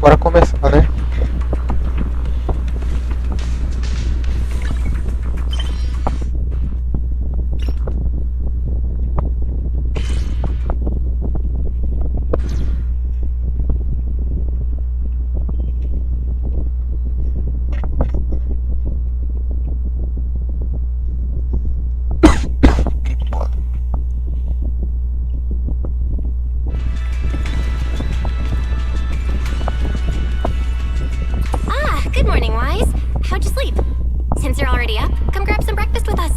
bora começar, né? Good morning, Wise. How'd you sleep? Since you're already up, come grab some breakfast with us.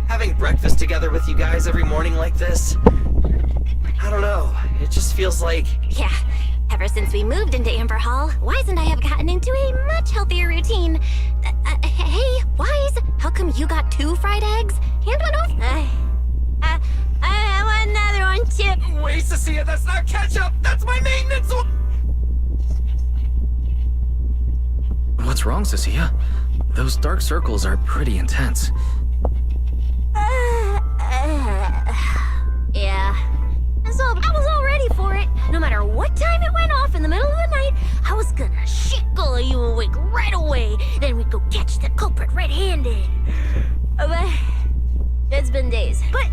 Having breakfast together with you guys every morning like this, I don't know, it just feels like... Yeah, ever since we moved into Amber Hall, Wise and I have gotten into a much healthier routine. Hey, Wise, how come you got 2 fried eggs? Hand one off? I want another one too. Wait, Cecilia, that's not ketchup! That's my maintenance one! What's wrong, Cecilia? Those dark circles are pretty intense. Yeah. So I was all ready for it. No matter what time it went off in the middle of the night, I was gonna shake all of you awake right away. Then we'd go catch the culprit red-handed. But it's been days. But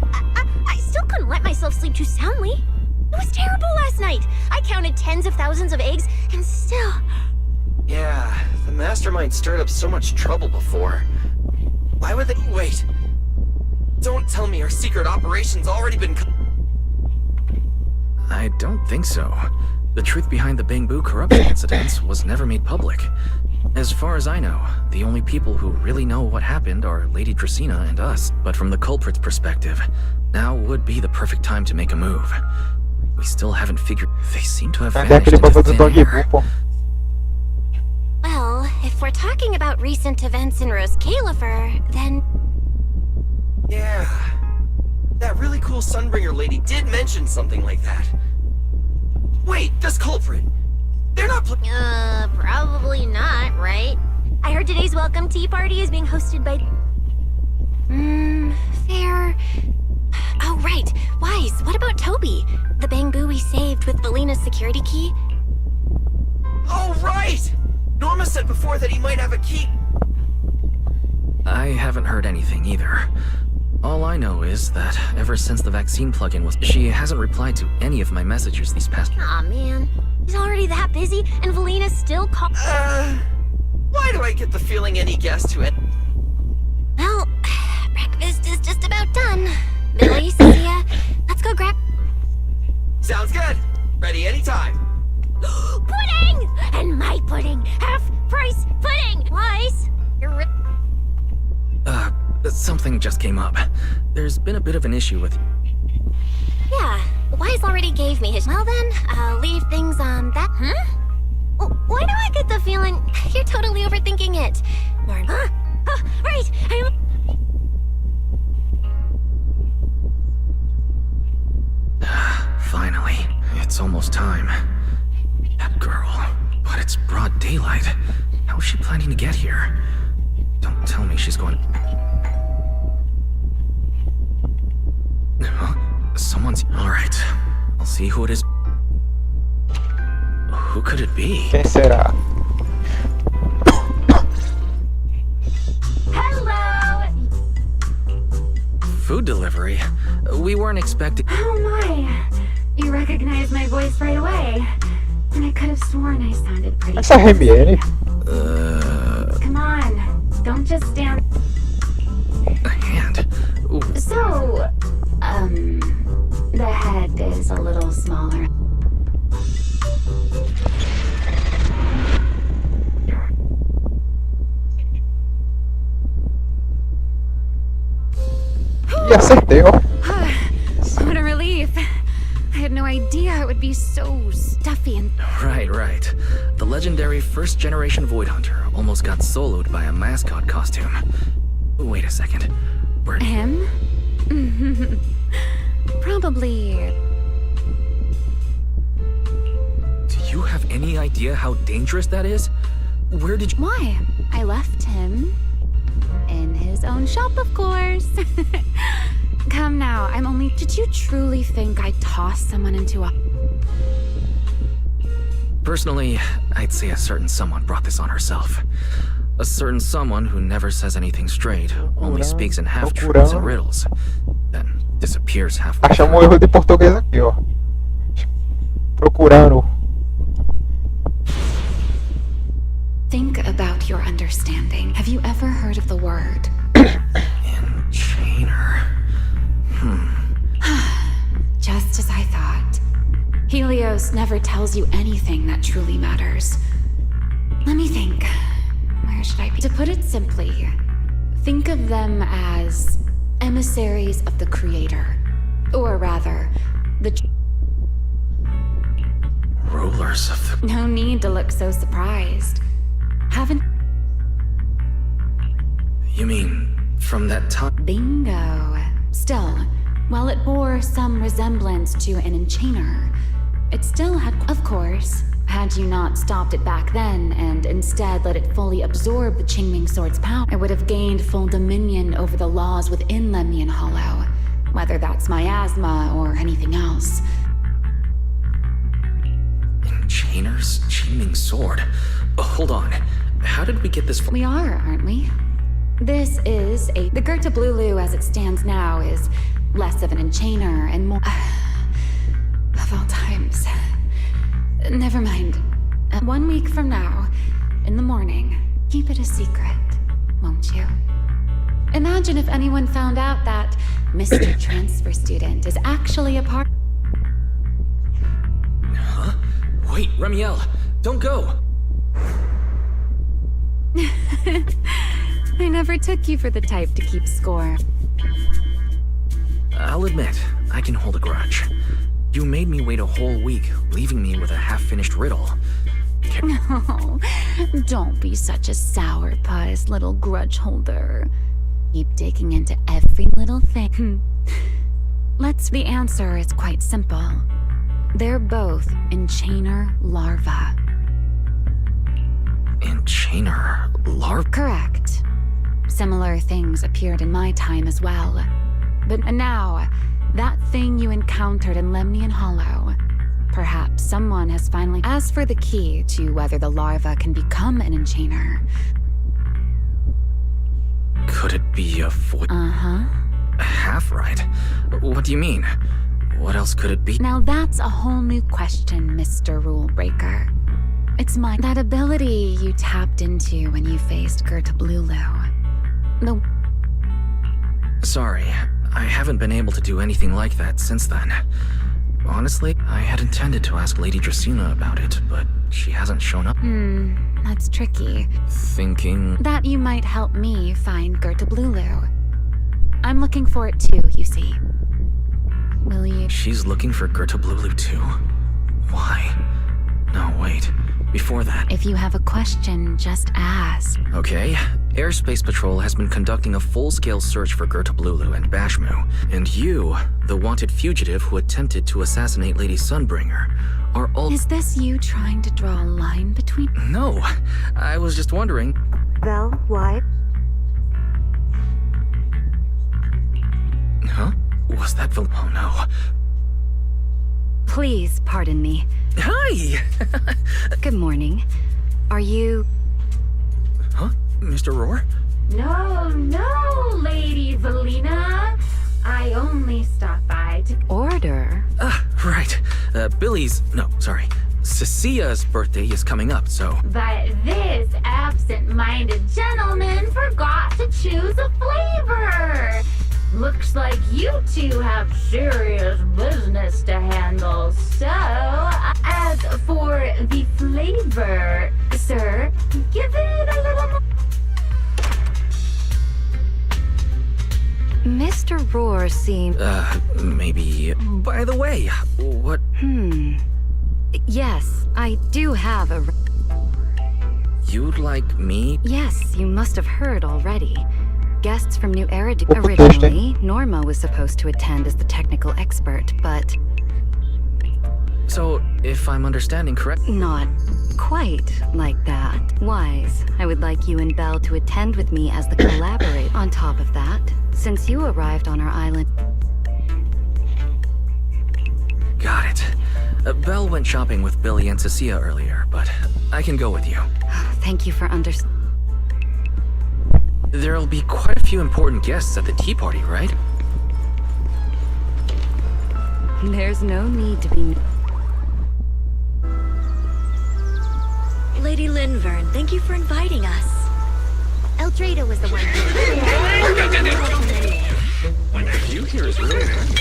I still couldn't let myself sleep too soundly. It was terrible last night. I counted tens of thousands of eggs, and still... Yeah, the mastermind stirred up so much trouble before. Why would they... Wait. Don't tell me our secret operation's already been... I don't think so. The truth behind the Bamboo corruption incidents was never made public. As far as I know, the only people who really know what happened are Lady Dracaena and us. But from the culprit's perspective, now would be the perfect time to make a move. We still haven't figured... They seem to have Cadê vanished aquele into bagulho do thin Dog air. Boo, pô? Well, if we're talking about recent events in Rose Califer, then... Yeah. That really cool Sunbringer lady did mention something like that. Wait, this culprit! They're not Probably not, right? I heard today's welcome tea party is being hosted by... fair... Oh, right. Wise, what about Toby? The Bamboo we saved with Valina's security key? Oh, right! Norma said before that he might have a key. I haven't heard anything either. All I know is that ever since the vaccine plugin was... She hasn't replied to any of my messages these past... Aw, man. He's already that busy, and Valina's still Why do I get the feeling any guest to it? Well, breakfast is just about done. Billy, Cynthia, let's go grab... Sounds good. Ready anytime. Pudding! And my pudding! Half-price pudding! Wise, you're Something just came up. There's been a bit of an issue with... Yeah, Wise already gave me his... Well then, I'll leave things on that... Why do I get the feeling you're totally overthinking it? Right, Finally. It's almost time. That girl. But it's broad daylight. How is she planning to get here? Don't tell me she's going... Huh? Someone's... Alright. I'll see who it is. Who could it be? Quem será? Hello! Food delivery? We weren't expecting... Oh my! You recognized my voice right away. And I could have sworn I sounded pretty... Essa Remiene? Come on, don't just stand... A hand. Ooh. So, the head is a little smaller. E acertei, ó. What a relief. I had no idea it would be so stuffy and... Right. The legendary first-generation Void Hunter almost got soloed by a mascot costume. Wait a second. Where... Him? Probably... Do you have any idea how dangerous that is? Where did you... Why? I left him in his his own shop, of course. Come now, I'm only... Did you truly think I'd toss someone into a... Personally, I'd say a certain someone brought this on herself. A certain someone who never says anything straight, only speaks in half-truths and riddles, then disappears halfway. Achamos erro de português aqui, ó. Procurando. Think about your understanding. Have you ever heard of the word? Enchainer. Just as I thought. Helios never tells you anything that truly matters. Let me think. Where should I be? To put it simply, think of them as emissaries of the Creator. Or rather, the... Rulers of the... No need to look so surprised. Haven't... You mean, from that time? Bingo. Still, while it bore some resemblance to an enchainer, it still had... Of course, had you not stopped it back then and instead let it fully absorb the Qingming Sword's power, it would have gained full dominion over the laws within Lemnian Hollow, whether that's miasma or anything else. Enchainer's Qingming Sword? Hold on. How did we get this We are, aren't we? This is a... The Gerta Blulu as it stands now is less of an enchainer and more... of all times. Never mind. 1 week from now, in the morning, keep it a secret, won't you? Imagine if anyone found out that Mr. Transfer Student is actually a part... Huh? Wait, Remiel! Don't go! I never took you for the type to keep score. I'll admit, I can hold a grudge. You made me wait a whole week, leaving me with a half-finished riddle. No, don't be such a sourpuss, little grudge holder. Keep digging into every little thing. The answer is quite simple. They're both enchainer larvae. Enchainer larva? Correct. Similar things appeared in my time as well. But now, that thing you encountered in Lemnian Hollow, perhaps someone has finally... As for the key to whether the larva can become an enchainer... Could it be a Uh-huh. Half right? What do you mean? What else could it be? Now that's a whole new question, Mr. Rule Breaker. It's that ability you tapped into when you faced Gerta Blulu. Sorry, I haven't been able to do anything like that since then. Honestly, I had intended to ask Lady Dracaena about it, but she hasn't shown up. That's tricky. Thinking... That you might help me find Gerta Blulu. I'm looking for it too, you see. Will you? She's looking for Gerta Blulu too? Why? No, wait. Before that... If you have a question, just ask. Okay. Airspace Patrol has been conducting a full-scale search for Gerta Blulu and Bashmu. And you, the wanted fugitive who attempted to assassinate Lady Sunbringer, are all... Is this you trying to draw a line between... No. I was just wondering... Well, why? Huh? Was that the... Oh no. Please pardon me. Hi! Good morning. Are you... Huh? Mr. Roar? No, Lady Valina. I only stopped by to Order? Right. Billy's... No, sorry. Cecia's birthday is coming up, so... But this absent-minded gentleman forgot to choose a flavor. Looks like you two have serious business to handle. So, as for the flavor, sir, give it a little more. Mr. Roar seemed... Maybe... By the way, what... Yes, I do have a... You'd like me? Yes, you must have heard already. Guests from New Era... What Originally, Norma was supposed to attend as the technical expert, but... So, if I'm understanding correct... Not quite like that. Wise, I would like you and Belle to attend with me as the collaborate. On top of that, since you arrived on our island... Got it. Belle went shopping with Billy and Cecilia earlier, but I can go with you. Thank you for There'll be quite a few important guests at the tea party, right? There's no need to be... Lady Linvern, thank you for inviting us. Eldrada was the one The view here is really nice.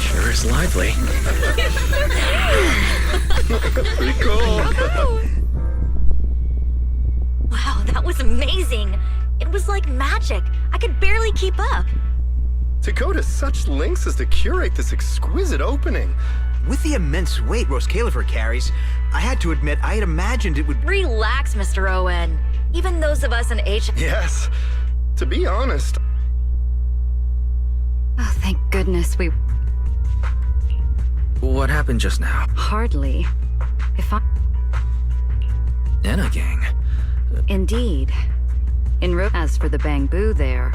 Sure is lively. Pretty cool. Wow, that was amazing. It was like magic. I could barely keep up. To go to such lengths as to curate this exquisite opening. With the immense weight Rose Califer carries, I had to admit I had imagined it would... Relax, Mr. Owen. Even those of us in H... Yes. To be honest, Oh, thank goodness we... What happened just now? Hardly. If I... Enna gang. Indeed. As for the bamboo there,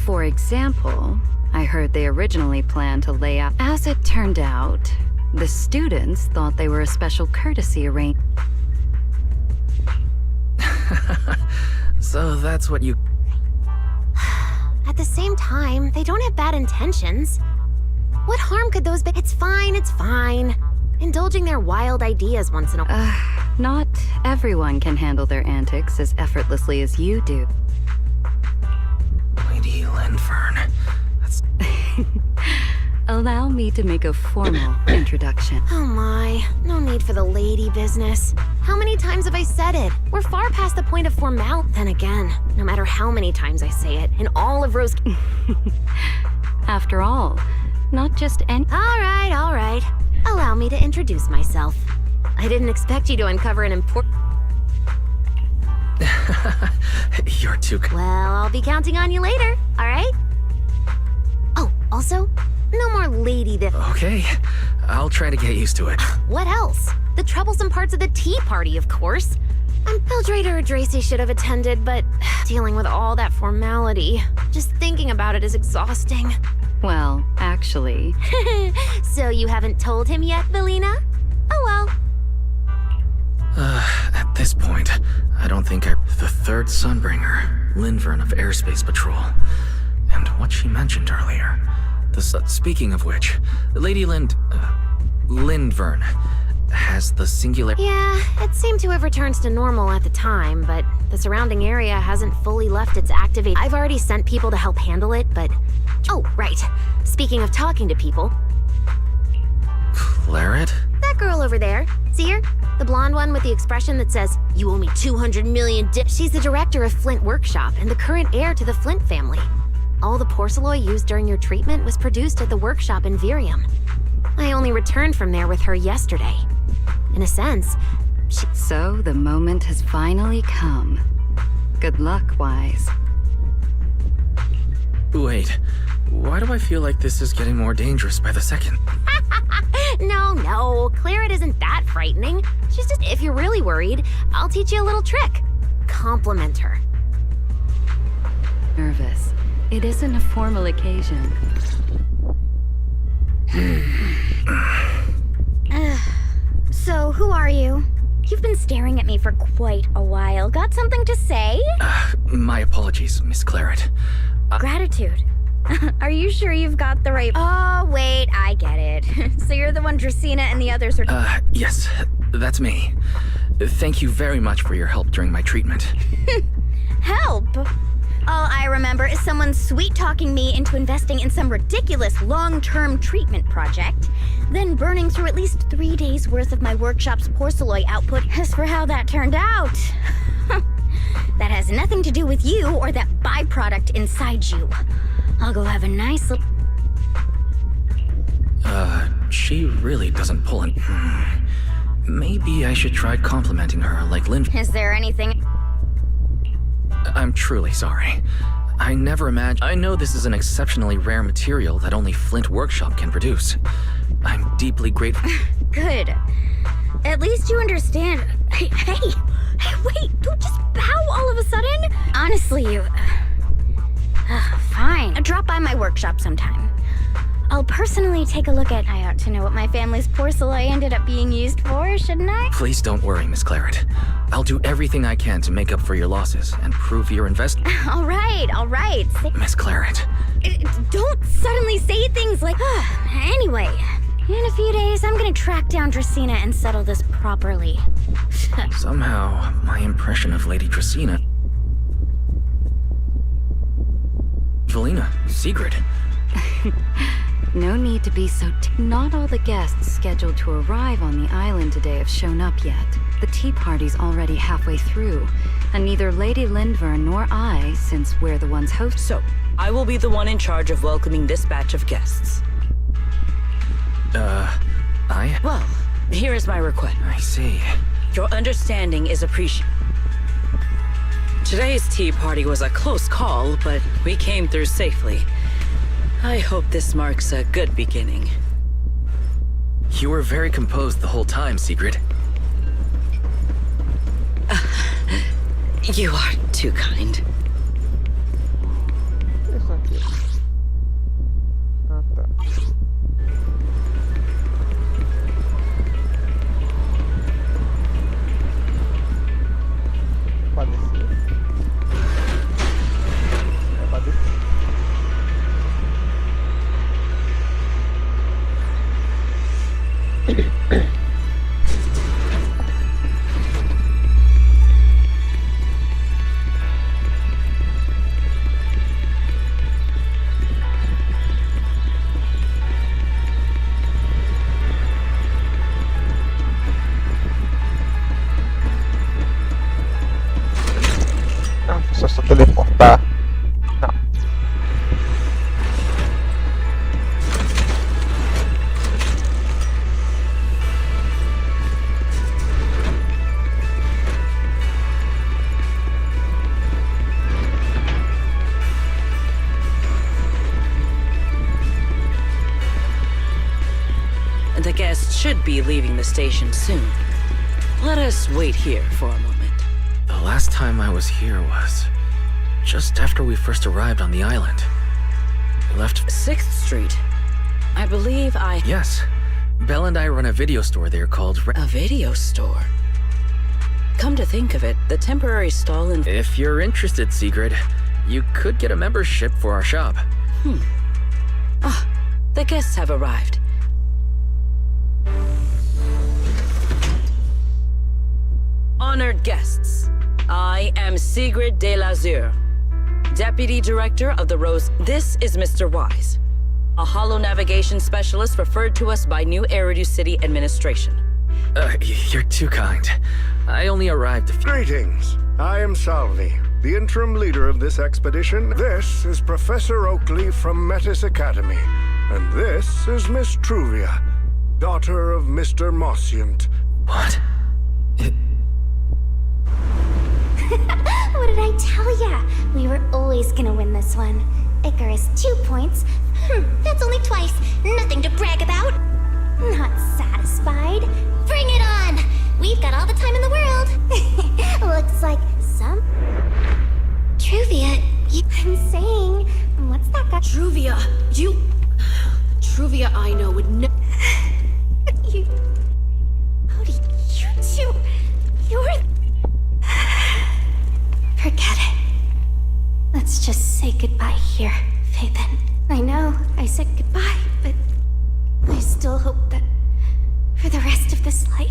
for example, I heard they originally planned to lay out... As it turned out, the students thought they were a special courtesy arrangement. So that's what you... At the same time, they don't have bad intentions. What harm could those be? It's fine, it's fine. Indulging their wild ideas once in a while. Not everyone can handle their antics as effortlessly as you do. Lady Linfern. That's... Allow me to make a formal introduction. Oh my, no need for the lady business. How many times have I said it? We're far past the point of formal. Then again, no matter how many times I say it, in all of Rose... After all, not just any... All right. Allow me to introduce myself. I didn't expect you to uncover an important... You're too... Well, I'll be counting on you later, all right? Oh, also, no more lady that... Okay, I'll try to get used to it. What else? The troublesome parts of the tea party, of course. Eldrada or Dracy should have attended, but dealing with all that formality, just thinking about it is exhausting. Well, actually... So you haven't told him yet, Belina? Oh well. At this point, I don't think I... The third Sunbringer, Linvern of Airspace Patrol. And what she mentioned earlier. Speaking of which, Lady Linvern has the singular... Yeah, it seemed to have returned to normal at the time, but the surrounding area hasn't fully left its activate. I've already sent people to help handle it, but... Oh, right. Speaking of talking to people... Claret? That girl over there. See her? The blonde one with the expression that says, "You owe me 200 million di-" She's the director of Flint Workshop and the current heir to the Flint family. All the porcelain used during your treatment was produced at the workshop in Virium. I only returned from there with her yesterday. In a sense, So the moment has finally come. Good luck, Wise. Wait, why do I feel like this is getting more dangerous by the second? No, Claret isn't that frightening. She's just, if you're really worried, I'll teach you a little trick. Compliment her. Nervous. It isn't a formal occasion. So, who are you? You've been staring at me for quite a while. Got something to say? My apologies, Miss Claret. Gratitude. Are you sure you've got the right... Oh, wait, I get it. So you're the one Dracaena and the others are... Yes, that's me. Thank you very much for your help during my treatment. Help? All I remember is someone sweet-talking me into investing in some ridiculous long-term treatment project, then burning through at least 3 days' worth of my workshop's porcelain output. As for how that turned out... that has nothing to do with you or that byproduct inside you. I'll go have a nice little... She really doesn't pull an... Maybe I should try complimenting her like Lynn... Is there anything... I'm truly sorry. I never imagined... I know this is an exceptionally rare material that only Flint Workshop can produce. I'm deeply grateful... Good. At least you understand... Hey, wait! Don't just bow all of a sudden! Honestly, you... Fine. Drop by my workshop sometime. I'll personally take a look at... I ought to know what my family's porcelain ended up being used for, shouldn't I? Please don't worry, Miss Claret. I'll do everything I can to make up for your losses and prove your investment. All right. Miss Claret. Don't suddenly say things like... Anyway, in a few days, I'm gonna track down Dracaena and settle this properly. Somehow, my impression of Lady Dracaena... Valina, Sigrid. No need to be so... Not all the guests scheduled to arrive on the island today have shown up yet. The tea party's already halfway through, and neither Lady Lindver nor I, since we're the ones host... So, I will be the one in charge of welcoming this batch of guests. Well, here is my request. I see. Your understanding is appreciated. Today's tea party was a close call, but we came through safely. I hope this marks a good beginning. You were very composed the whole time, Sigrid. You are too kind. Isso aqui. Ah, tá. Pra descer. É pra descer. Ah, só teleportar. Não. The guests should be leaving the station soon. Let us wait here for a moment. The last time I was here was... just after we first arrived on the island. We left... 6th Street. I believe Yes. Belle and I run a video store there called... A video store? Come to think of it, the temporary stall in... If you're interested, Sigrid, you could get a membership for our shop. The guests have arrived. Honored guests, I am Sigrid de Lazure, Deputy Director of the Rose. This is Mr. Wise, a holo navigation specialist referred to us by New Eridu City Administration. You're too kind. I only arrived a few... Greetings. I am Salvi, the interim leader of this expedition. This is Professor Oakley from Metis Academy. And this is Miss Truvia, daughter of Mr. Mossiant. What? What did I tell ya? We were always gonna win this one. Icarus, 2 points. That's only twice. Nothing to brag about. Not satisfied. Bring it on! We've got all the time in the world. Looks like some... Truvia, I'm saying... What's that guy? Truvia, Truvia I know would never... How did you two... said goodbye, but I still hope that for the rest of this life,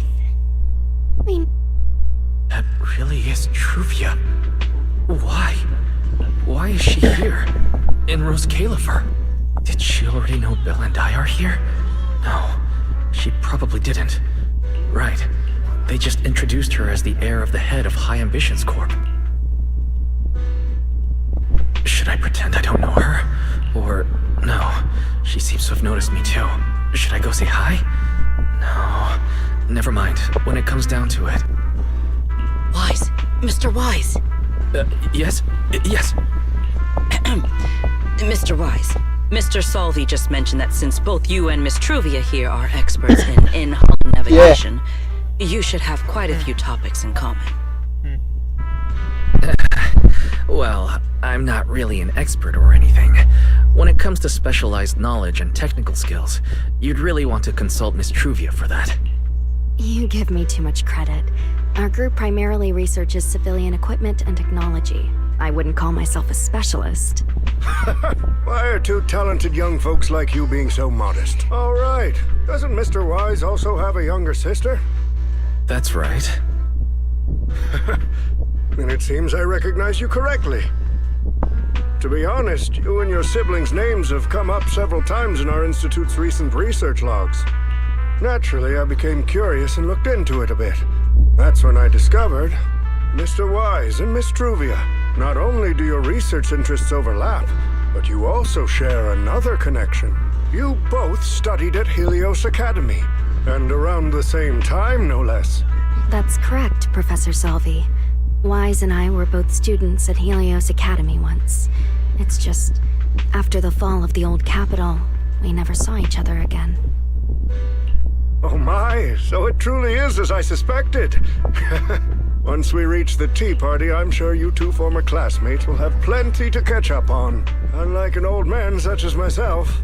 That really is Truvia. Why? Why is she here? In Rose Califer? Did she already know Bill and I are here? No, she probably didn't. Right. They just introduced her as the heir of the head of High Ambitions Corp. Should I pretend I don't know her? Or, no, she seems to have noticed me too. Should I go say hi? No, never mind. When it comes down to it. Wise. Mr. Wise. Yes? Yes. Mr. Wise. Mr. Salvi just mentioned that since both you and Miss Truvia here are experts in in-hull navigation, you should have quite a few topics in common. Well, I'm not really an expert or anything. When it comes to specialized knowledge and technical skills, you'd really want to consult Miss Truvia for that. You give me too much credit. Our group primarily researches civilian equipment and technology. I wouldn't call myself a specialist. Why are two talented young folks like you being so modest? All right. Doesn't Mr. Wise also have a younger sister? That's right. Then it seems I recognize you correctly. To be honest, you and your siblings' names have come up several times in our Institute's recent research logs. Naturally, I became curious and looked into it a bit. That's when I discovered Mr. Wise and Miss Truvia. Not only do your research interests overlap, but you also share another connection. You both studied at Helios Academy, and around the same time, no less. That's correct, Professor Salvi. Wise and I were both students at Helios Academy once. It's just, after the fall of the old capital, we never saw each other again. Oh my, so it truly is as I suspected. Once we reach the tea party, I'm sure you two former classmates will have plenty to catch up on. Unlike an old man such as myself,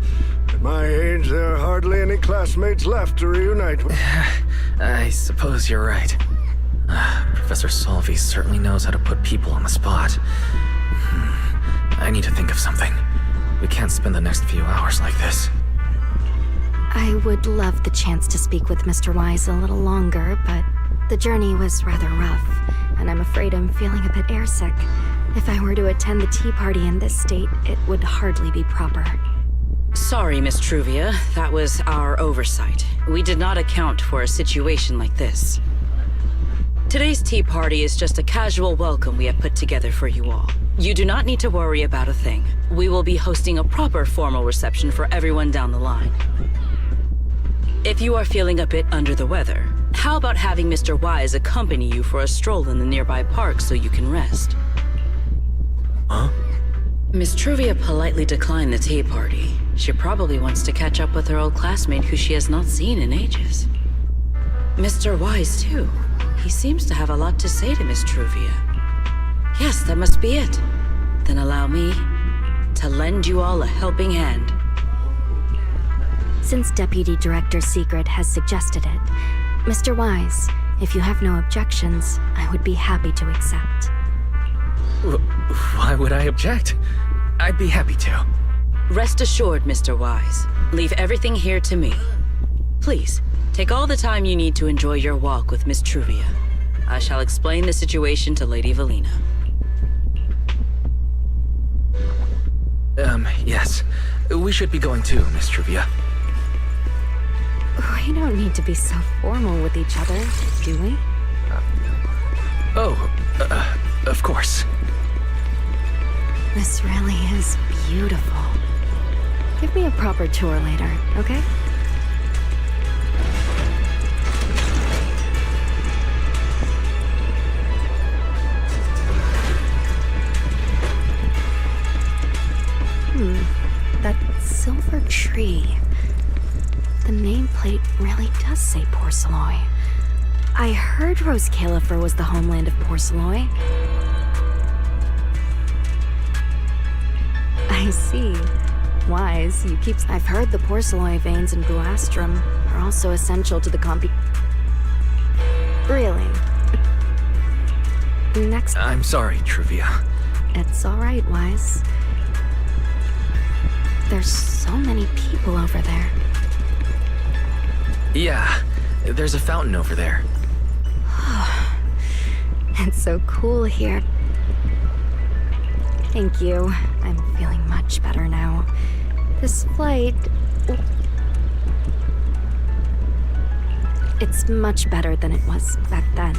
at my age, there are hardly any classmates left to reunite with. I suppose you're right. Professor Salvi certainly knows how to put people on the spot. I need to think of something. We can't spend the next few hours like this. I would love the chance to speak with Mr. Wise a little longer, but the journey was rather rough, and I'm afraid I'm feeling a bit airsick. If I were to attend the tea party in this state, it would hardly be proper. Sorry, Miss Truvia. That was our oversight. We did not account for a situation like this. Today's tea party is just a casual welcome we have put together for you all. You do not need to worry about a thing. We will be hosting a proper formal reception for everyone down the line. If you are feeling a bit under the weather, how about having Mr. Wise accompany you for a stroll in the nearby park so you can rest? Huh? Miss Truvia politely declined the tea party. She probably wants to catch up with her old classmate who she has not seen in ages. Mr. Wise, too. He seems to have a lot to say to Miss Truvia. Yes, that must be it. Then allow me to lend you all a helping hand. Since Deputy Director Secret has suggested it, Mr. Wise, if you have no objections, I would be happy to accept. Why would I object? I'd be happy to. Rest assured, Mr. Wise. Leave everything here to me. Please, take all the time you need to enjoy your walk with Miss Truvia. I shall explain the situation to Lady Valina. Yes. We should be going too, Miss Truvia. We don't need to be so formal with each other, do we? Oh, of course. This really is beautiful. Give me a proper tour later, okay? That silver tree. The nameplate really does say Porceloy. I heard Rose Califer was the homeland of Porceloy. I see. Wise, you keep... I've heard the Porceloy veins in Buastrum are also essential to the Really? Next... I'm sorry, Truvia. It's all right, Wise. There's so many people over there. Yeah, there's a fountain over there. It's so cool here. Thank you. I'm feeling much better now. This flight... It's much better than it was back then.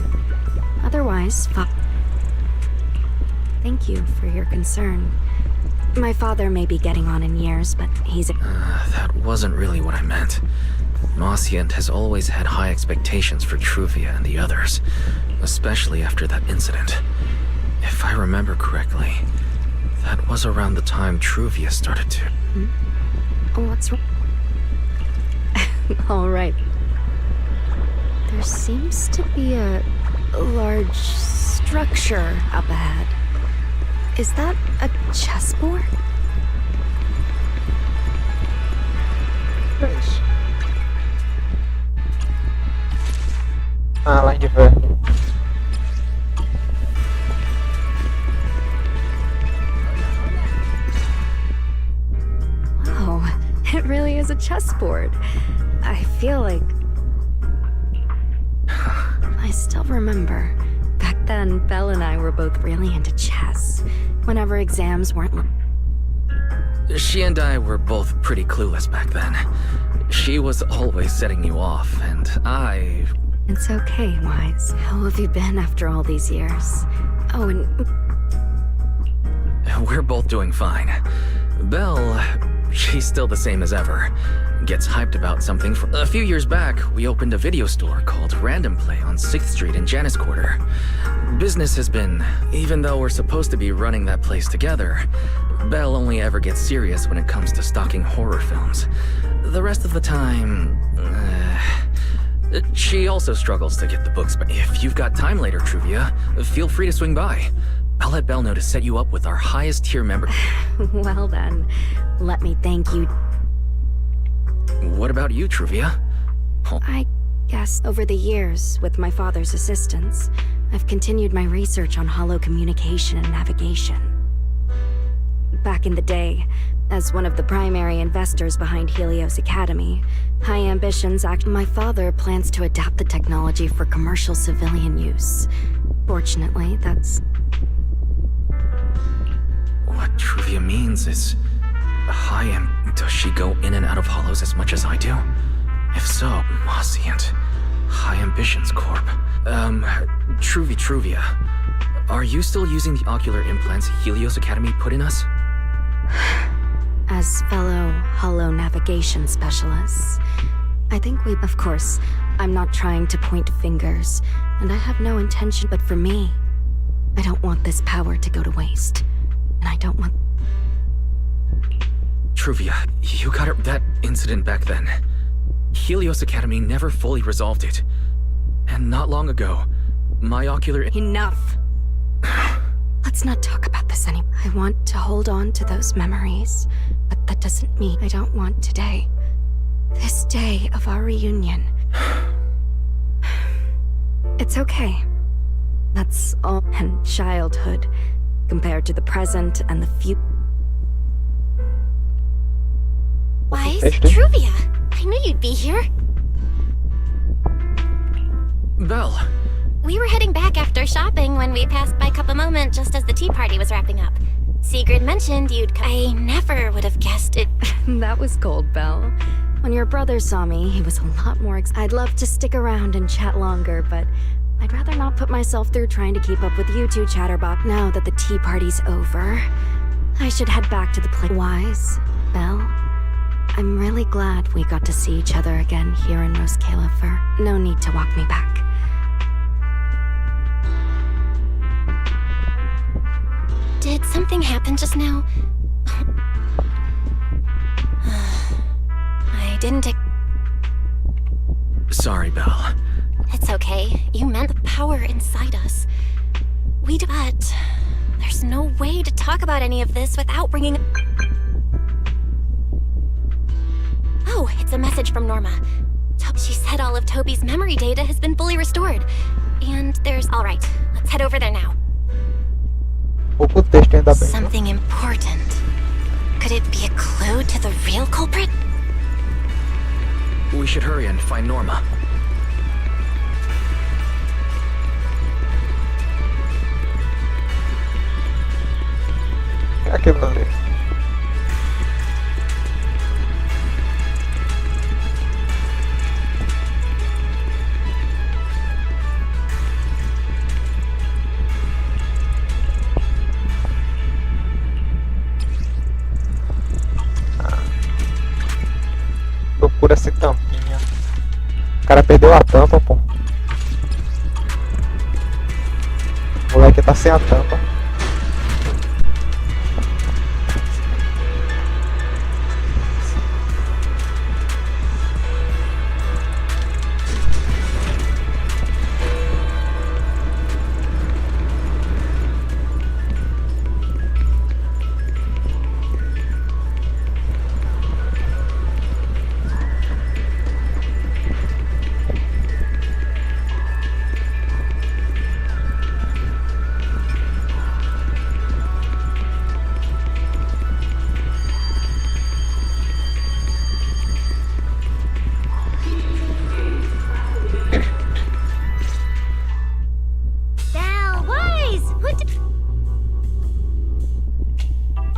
Otherwise, thank you for your concern. My father may be getting on in years, but he's That wasn't really what I meant. Mossiant has always had high expectations for Truvia and the others, especially after that incident. If I remember correctly, that was around the time Truvia started to... What's wrong? All right. There seems to be a large structure up ahead. Is that a chessboard? É isso. Ah, lá em inverno. Wow, it really is a chessboard. I feel like... I still remember. Back then, Belle and I were both really into chess. Whenever exams weren't... She and I were both pretty clueless back then. She was always setting you off, and I... It's okay, Wise. How have you been after all these years? Oh, and... We're both doing fine. Belle, she's still the same as ever. Gets hyped about something. A few years back, we opened a video store called Random Play on 6th Street in Janus Quarter. Business has been... Even though we're supposed to be running that place together, Belle only ever gets serious when it comes to stocking horror films. The rest of the time... she also struggles to get the books, but if you've got time later, Truvia, feel free to swing by. I'll let Belle know to set you up with our highest tier member. Well then, let me thank you. What about you, Truvia? Oh. I guess over the years, with my father's assistance, I've continued my research on hollow communication and navigation. Back in the day, as one of the primary investors behind Helios Academy, high ambitions my father plans to adapt the technology for commercial civilian use. Fortunately, that's... What Truvia means is... Does she go in and out of hollows as much as I do? If so, Mossiant. High Ambitions Corp. Truvia. Are you still using the ocular implants Helios Academy put in us? As fellow hollow navigation specialists, I think of course, I'm not trying to point fingers, and I have no intention, but for me, I don't want this power to go to waste. And I don't want... Truvia, you got it. That incident back then. Helios Academy never fully resolved it. And not long ago, my ocular... Enough! Let's not talk about this anymore. I want to hold on to those memories, but that doesn't mean I don't want today. This day of our reunion. It's okay. That's all and childhood, compared to the present and the future. Wise? Truvia! I knew you'd be here. Belle. We were heading back after shopping when we passed by Cup a Moment just as the tea party was wrapping up. Sigrid mentioned you'd come. I never would have guessed it. That was cold, Belle. When your brother saw me, he was a lot more I'd love to stick around and chat longer, but I'd rather not put myself through trying to keep up with you two chatterbox. Now that the tea party's over, I should head back to the place. Wise, Belle, I'm really glad we got to see each other again here in Roskilde. No need to walk me back. Did something happen just now? I didn't... Sorry, Belle. It's okay. You meant the power inside us. But there's no way to talk about any of this without bringing... Oh, it's a message from Norma. She said all of Toby's memory data has been fully restored. And there's... All right, let's head over there now. Pouco texto ainda bem. Something important. Could it be a clue? clue to the real culprit? We should hurry and find Norma. É aquilo ali. Procura essa tampinha. O cara perdeu a tampa, pô. O moleque tá sem a tampa.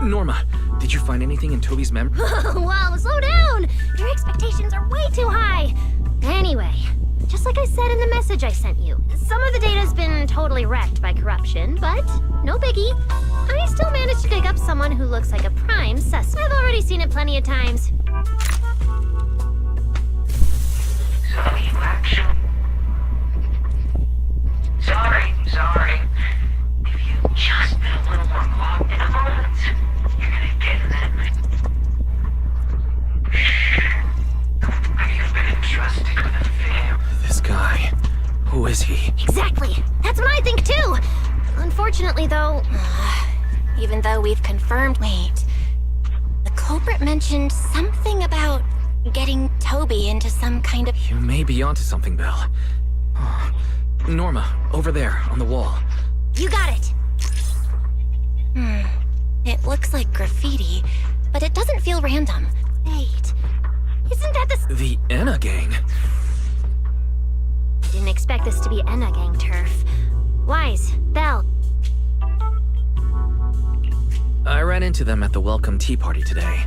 Norma, did you find anything in Toby's memory? Wow, slow down! Your expectations are way too high! Anyway, just like I said in the message I sent you, some of the data's been totally wrecked by corruption, but no biggie. I still managed to dig up someone who looks like a prime suspect. I've already seen it plenty of times. Sorry. If you just been a little more locked in a moment, you're gonna get that. You've been entrusted with a fair. This guy. Who is he? Exactly! That's what I think too! Unfortunately though, even though we've confirmed... Wait. The culprit mentioned something about getting Toby into some kind of... You may be onto something, Belle. Oh. Norma, over there, on the wall. You got it! It looks like graffiti, but it doesn't feel random. Wait, isn't that the Enna gang? I didn't expect this to be Enna gang turf. Wise, Belle. I ran into them at the welcome tea party today.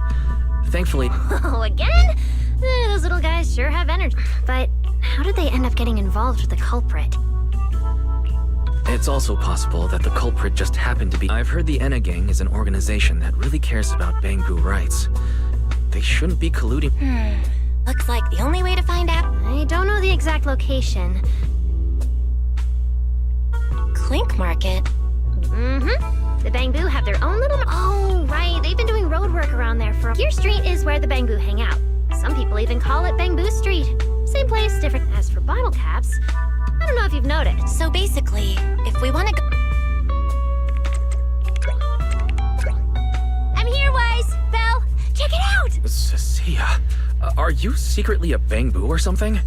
Thankfully... Oh, again? Those little guys sure have energy. But how did they end up getting involved with the culprit? It's also possible that the culprit just happened to be... I've heard the Enna gang is an organization that really cares about Bangbu rights. They shouldn't be colluding... Looks like the only way to find out... I don't know the exact location. Clink Market? The Bangbu have their own little... Oh, right. They've been doing road work around there for... Gear Street is where the Bangbu hang out. Some people even call it Bangbu Street. Same place, different... As for bottle caps... I don't know if you've noticed. So basically, if we want to go... I'm here, Wise! Belle, check it out! Cecilia, are you secretly a Bangbu or something?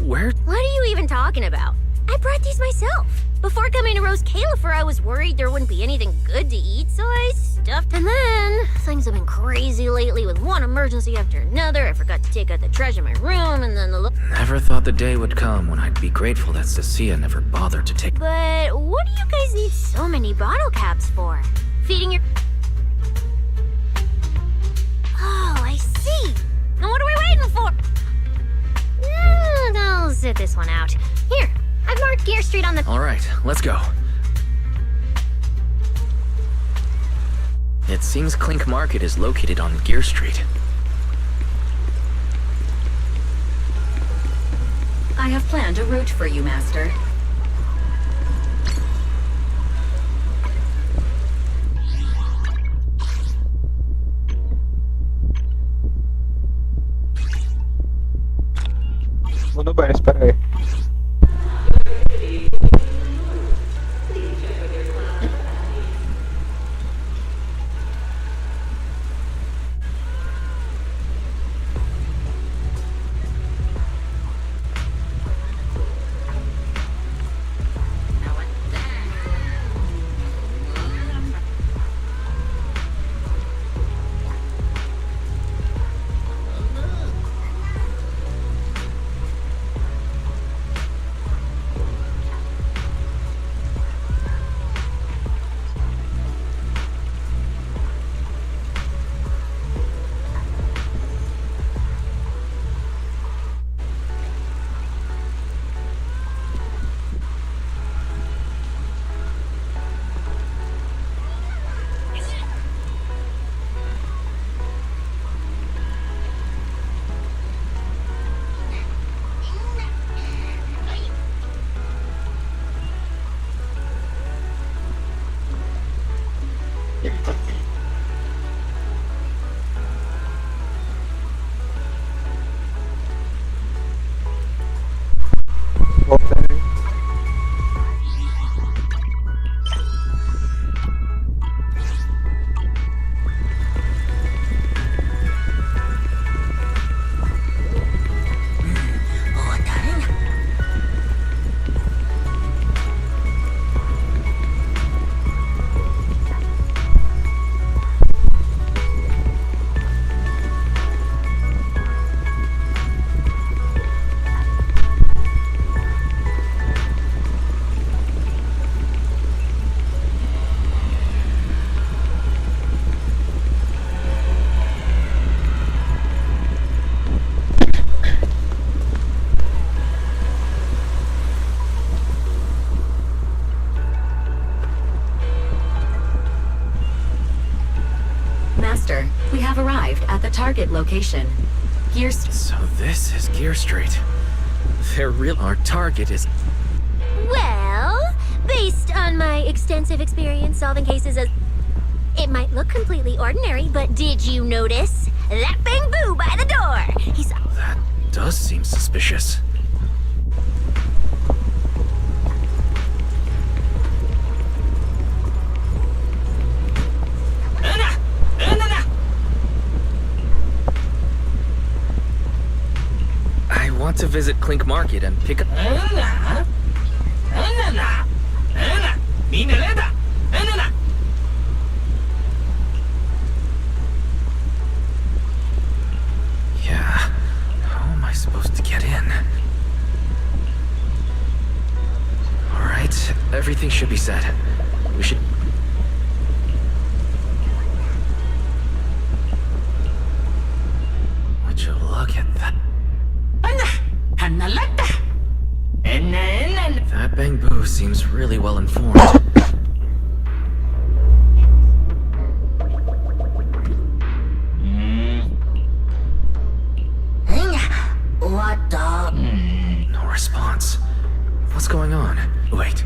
Where... What are you even talking about? I brought these myself. Before coming to Rose Califer, I was worried there wouldn't be anything good to eat, so I stuffed. And then, things have been crazy lately with one emergency after another. I forgot to take out the trash in my room, and then the... Never thought the day would come when I'd be grateful that Cecilia never bothered to take... But what do you guys need so many bottle caps for? Feeding your... Oh, I see. Now what are we waiting for? I'll sit this one out. Here, I've marked Gear Street on the... All right, let's go. It seems Clink Market is located on Gear Street. I have planned a route for you, Master. Vou no banho, espera aí. voltando. Master, we have arrived at the target location. So this is Gear Street. Our target is... Well, based on my extensive experience solving cases as... It might look completely ordinary, but did you notice? That bamboo by the door! He's... That does seem suspicious. I want to visit Clink Market and pick up... Yeah, how am I supposed to get in? Alright, everything should be set. We should... Would you look at that? That bamboo seems really well informed. No response. What's going on? Wait.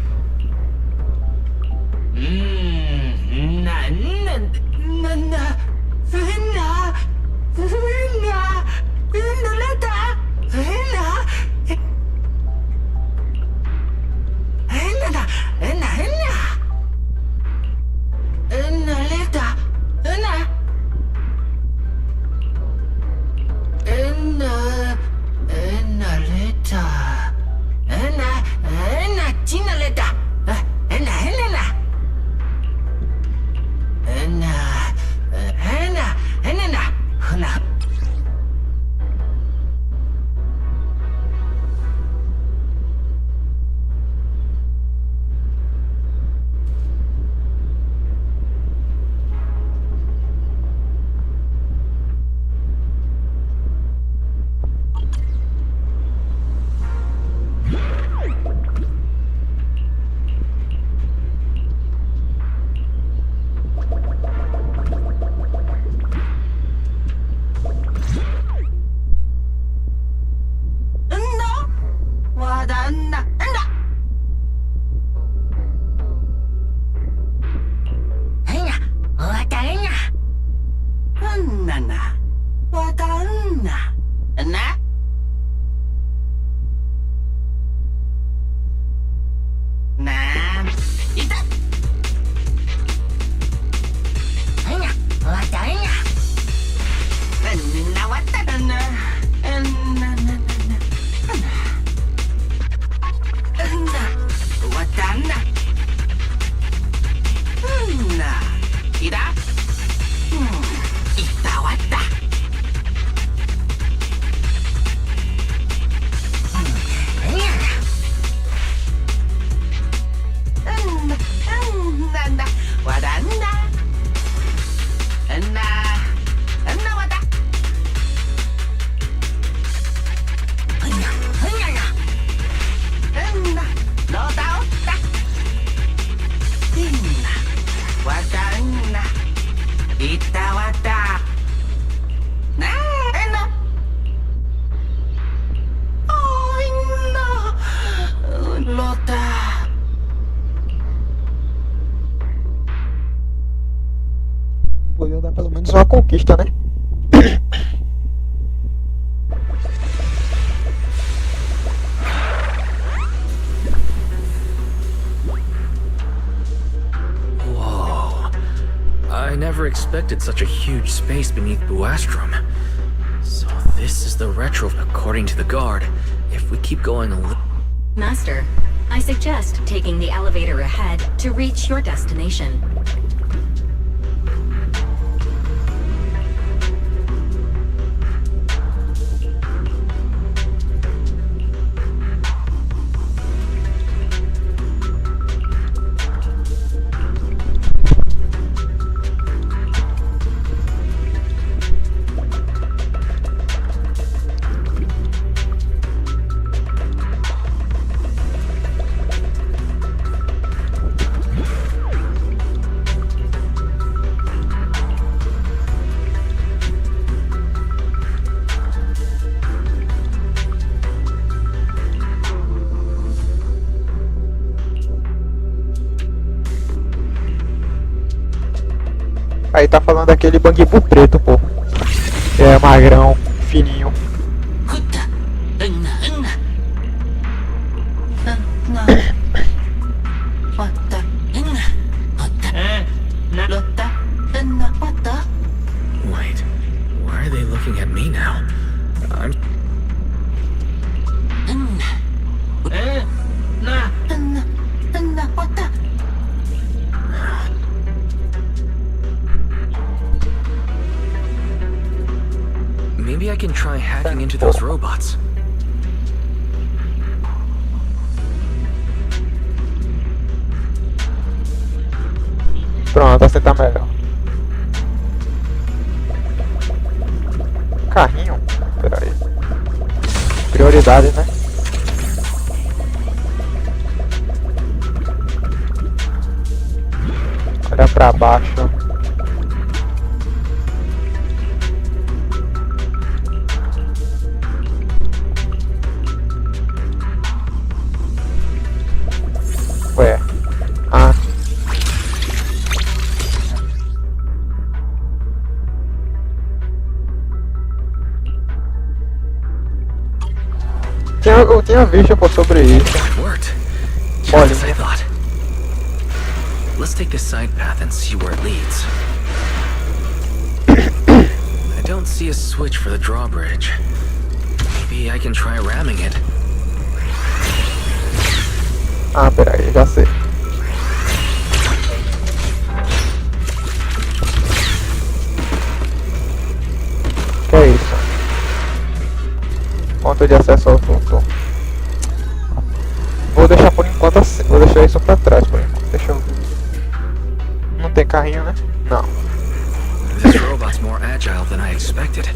Podiam dar pelo menos uma conquista, né? expected such a huge space beneath Buastrom. So this is the retro, according to the guard. If we keep going a little... Master, I suggest taking the elevator ahead to reach your destination. Aí tá falando daquele Bangbu preto, pô. É magrão, fininho. Wait, why are they looking at me now? I'm... Maybe I can try hacking into those robots. Pronto, assim tá melhor. Carrinho? Pera aí. Prioridade, né? Olha pra baixo. Ué. Ah. Eu tinha visto pô, sobre isso. Just as I thought. Let's take this side path and see where it leads. I don't see a switch for the drawbridge. Maybe I can try ramming it. Ah, peraí, já sei. Que é isso? Ponto de acesso ao tum-tum. Vou deixar por enquanto assim. Vou deixar isso pra trás por enquanto. Deixa eu ver. Não tem carrinho, né? Não. This robot's more agile than I expected.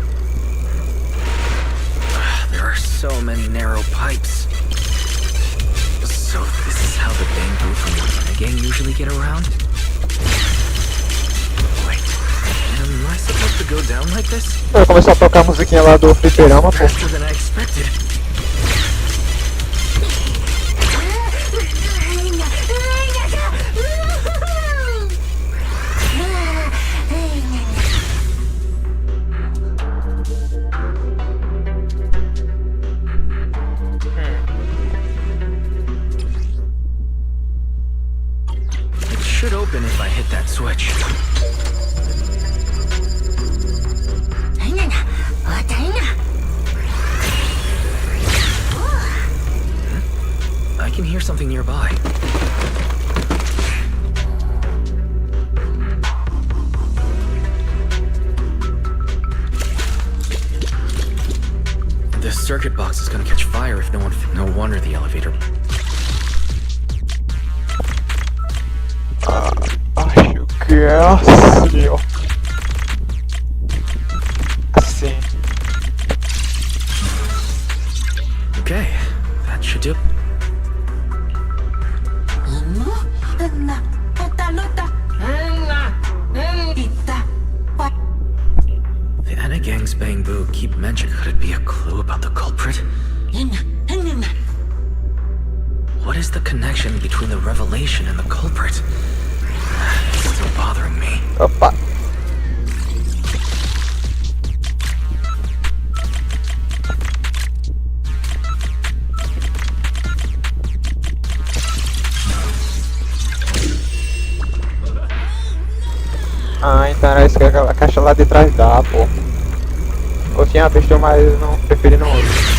There are so many narrow pipes. So this is how the bamboo from the gang usually get around? Wait, am I supposed to go down like this? Vai começar a tocar a musiquinha lá do fliperama, pô. Faster than I expected. Should open if I hit that switch. I can hear something nearby. This circuit box is gonna catch fire if no one... No wonder the elevator... Acho que é assim, ó. Assim. Okay, that should do. The Anna Gang's bamboo keep mentioning. Could it be a clue about the culprit? What is the connection between the revelation and the culprit? It's still bothering me. Opa. Ah, então era parece que a caixa lá de trás dá, pô. Eu tinha visto, mas não preferi não ouvir.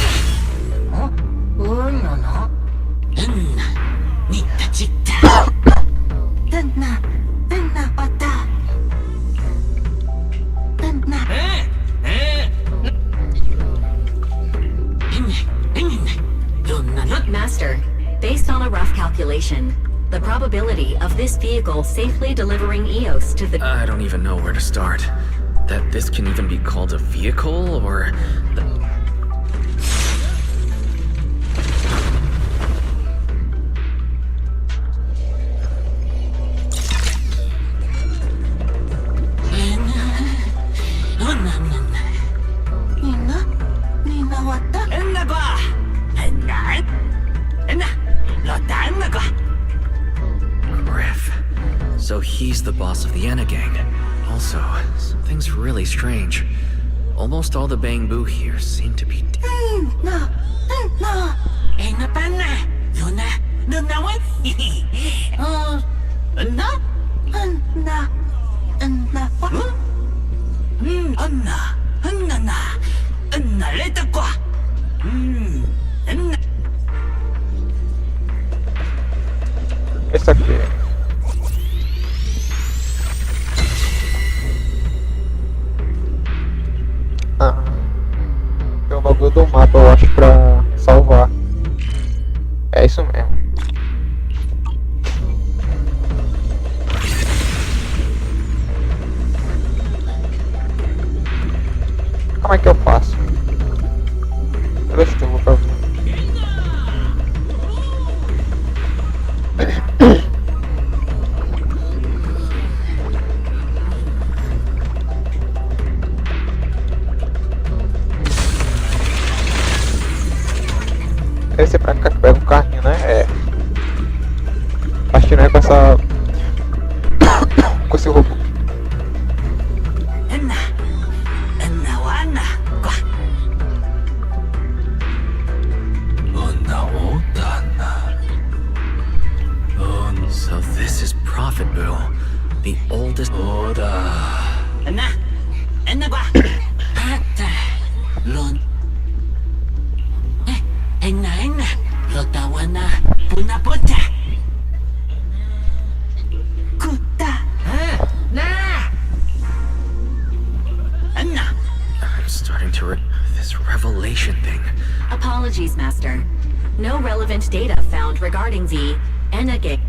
Master, based on a rough calculation, the probability of this vehicle safely delivering EOS to the... I don't even know where to start. That this can even be called a vehicle, or... Griff. So he's the boss of the Enna gang. Also, something's really strange. Almost all the Bang Boo here seem to be Esse aqui. Tem um bagulho do mapa, eu acho, pra salvar. É isso mesmo. Como é que eu faço? Deixa eu ver pra ver. Deve ser pra cá que pega um carrinho, né? É. Acho que não é com essa... com esse robô. So this is Prophet Boo, the oldest... I'm starting to this revelation thing. Apologies, Master. No relevant data found regarding the Enna gang.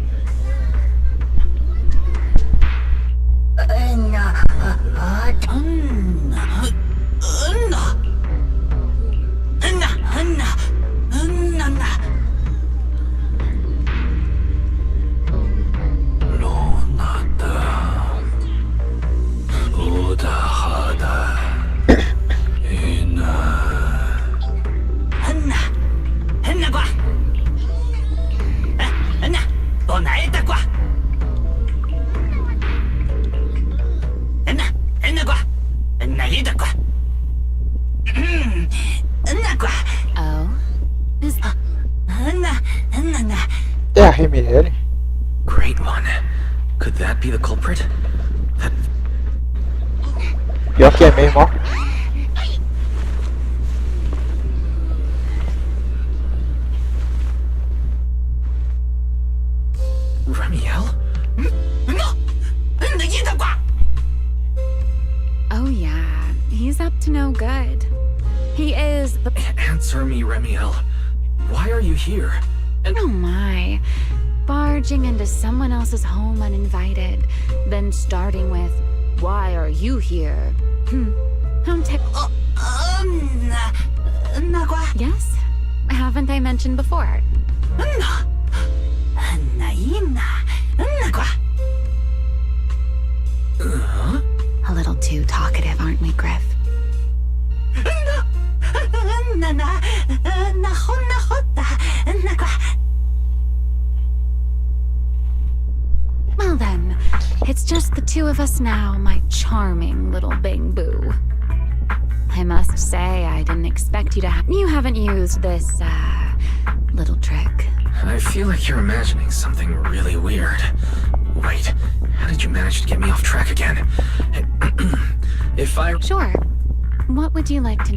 É a Remiel. Great one. Could that be the culprit? That... Pior que é mesmo, ó. Remiel? Oh yeah, he's up to no good. He is the... Answer me, Remiel. Why are you here? And oh my. Barging into someone else's home uninvited, then starting with, why are you here? Don't take... Yes? Haven't I mentioned before? A little too talkative, aren't we, Griff? Well then, it's just the two of us now, my charming little Bang Boo. I must say, I didn't expect you to you haven't used this, little trick. I feel like you're imagining something really weird. Wait, how did you manage to get me off track again? If I... Sure. What would you like to...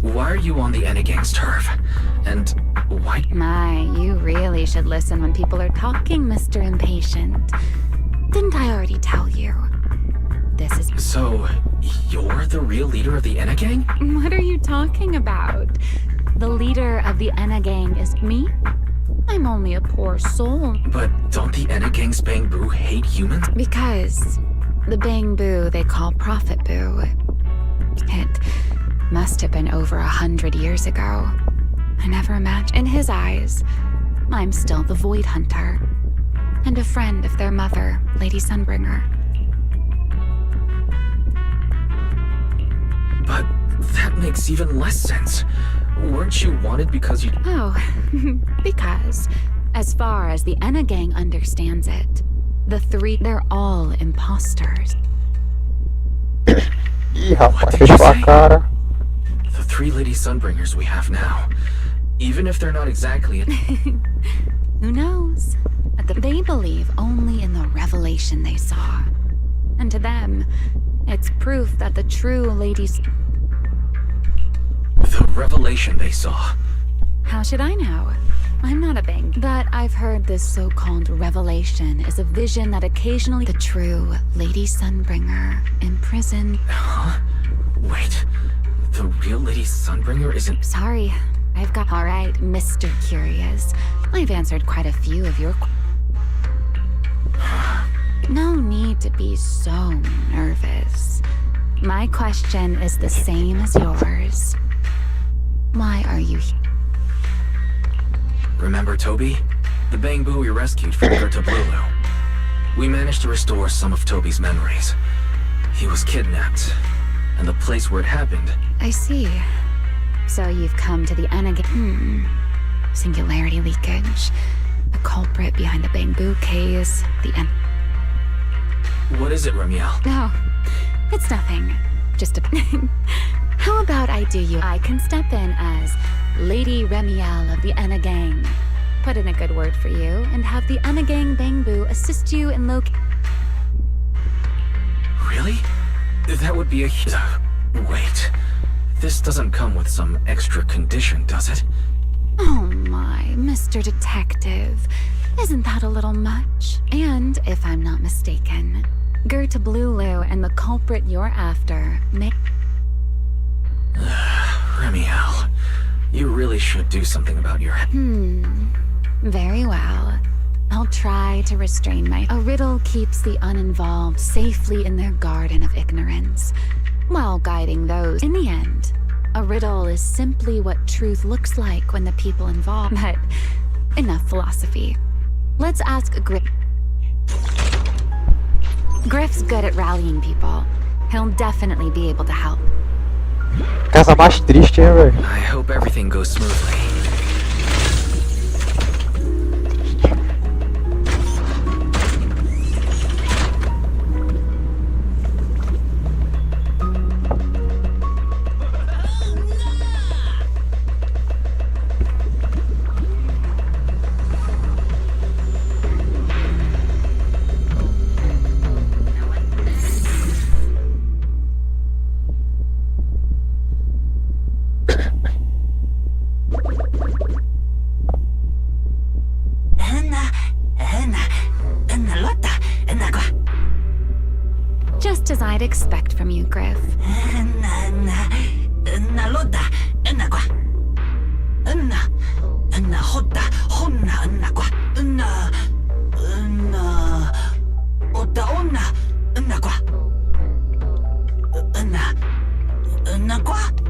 Why are you on the Enegang's turf? And why... My, you really should listen when people are talking, Mr. Impatient. Didn't I already tell you? This is... So, you're the real leader of the Enegang? What are you talking about? The leader of the Enegang is me? I'm only a poor soul. But don't the Enegang's Bangbu hate humans? Because the Bangbu they call Prophet Boo. It must have been over 100 years ago. I never imagined. In his eyes, I'm still the Void Hunter. And a friend of their mother, Lady Sunbringer. But that makes even less sense. Weren't you wanted because you... Oh, because, as far as the Enegang understands it, the three, they're all imposters. Ih, rapaz, fechou a cara. The 3 Lady Sunbringers we have now, even if they're not exactly... Who knows? They believe only in the revelation they saw. And to them, it's proof that the true ladies... The revelation they saw. How should I know? I'm not a bang. But I've heard this so-called revelation is a vision that occasionally the true Lady Sunbringer imprisoned... Huh? Wait, the real Lady Sunbringer isn't... Sorry, I've got... Alright, Mr. Curious. I've answered quite a few of your... No need to be so nervous. My question is the same as yours. Why are you here? Remember Toby? The Bangbu we rescued from Gertablulu. We managed to restore some of Toby's memories. He was kidnapped, and the place where it happened... I see. So you've come to the Enegang... Singularity leakage. The culprit behind the Bangbu case. The What is it, Remiel? No, it's nothing. Just a... How about I do you? I can step in as Lady Remiel of the Enegang. Put in a good word for you, and have the Enegang Bangbu assist you in Really? That would be a... Wait. This doesn't come with some extra condition, does it? Oh my, Mr. Detective. Isn't that a little much? And, if I'm not mistaken, Gertablulu and the culprit you're after may... Remiel, you really should do something about your... Very well. I'll try to restrain my... A riddle keeps the uninvolved safely in their garden of ignorance, while guiding those... In the end, a riddle is simply what truth looks like when the people involved... But enough philosophy. Let's ask Griff. Griff's good at rallying people. He'll definitely be able to help. Casa mais triste, hein, velho? I hope everything goes smoothly. Just as I'd expect from you, Griff.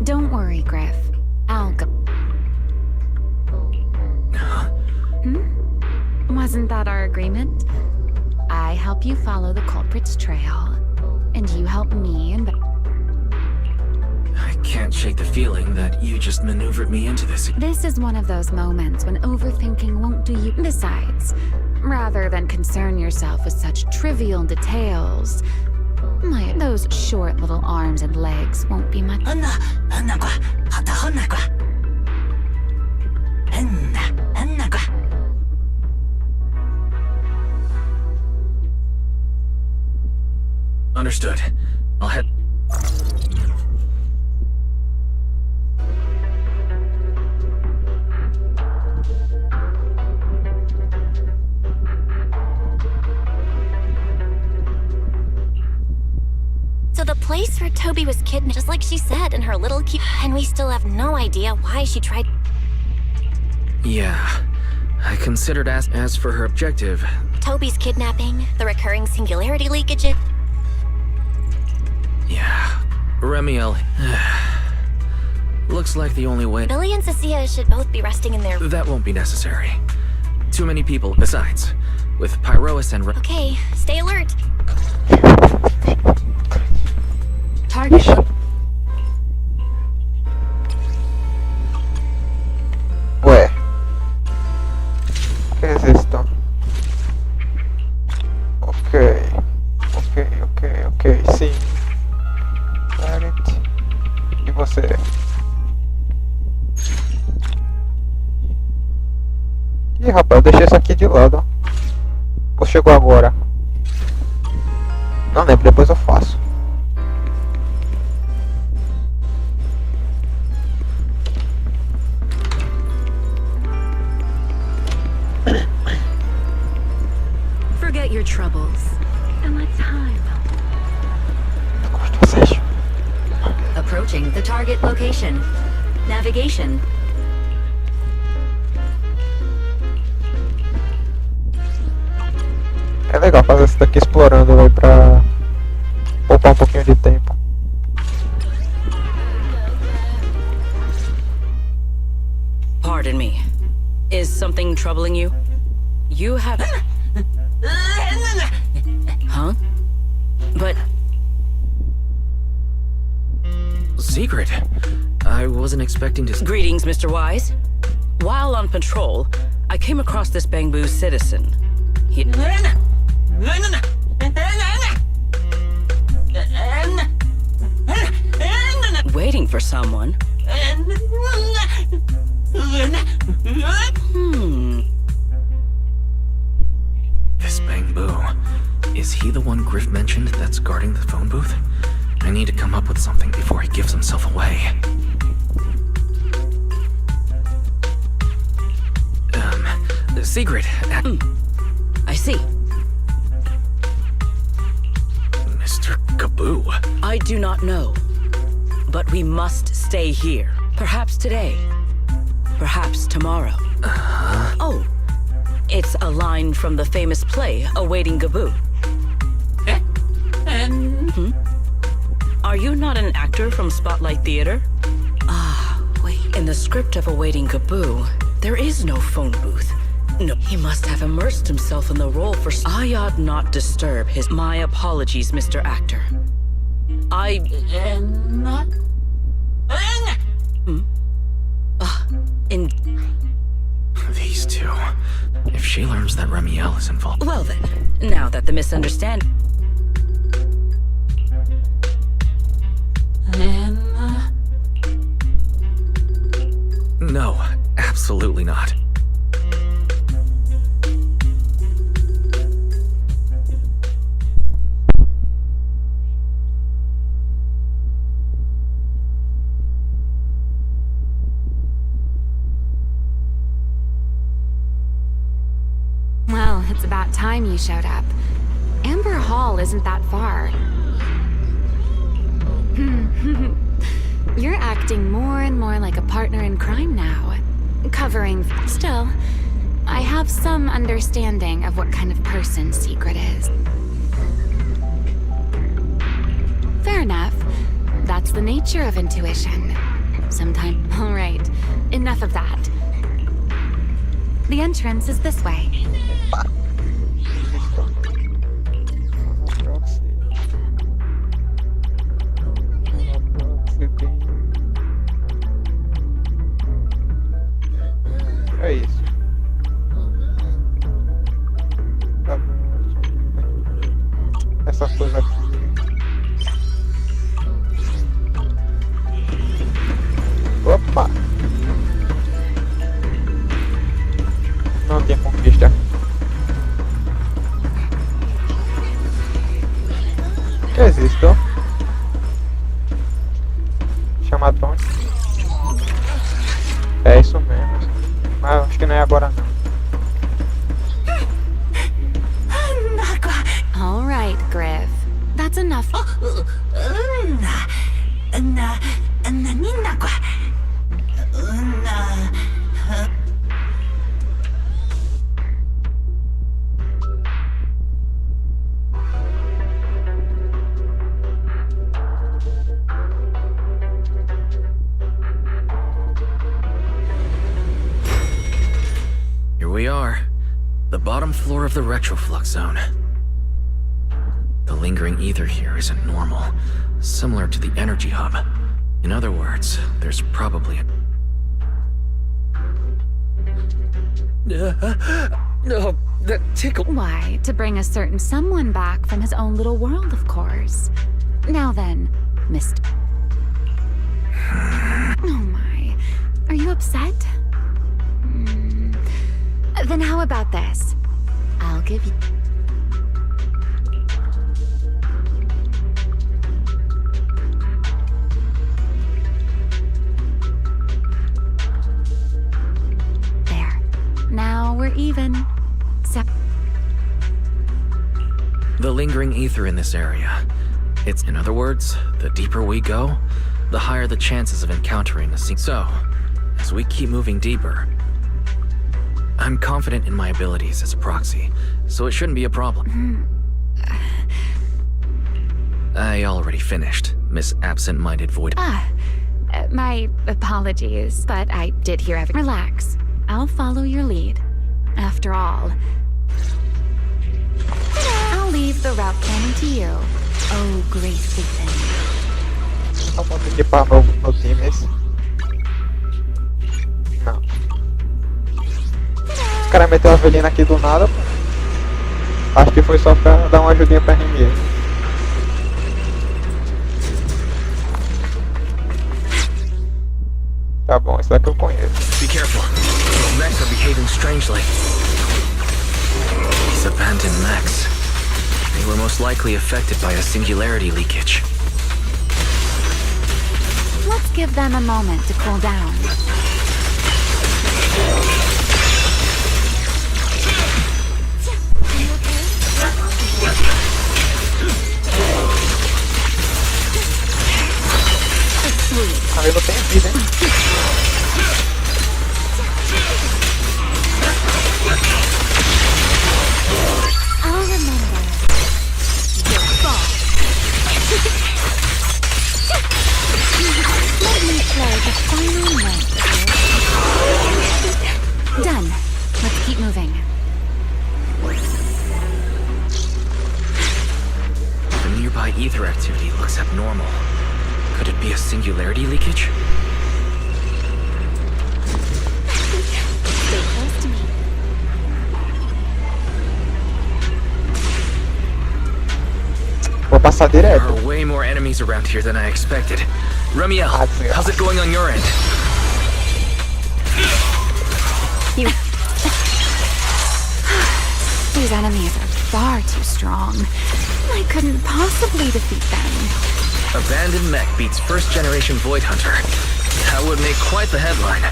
Don't worry, Griff. I'll go. Wasn't that our agreement? I help you follow the culprit's trail, and you help me and... I can't shake the feeling that you just maneuvered me into this. This is one of those moments when overthinking won't do you... Besides, rather than concern yourself with such trivial details, those short little arms and legs won't be much... Understood. I'll head... So the place where Toby was kidnapped, just like she said in her little cute... And we still have no idea why she tried... Yeah. I considered as for her objective... Toby's kidnapping, the recurring singularity leakage... Yeah. Remiel... Looks like the only way... Billy and Cecilia should both be resting in their... That won't be necessary. Too many people. Besides, with Pyroas and... Okay, stay alert. Target. Ué. ¿Qué es esto? Ok, sim. Parent. E você? Ih, rapaz, eu deixei isso aqui de lado. Ou chegou agora? Não lembro, depois eu faço. Forget your troubles. And let's hide. Approaching the target location. Navigation. É legal fazer isso daqui explorando, véio, pra poupar um pouquinho de tempo. Pardon me. Is something troubling you? You have... Huh? But... Secret. I wasn't expecting to... Greetings, Mr. Wise. While on patrol, I came across this Bangbu citizen. He... Waiting for someone. This Bangbu. Is he the one Griff mentioned that's guarding the phone booth? I need to come up with something before he gives himself away. Secret. I see. Mr. Kaboo. I do not know. But we must stay here. Perhaps today. Perhaps tomorrow. Oh. It's a line from the famous play, Awaiting Gaboo. Are you not an actor from Spotlight Theater? Ah, wait. In the script of Awaiting Gaboo, there is no phone booth. No, he must have immersed himself in the role for... I ought not disturb his... My apologies, Mr. Actor. I... not... These two. If she learns that Remiel is involved... Well then, now that the misunderstanding... No, absolutely not. Well, it's about time you showed up. Amber Hall isn't that far. You're acting more and more like a partner in crime now. Covering... Still, I have some understanding of what kind of person Secret is. Fair enough. That's the nature of intuition. Sometimes... All right, enough of that. The entrance is this way. É isso. Tá bom. Essas coisas aqui. Opa! Não tem conquista. Que existe? we are. The bottom floor of the retroflux zone. The lingering ether here isn't normal, similar to the energy hub. In other words, there's probably a... No, that tickle. Why, to bring a certain someone back from his own little world, of course. Now then, Mr. Oh my. Are you upset? Then how about this? I'll give you... There. Now we're even. The lingering ether in this area. It's, in other words, the deeper we go, the higher the chances of encountering a scene. So, as we keep moving deeper, I'm confident in my abilities as a proxy, so it shouldn't be a problem. I already finished, Miss Absent-Minded Void. My apologies, but I did hear everything. Relax. I'll follow your lead. After all, I'll leave the route planning to you. Oh, great Ethan. Não posso equipar meu time esse. Não. O cara meteu a velhinha aqui do nada, pô. Acho que foi só pra dar uma ajudinha pra ninguém. Tá bom, esse daqui eu conheço. Be careful. These mechs are behaving strangely. These abandoned mechs. They were most likely affected by a singularity leakage. Let's give them a moment to cool down. A ver, não tem vida, hein? I'll remember your fall. Let me play the final note. Done. Let's keep moving. The nearby ether activity looks abnormal. Could it be a singularity leakage? Stay close to me. Vou passar There direto. are way more enemies around here than I expected. Ramiel, how's it going on your end? These enemies are far too strong. I couldn't possibly defeat them. Abandoned mech beats first generation Void Hunter. That would make quite the headline.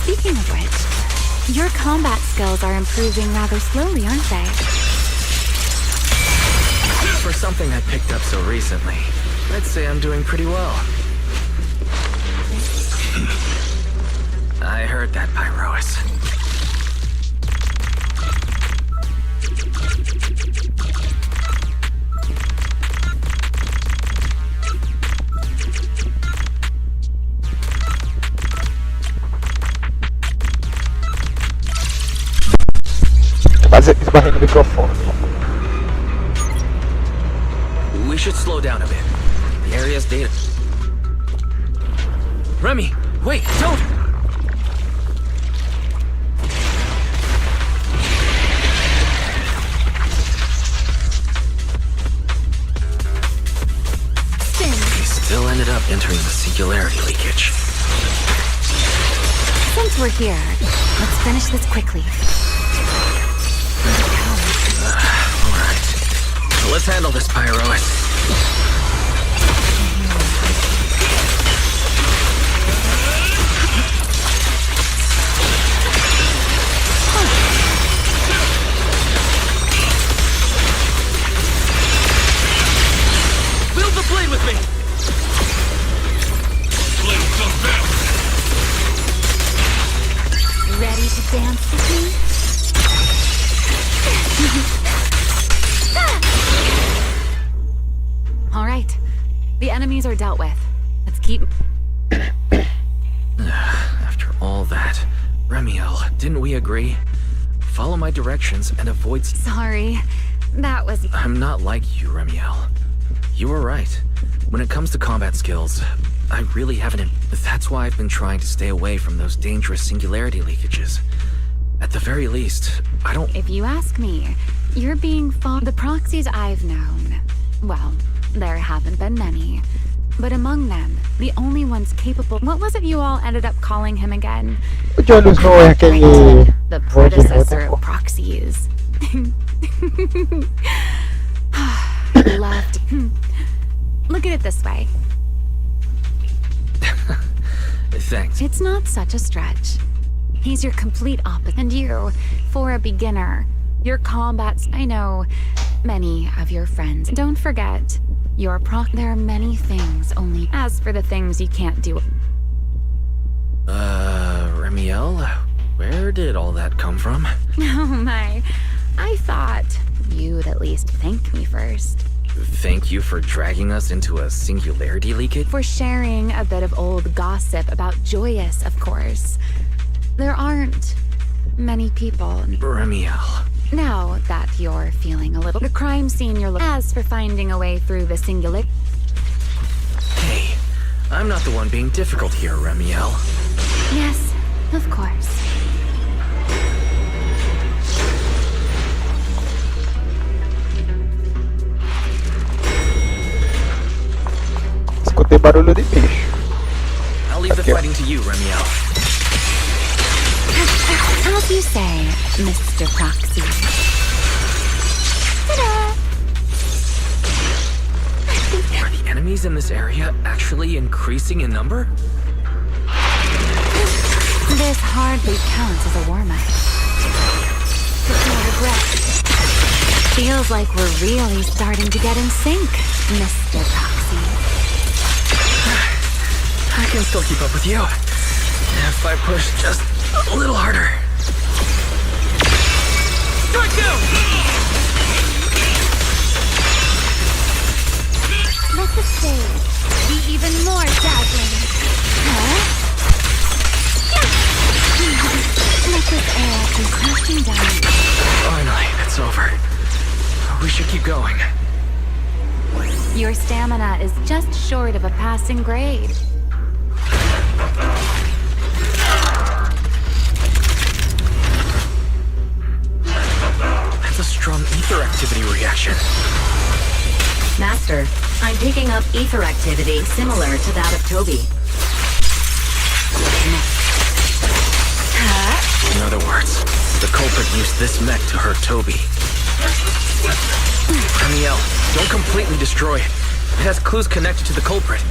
Speaking of which, your combat skills are improving rather slowly, aren't they? For something I picked up so recently, I'd say I'm doing pretty well. I heard that, Pyrois. Quase esbarrei no microfone. We should slow down a bit. The area's data. Remy, wait, don't! We still ended up entering the singularity leakage. Since we're here, let's finish this quickly. Alright. Let's handle this, Pyrois. Build the blade with me! Blade come back! Ready to dance with me? All right. The enemies are dealt with. Let's keep... After all that, Didn't we agree? Follow my directions and avoid... Sorry. That was... I'm not like you, Remiel. You were right. When it comes to combat skills, I really haven't... That's why I've been trying to stay away from those dangerous singularity leakages. At the very least, I don't... If you ask me, you're being The proxies I've known, well, there haven't been many. But among them, the only ones capable... What was it you all ended up calling him again? O Jon Snow é aquele... The predecessor of proxies. Loved. Look at it this way. Thanks. It's not such a stretch. He's your complete opposite. And you, for a beginner, your combats... I know many of your friends. Don't forget, your there are many things only... As for the things you can't do... Remiel? Where did all that come from? Oh my. I thought you'd at least thank me first. Thank you for dragging us into a singularity leakage? For sharing a bit of old gossip about Joyous, of course. There aren't many people... Remiel. Now that you're feeling a little... The crime scene you're looking... As for finding a way through the singular... Hey, I'm not the one being difficult here, Remiel. Yes, of course. Escutei barulho de bicho. I'll leave the fighting to you, Remiel. As you say, Mr. Proxy. Ta-da! Are the enemies in this area actually increasing in number? This hardly counts as a warm-up. But no regret. Feels like we're really starting to get in sync, Mr. Proxy. I can still keep up with you. If I push just a little harder. Strike down! Let the stage be even more dazzling. Huh? Let this air come crashing down. Finally, it's over. We should keep going. Your stamina is just short of a passing grade. That's a strong ether activity reaction. Master, I'm picking up ether activity similar to that of Toby. In other words, the culprit used this mech to hurt Toby. Remiel, don't completely destroy it. It has clues connected to the culprit.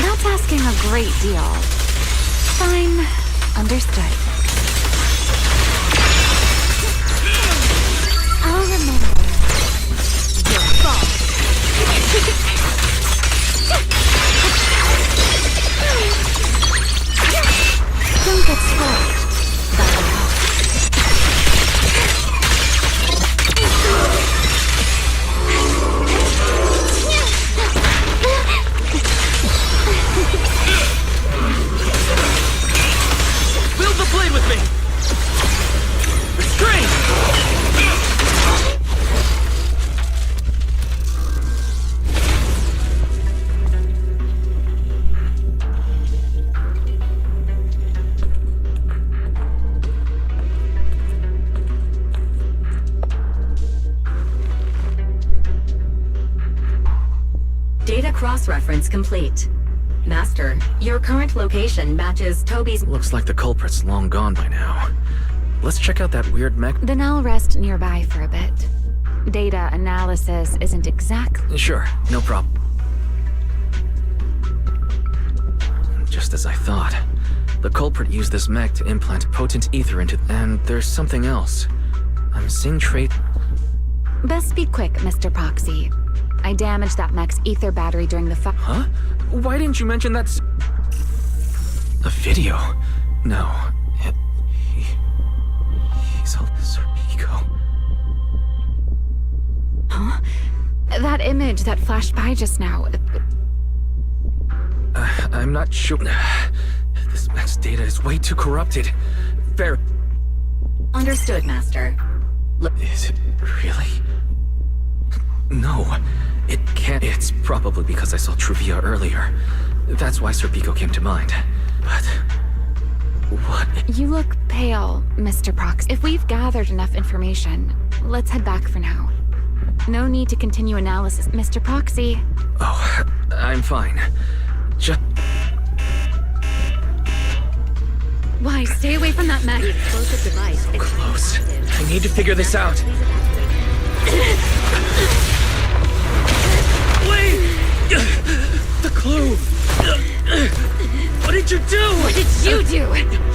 That's asking a great deal. Fine. Understood. I'll remember your fault. Don't get scorched. That will help. Wield the blade with me! Restrain! Data cross-reference complete. Master, your current location matches Toby's... Looks like the culprit's long gone by now. Let's check out that weird mech... Then I'll rest nearby for a bit. Data analysis isn't exactly... Sure, no problem. Just as I thought. The culprit used this mech to implant potent ether into... And there's something else. I'm seeing trait... Best be quick, Mr. Proxy. I damaged that mech's ether battery during the Huh? Why didn't you mention that... A video? No. He's all Serpico. Huh? That image that flashed by just now... I'm not sure... This X data is way too corrupted. Fair. Understood, Master. Is it really? No, it can't. It's probably because I saw Truvia earlier. That's why Serpico came to mind. But what? You look pale, Mr. Prox. If we've gathered enough information, let's head back for now. No need to continue analysis, Mr. Proxy. Oh, I'm fine. Just... Why, stay away from that mech. Explosive device. Close. I need to figure this out. Wait! The clue! What did you do? What did you do?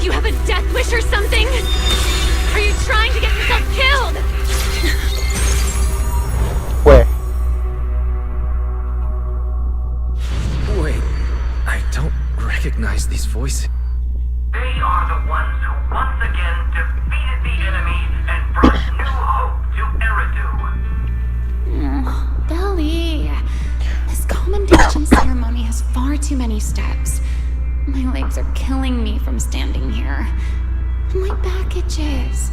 You have a death wish or something? Are you trying to get yourself killed? Where? Wait, I don't recognize these voices. They are the ones who once again defeated the enemy and brought new hope to Eridu. Belly, this commendation ceremony has far too many steps. My legs are killing me from standing here. My back itches.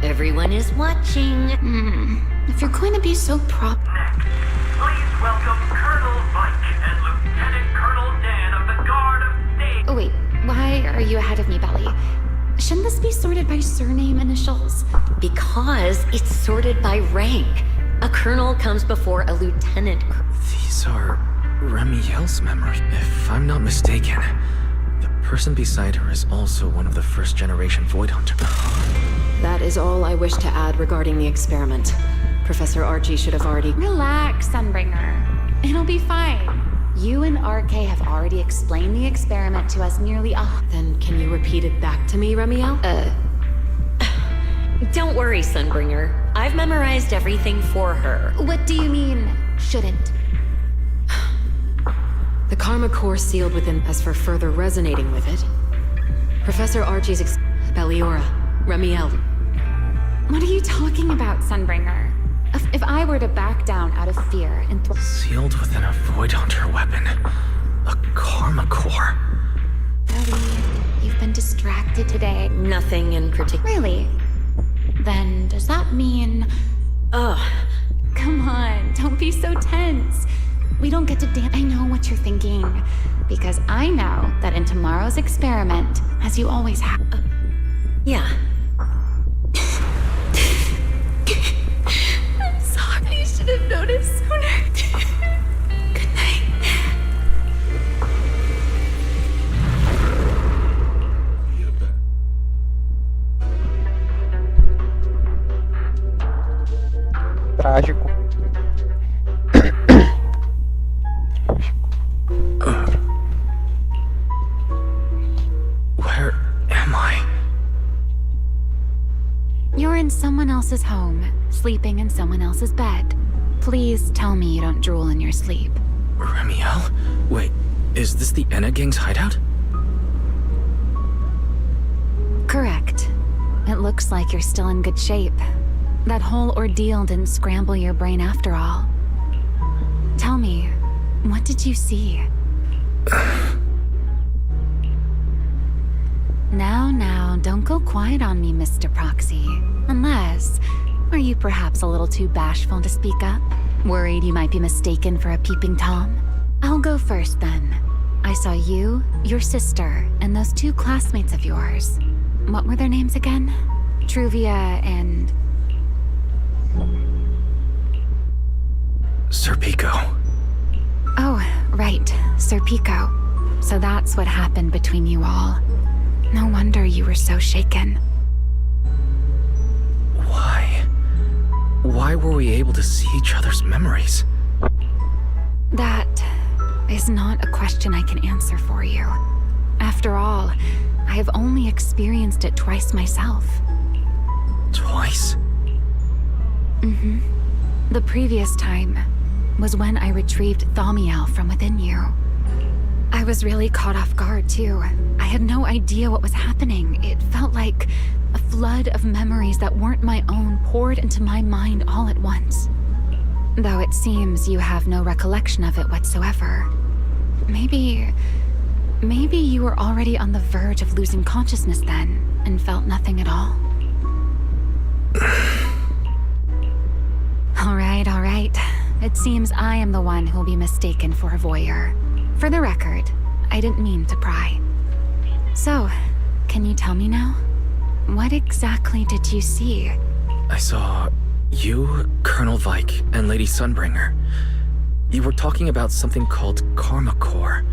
Everyone is watching. If you're going to be so prop... Next, please welcome Colonel Vike and Lieutenant Colonel Dan of the Guard of State. Oh wait, why are you ahead of me, Belly? Shouldn't this be sorted by surname initials? Because it's sorted by rank. A colonel comes before a lieutenant. These are Remiel's memories. If I'm not mistaken, the person beside her is also one of the first-generation Void Hunter. That is all I wish to add regarding the experiment. Professor Archie should have already... Relax, Sunbringer. It'll be fine. You and RK have already explained the experiment to us nearly Then can you repeat it back to me, Remiel? Don't worry, Sunbringer. I've memorized everything for her. What do you mean, shouldn't? The Karma Core sealed within. As for further resonating with it, Professor Archie's Belliora, Remiel. What are you talking about, Sunbringer? If I were to back down out of fear and Sealed within a Void Hunter weapon. A Karma Core. Belly, you've been distracted today. Nothing in particular. Really? Then does that mean... Ugh. Come on, don't be so tense. We don't get to dance. I know what you're thinking. Because I know that in tomorrow's experiment, as you always have... Yeah. I'm sorry, you should have noticed sooner. Good night. Trágico. Where am I? You're in someone else's home, sleeping in someone else's bed. Please tell me you don't drool in your sleep. Remiel? Wait, is this the Enna Gang's hideout? Correct. It looks like you're still in good shape. That whole ordeal didn't scramble your brain after all. Tell me, what did you see? Now, don't go quiet on me, Mr. Proxy. Unless, are you perhaps a little too bashful to speak up? Worried you might be mistaken for a peeping Tom? I'll go first then. I saw you, your sister, and those two classmates of yours. What were their names again? Truvia and... Serpico. Oh, right, Serpico. So that's what happened between you all. No wonder you were so shaken. Why? Why were we able to see each other's memories? That is not a question I can answer for you. After all, I have only experienced it twice myself. Twice? Mm-hmm. The previous time was when I retrieved Thaumiel from within you. I was really caught off guard, too. I had no idea what was happening. It felt like a flood of memories that weren't my own poured into my mind all at once. Though it seems you have no recollection of it whatsoever. Maybe Maybe you were already on the verge of losing consciousness then, and felt nothing at all. All right. It seems I am the one who'll be mistaken for a voyeur. For the record, I didn't mean to pry. So, can you tell me now? What exactly did you see? I saw you, Colonel Vike, and Lady Sunbringer. You were talking about something called Karma Core.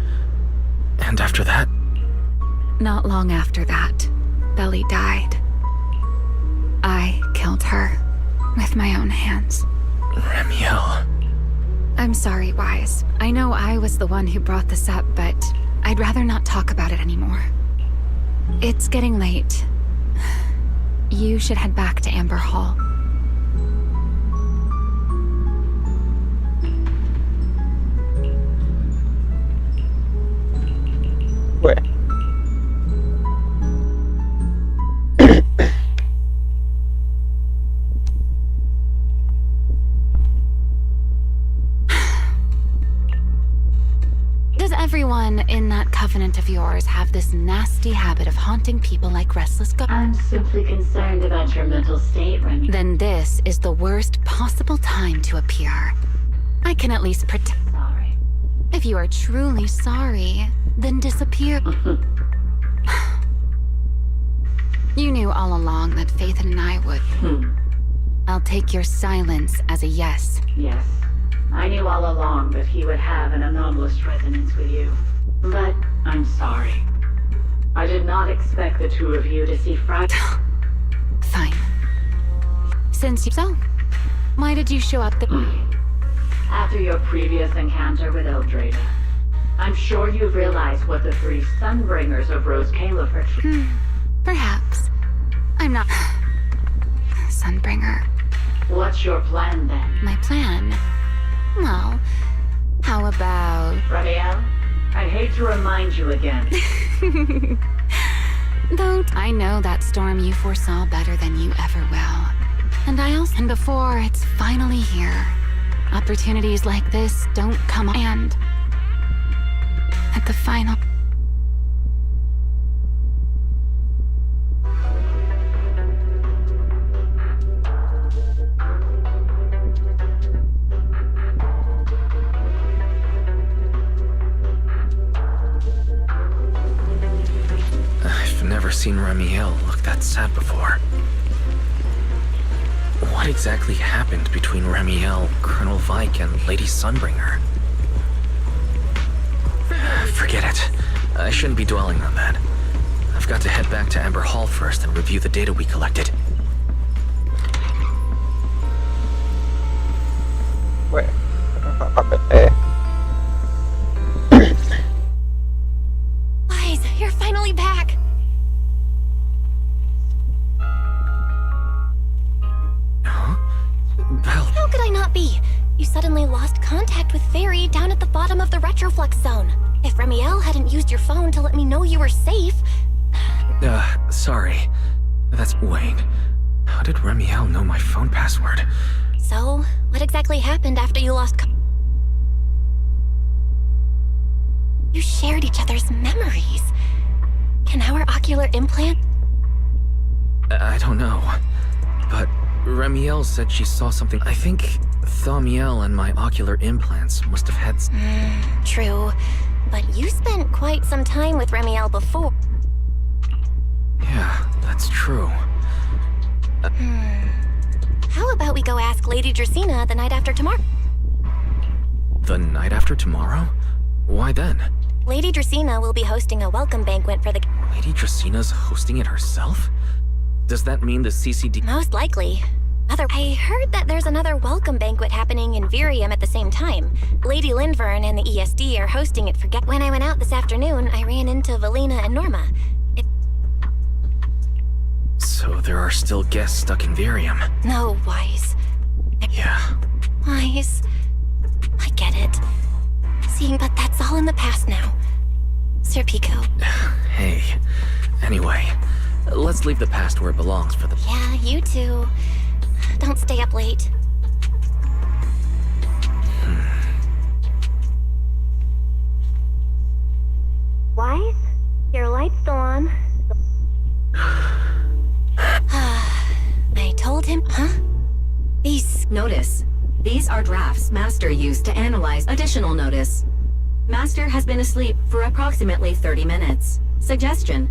And after that? Not long after that, Belly died. I killed her with my own hands. Ramiel. I'm sorry, Wise. I know I was the one who brought this up, but I'd rather not talk about it anymore. It's getting late. You should head back to Amber Hall. Ué. Does everyone in that covenant of yours have this nasty habit of haunting people like restless ghosts? I'm simply concerned about your mental state, Remy. Then this is the worst possible time to appear. I can at least pretend. Sorry. If you are truly sorry, then disappear. You knew all along that Faith and I would. I'll take your silence as a yes. Yes. I knew all along that he would have an anomalous resonance with you. But I'm sorry. I did not expect the two of you to see Friday. Fine. Since you... So, why did you show up After your previous encounter with Eldrada, I'm sure you've realized what the three Sunbringers of Rose Caliph are... Perhaps. I'm not... Sunbringer. What's your plan, then? My plan? Well, how about... Ramiel, I hate to remind you again. Don't. I know that storm you foresaw better than you ever will. And and before it's finally here, opportunities like this don't come and... At the final... I've never seen Ramiel look that sad before. What exactly happened between Ramiel, Colonel Vike, and Lady Sunbringer? Forget it. I shouldn't be dwelling on that. I've got to head back to Amber Hall first and review the data we collected. Ué. Wise, you're finally back. Huh? Belle. How could I not be? You suddenly lost contact with Fairy down at the bottom of the retroflux zone. If Ramiel hadn't used your phone to let me know you were safe... Sorry. That's Wayne. How did Ramiel know my phone password? So, what exactly happened after you lost You shared each other's memories. Can our ocular implant... I don't know. But Ramiel said she saw something. I think Thaumiel and my ocular implants must have had... True. But you spent quite some time with Ramiel before. Yeah, that's true. How about we go ask Lady Dracaena the night after tomorrow? The night after tomorrow? Why then? Lady Dracaena will be hosting a welcome banquet for the... Lady Dracena's hosting it herself? Does that mean the CCD... Most likely. I heard that there's another welcome banquet happening in Virium at the same time. Lady Lindvern and the ESD are hosting it for... When I went out this afternoon, I ran into Valina and Norma. So there are still guests stuck in Virium. No, Wise. Yeah. Wise. I get it. But that's all in the past now. Sir Pico. Hey. Anyway, let's leave the past where it belongs for the... Yeah, you too. Don't stay up late. Wise? These are drafts Master used to analyze additional notice. Master has been asleep for approximately 30 minutes. Suggestion.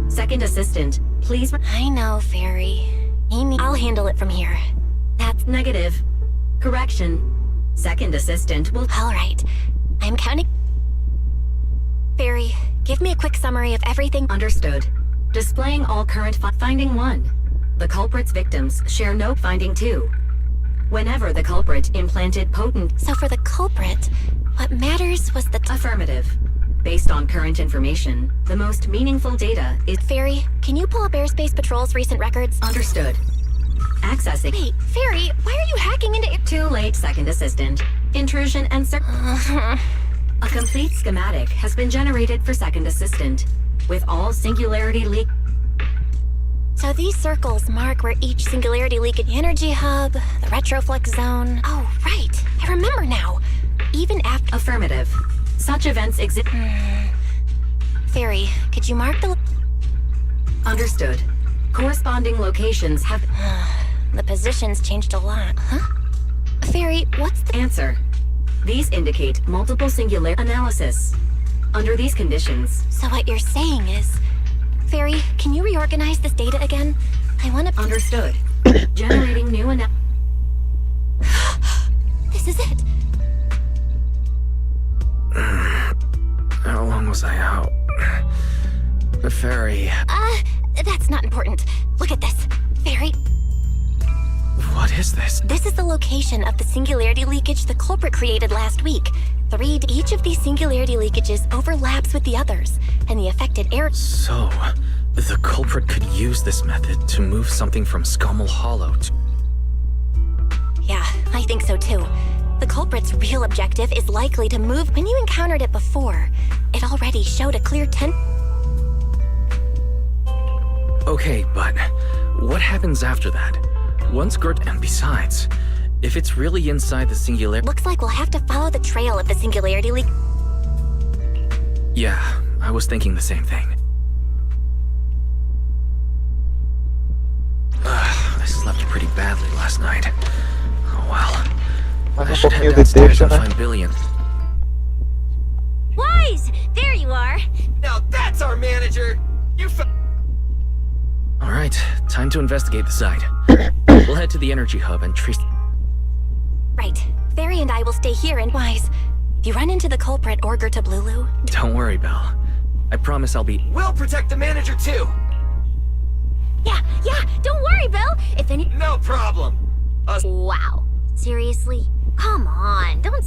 Second assistant, please. I know, Fairy. I'll handle it from here. That's Negative. Correction. Second assistant will. all right. I'm counting. Fairy, give me a quick summary of everything. Understood. Displaying all current finding 1. The culprit's victims share no finding 2. Whenever the culprit implanted potent. So for the culprit, what matters was the Affirmative. Based on current information, the most meaningful data is. Fairy, can you pull up Airspace Patrol's recent records? Understood. Accessing. Wait, Fairy, why are you hacking into Too late, second assistant. Intrusion and A complete schematic has been generated for second assistant, with all singularity leak. So these circles mark where each singularity leak in energy hub, the retroflex zone. Oh, right. I remember now. Even after. Affirmative. Such events exist. Fairy, could you mark the. Understood. Corresponding locations have. The positions changed a lot, huh? Fairy, what's the answer? These indicate multiple singular analysis. Under these conditions. So what you're saying is, Fairy, can you reorganize this data again? I want to. Understood. Generating new This is it. How long was I out? Fairy. That's not important. Look at this. Fairy. What is this? This is the location of the singularity leakage the culprit created last week. Each of these singularity leakages overlaps with the others, and the affected area. So, the culprit could use this method to move something from Scommel Hollow to. Yeah, I think so too. The culprit's real objective is likely to move. When you encountered it before, it already showed a clear Okay, but what happens after that? Once Gert, and besides, if it's really inside the singularity. Looks like we'll have to follow the trail of the singularity leak. Yeah, I was thinking the same thing. I slept pretty badly last night. Oh well. I should head downstairs and find Billy and. Wise! There you are! Now that's our manager! You Alright, time to investigate the site. We'll head to the energy hub and trace. Right. Fairy and I will stay here and Wise. If you run into the culprit or Gerta Blulu. Don't worry, Belle. I promise I'll be. We'll protect the manager too! Yeah, don't worry, Bill! If any. No problem! Wow. Seriously? Come on, don't.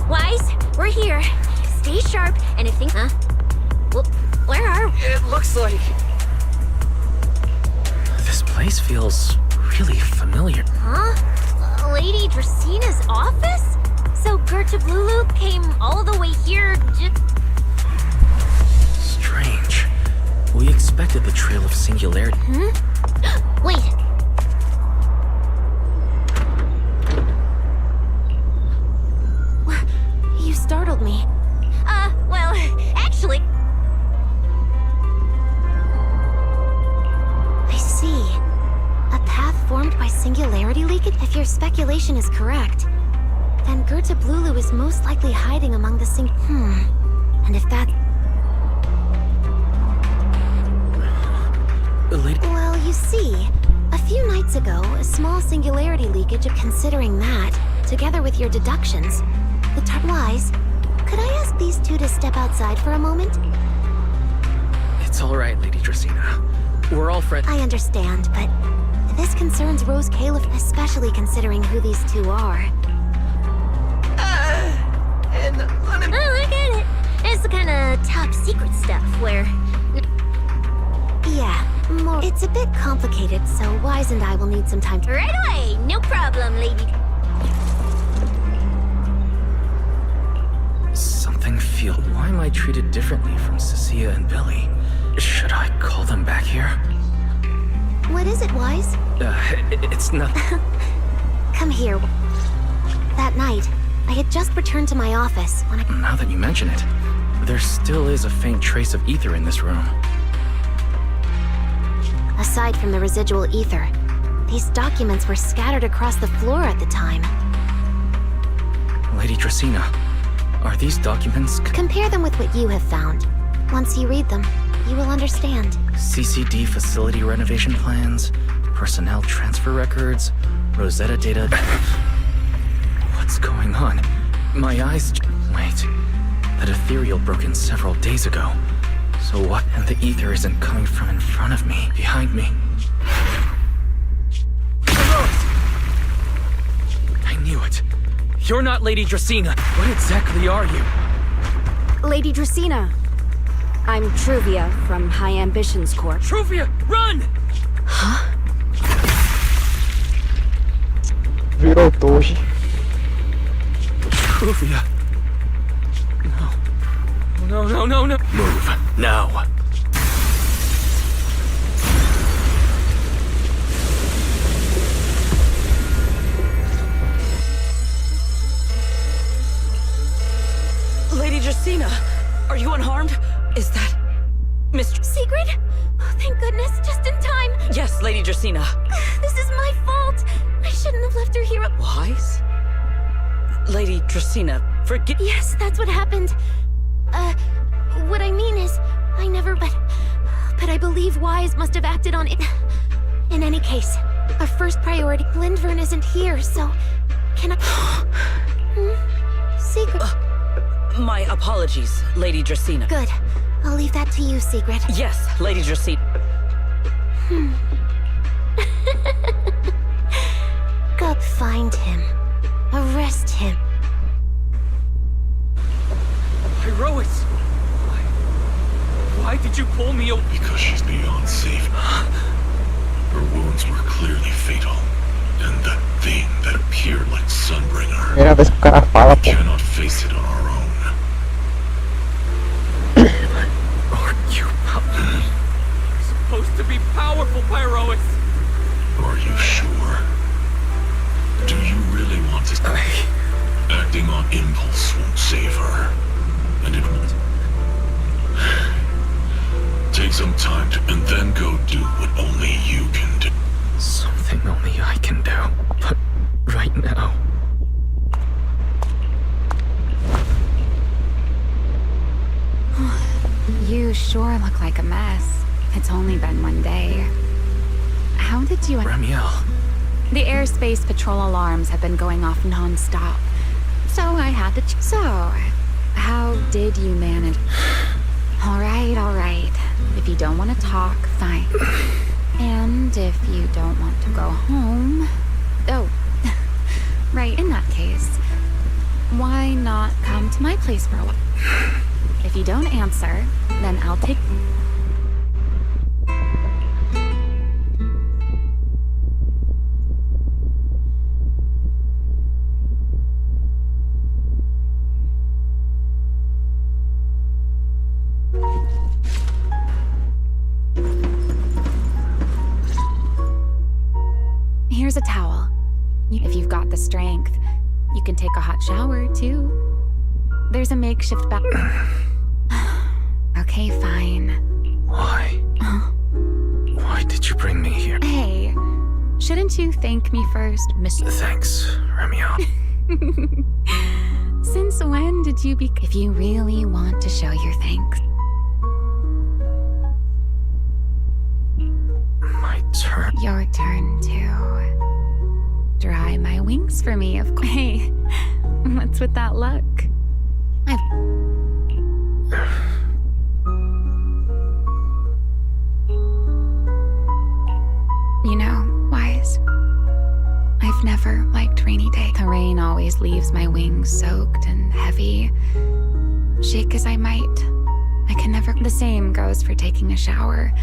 Wise, we're here. Stay sharp, and if things. Well, where are we? It looks like. This place feels really familiar. Huh? Lady Dracena's office? So Gerta Blulu came all the way here Strange. We expected the trail of singularity. Wait. You startled me. Well, actually. I see. A path formed by singularity leakage? If your speculation is correct, then Gerta Blulu is most likely hiding among the And if that... Well, you see, a few nights ago, a small singularity leakage of considering that, together with your deductions, Wise, could I ask these two to step outside for a moment? It's alright, Lady Dracena. We're all friends. I understand, but this concerns Rose Caliph, especially considering who these two are. I get it. It's the kind of top secret stuff where... Yeah, more... It's a bit complicated, so Wise and I will need some time to... Right away! No problem, lady. Something feel... Why am I treated differently from Cecilia and Billy? Should I call them back here? What is it, Wise? It's nothing. Come here. That night, I had just returned to my office when I... Now that you mention it, there still is a faint trace of ether in this room. Aside from the residual ether, these documents were scattered across the floor at the time. Lady Dracaena, are these documents... Compare them with what you have found. Once you read them, you will understand. CCD facility renovation plans, personnel transfer records, Rosetta data... What's going on? My eyes... Wait. That ethereal broke in several days ago. So what? And the ether isn't coming from in front of me, behind me. I knew it. You're not Lady Dracaena. What exactly are you? Lady Dracaena. I'm Truvia from High Ambitions Corp. Truvia, run! Huh? Virou Doji. Truvia. No. Move, now. Lady Dracaena, are you unharmed? Is that... Mr. Sigrid? Oh, thank goodness, just in time. Yes, Lady Dracaena. This is my fault. I shouldn't have left her here. Wise? Lady Dracaena, forgive... Yes, that's what happened. What I mean is, I never... But I believe Wise must have acted on it. In any case, our first priority... Lindvern isn't here, so... Can I... Sigrid... My apologies, Lady Dracaena. Good. I'll leave that to you, Sigrid. Yes, Lady Dracaena. Go find him. Arrest him. Irois! Why did you pull me away? Because she's beyond safe. Her wounds were clearly fatal. And that thing that appeared like Sunbringer... Primeira vez que o cara fala, pô. Cannot face it on our own. You're supposed to be powerful, Pyrois! Are you sure? Do you really want to... Acting on impulse won't save her. And it won't. Take some time to... And then go do what only you can do. Something only I can do. But right now... You sure look like a mess. It's only been one day. How did you... Ramiel. The airspace patrol alarms have been going off non-stop. So I had to... So, how did you manage... All right. If you don't want to talk, fine. And if you don't want to go home... Oh, right, in that case, why not come to my place for a while? If you don't answer, then I'll take... Here's a towel. If you've got the strength, you can take a hot shower, too. There's a makeshift bath. Okay, fine. Why? Why did you bring me here? Hey, shouldn't you thank me first, Mr. Thanks, Ramiel. Since when did you be... If you really want to show your thanks... My turn. Your turn to... dry my wings for me, of course. Hey, what's with that look? You know, Wise, I've never liked rainy days. The rain always leaves my wings soaked and heavy. Shake as I might, I can never... The same goes for taking a shower.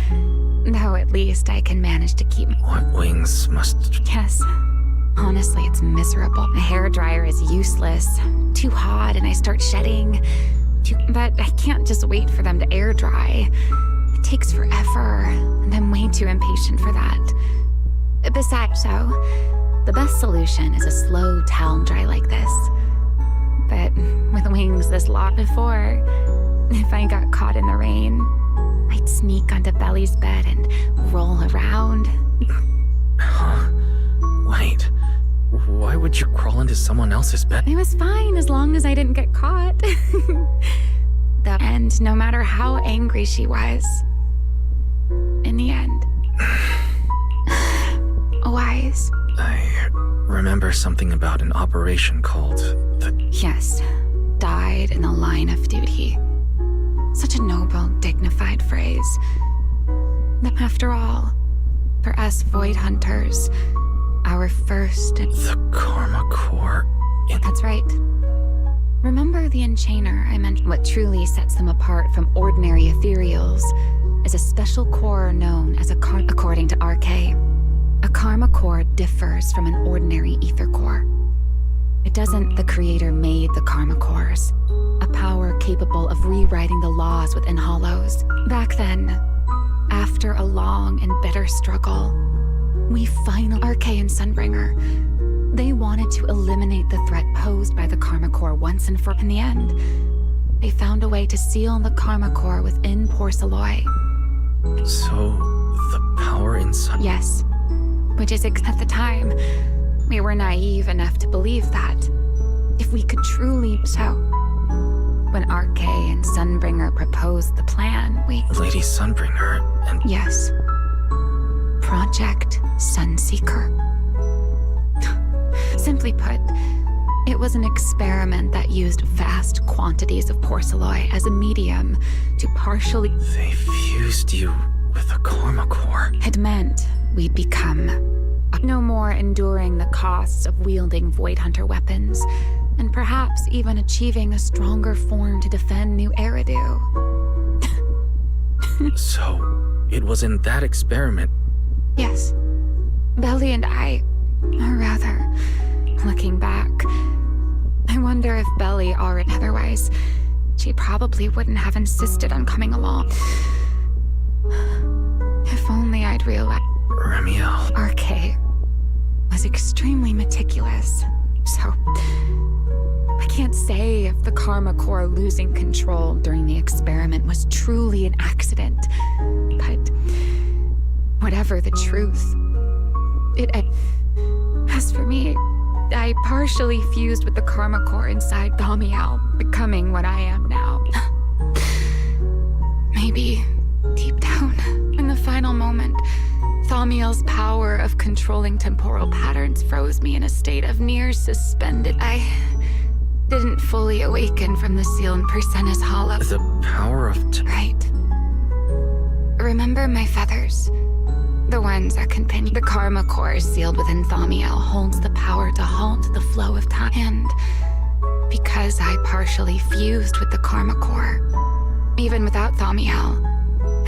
Though at least I can manage to keep... What wings must... Yes. Honestly, it's miserable. A hairdryer is useless. Too hot and I start shedding. But I can't just wait for them to air dry. It takes forever, and I'm way too impatient for that. Besides, the best solution is a slow towel dry like this. but with wings this long before, if I got caught in the rain, I'd sneak onto Belly's bed and roll around. Huh? Wait. Why would you crawl into someone else's bed? It was fine as long as I didn't get caught. And no matter how angry she was, in the end, Wise. I remember something about an operation called the... Yes, died in the line of duty. Such a noble, dignified phrase. After all, for us Void Hunters, our first... The Karma Core... That's right. Remember the Enchainer I mentioned? What truly sets them apart from ordinary ethereals is a special core known as a Karma. According to RK, a Karma Core differs from an ordinary ether core. It doesn't the creator made the Karma Cores, a power capable of rewriting the laws within Hollows. Back then, after a long and bitter struggle, we finally... RK and Sunbringer, they wanted to eliminate the threat posed by the Karma Core once and for... In the end, they found a way to seal the Karma Core within Porceloy. So, the power in Sun... Yes. Which is at the time, we were naive enough to believe that. If we could truly... So, when RK and Sunbringer proposed the plan, we... Lady Sunbringer and... Yes. Project Sunseeker. Simply put, it was an experiment that used vast quantities of Porceloy as a medium to partially... They fused you with a Karma Core. It meant we'd become no more enduring the costs of wielding Void Hunter weapons, and perhaps even achieving a stronger form to defend New Eridu. So, it was in that experiment... Yes. Belly and I... Or rather, looking back, I wonder if Belly already... Otherwise, she probably wouldn't have insisted on coming along. If only I'd realized... Remiel. RK was extremely meticulous, so... I can't say if the Karma Core losing control during the experiment was truly an accident, but whatever the truth, as for me, I partially fused with the Karma Core inside Thaumiel, becoming what I am now. Maybe, deep down, in the final moment, Thaumiel's power of controlling temporal patterns froze me in a state of near suspended. I didn't fully awaken from the seal in Persena's hollow. The power of... Right. Remember my feathers? The ones that continue. The Karma Core sealed within Thaumiel holds the power to halt the flow of time. And because I partially fused with the Karma Core, even without Thaumiel,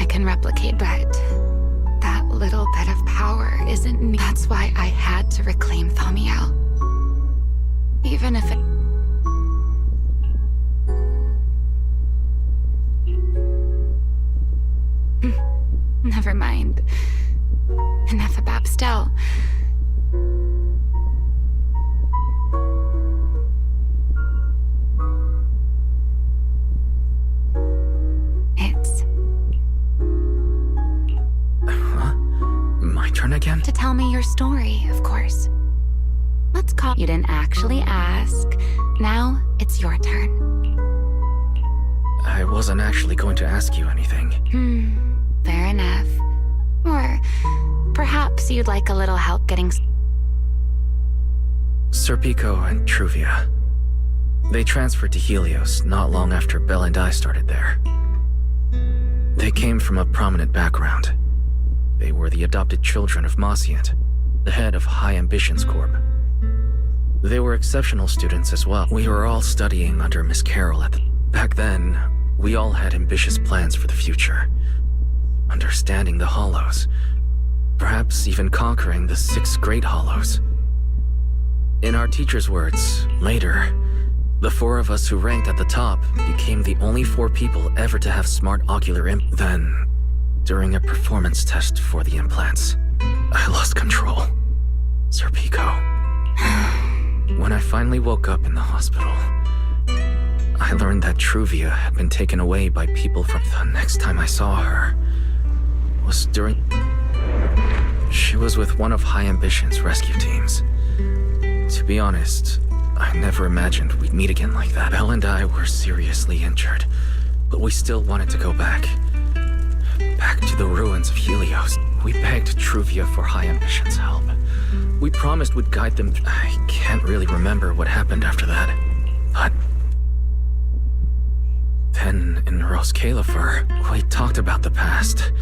I can replicate, but that little bit of power isn't me. That's why I had to reclaim Thaumiel. Even if it... Never mind. Enough about still. It's... Huh? My turn again? To tell me your story, of course. Let's call... You didn't actually ask. Now, it's your turn. I wasn't actually going to ask you anything. Fair enough. Or perhaps you'd like a little help getting... Serpico and Truvia. They transferred to Helios not long after Belle and I started there. They came from a prominent background. They were the adopted children of Mosient, the head of High Ambitions Corp. They were exceptional students as well. We were all studying under Miss Carroll at the... Back then, we all had ambitious plans for the future. Understanding the Hollows. Perhaps even conquering the 6 Great Hollows. In our teacher's words, later, the 4 of us who ranked at the top became the only 4 people ever to have smart ocular Then, during a performance test for the implants, I lost control. Serpico. When I finally woke up in the hospital, I learned that Truvia had been taken away by people from the next time I saw her was during... She was with one of High Ambition's rescue teams. To be honest, I never imagined we'd meet again like that. Belle and I were seriously injured, but we still wanted to go back. Back to the ruins of Helios. We begged Truvia for High Ambition's help. We promised we'd guide them. I can't really remember what happened after that, but... Then, in Rose Califer, we talked about the past.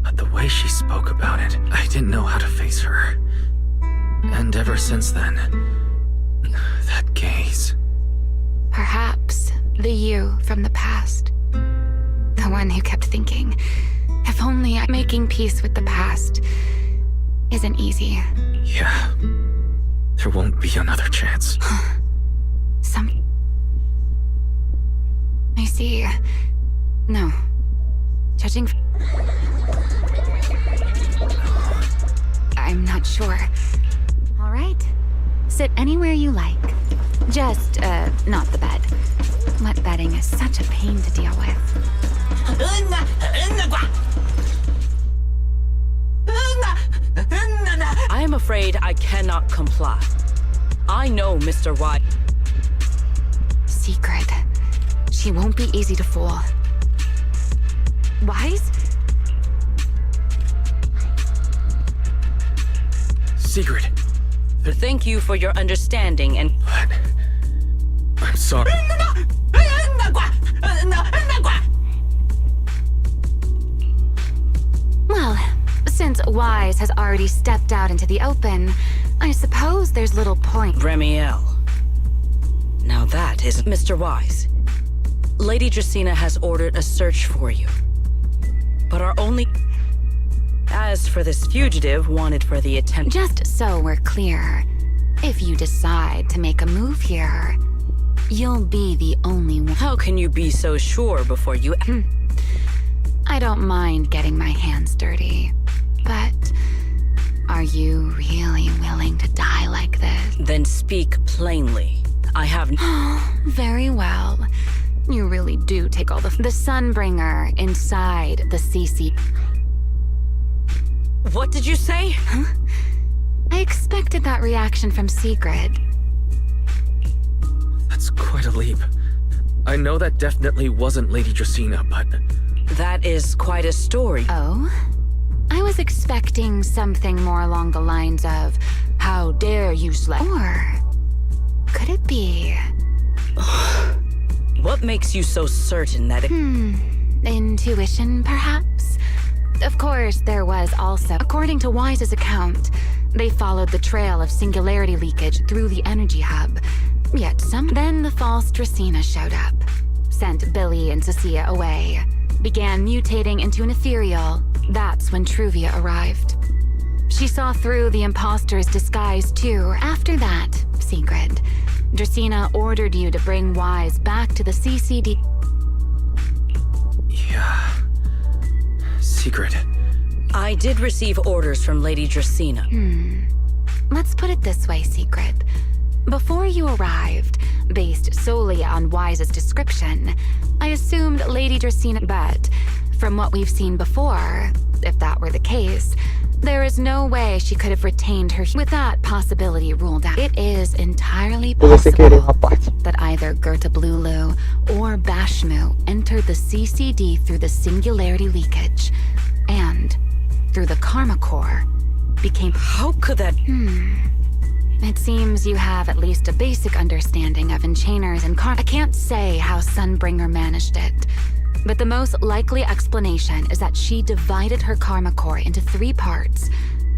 But the way she spoke about it, I didn't know how to face her. And ever since then, that gaze. Perhaps the you from the past. The one who kept thinking, if only making peace with the past isn't easy. Yeah. There won't be another chance. I see. No. Judging... I'm not sure. All right. Sit anywhere you like. Just, not the bed. Wet bedding is such a pain to deal with. I am afraid I cannot comply. I know Mr. White. Secret. She won't be easy to fool. Wise? Secret. Thank you for your understanding and... What? I'm sorry. Well, since Wise has already stepped out into the open, I suppose there's little point. Remiel. Now that is Mr. Wise. Lady Dracaena has ordered a search for you. But our only... As for this fugitive wanted for the attempt... Just so we're clear, if you decide to make a move here, you'll be the only one. How can you be so sure before you... I don't mind getting my hands dirty, but are you really willing to die like this? Then speak plainly. I have... Very well. You really do take all the Sunbringer inside the CC... What did you say? Huh? I expected that reaction from Sigrid. That's quite a leap. I know that definitely wasn't Lady Dracaena, but... That is quite a story. Oh? I was expecting something more along the lines of, how dare you slay... Or... could it be... What makes you so certain that it... Intuition, perhaps? Of course, there was also... According to Wise's account, they followed the trail of singularity leakage through the energy hub. Yet Then the false Dracaena showed up, sent Billy and Cecilia away, began mutating into an ethereal. That's when Truvia arrived. She saw through the imposter's disguise too. After that, Sigrid, Dracaena ordered you to bring Wise back to the CCD... Yeah... Secret. I did receive orders from Lady Dracaena. Let's put it this way, Secret. Before you arrived, based solely on Wise's description, I assumed Lady Dracaena... But from what we've seen before, if that were the case, there is no way she could have retained her... With that possibility ruled out, it is entirely possible that either Gerta Blulu or Bashmu entered the CCD through the singularity leakage, and, through the Karma Core, became... How could that... It seems you have at least a basic understanding of enchainers and I can't say how Sunbringer managed it, but the most likely explanation is that she divided her Karma Core into 3 parts,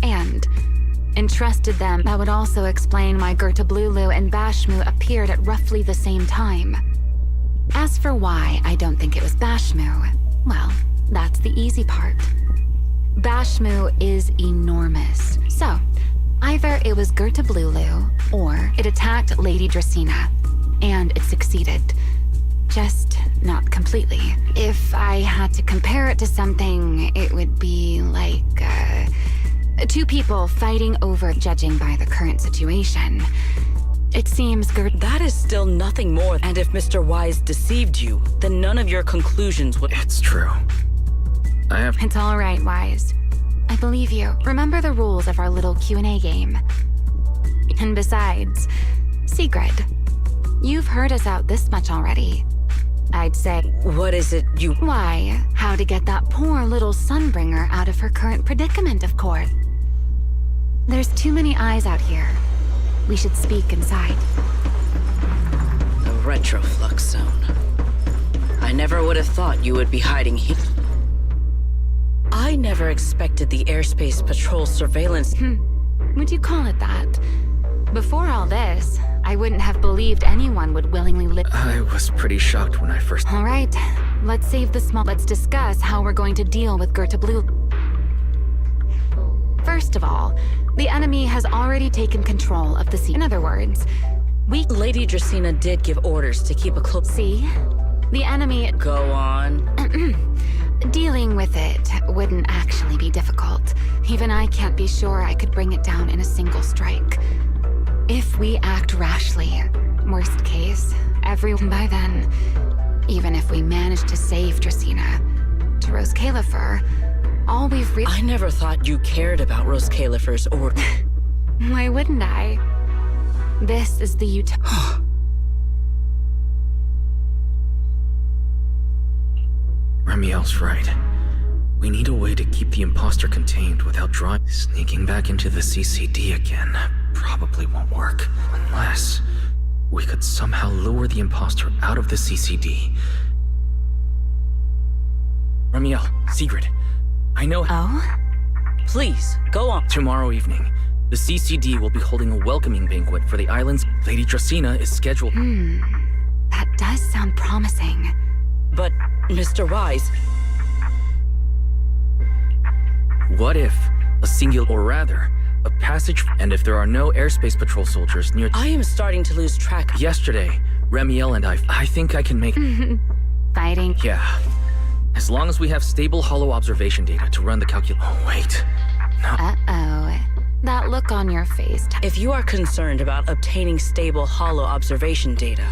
and entrusted them. That would also explain why Gerta Blulu and Bashmu appeared at roughly the same time. As for why I don't think it was Bashmu, well, that's the easy part. Bashmu is enormous, so either it was Gerta Blulu, or it attacked Lady Dracaena, and it succeeded. Just not completely. If I had to compare it to something, it would be like, 2 people fighting over, judging by the current situation. It seems That is still nothing more. And if Mr. Wise deceived you, then none of your conclusions would. It's true. It's all right, Wise. I believe you. Remember the rules of our little Q&A game. And besides, Sigrid, you've heard us out this much already. I'd say... What is it you... Why, how to get that poor little Sunbringer out of her current predicament, of course. There's too many eyes out here. We should speak inside. The retroflux zone. I never would have thought you would be hiding here. I never expected the airspace patrol surveillance... Would you call it that? Before all this, I wouldn't have believed anyone would willingly I was pretty shocked when I first... All right, let's save the small... Let's discuss how we're going to deal with Goethe Blue. First of all, the enemy has already taken control of the sea. In other words, Lady Dracaena did give orders to keep a close... See? The enemy... Go on. Dealing with it wouldn't actually be difficult. Even I can't be sure I could bring it down in a single strike. If we act rashly, worst case, everyone by then, even if we manage to save Dracaena, to Rose Califer, all we've I never thought you cared about Rose Califer's order. Why wouldn't I? This is the Remiel's right. We need a way to keep the imposter contained without sneaking back into the CCD again. Probably won't work. Unless we could somehow lure the imposter out of the CCD. Remiel, Sigrid, I know... Oh? Please, go on. Tomorrow evening, the CCD will be holding a welcoming banquet for the islands. Lady Dracaena is scheduled... That does sound promising. But, Mr. Wise... What if a singular, or rather, a passage, and if there are no airspace patrol soldiers near... I am starting to lose track. Yesterday, Remiel and I think I can make... Fighting? Yeah. As long as we have stable hollow observation data to run the Oh, wait. No. Uh-oh. That look on your face... If you are concerned about obtaining stable hollow observation data,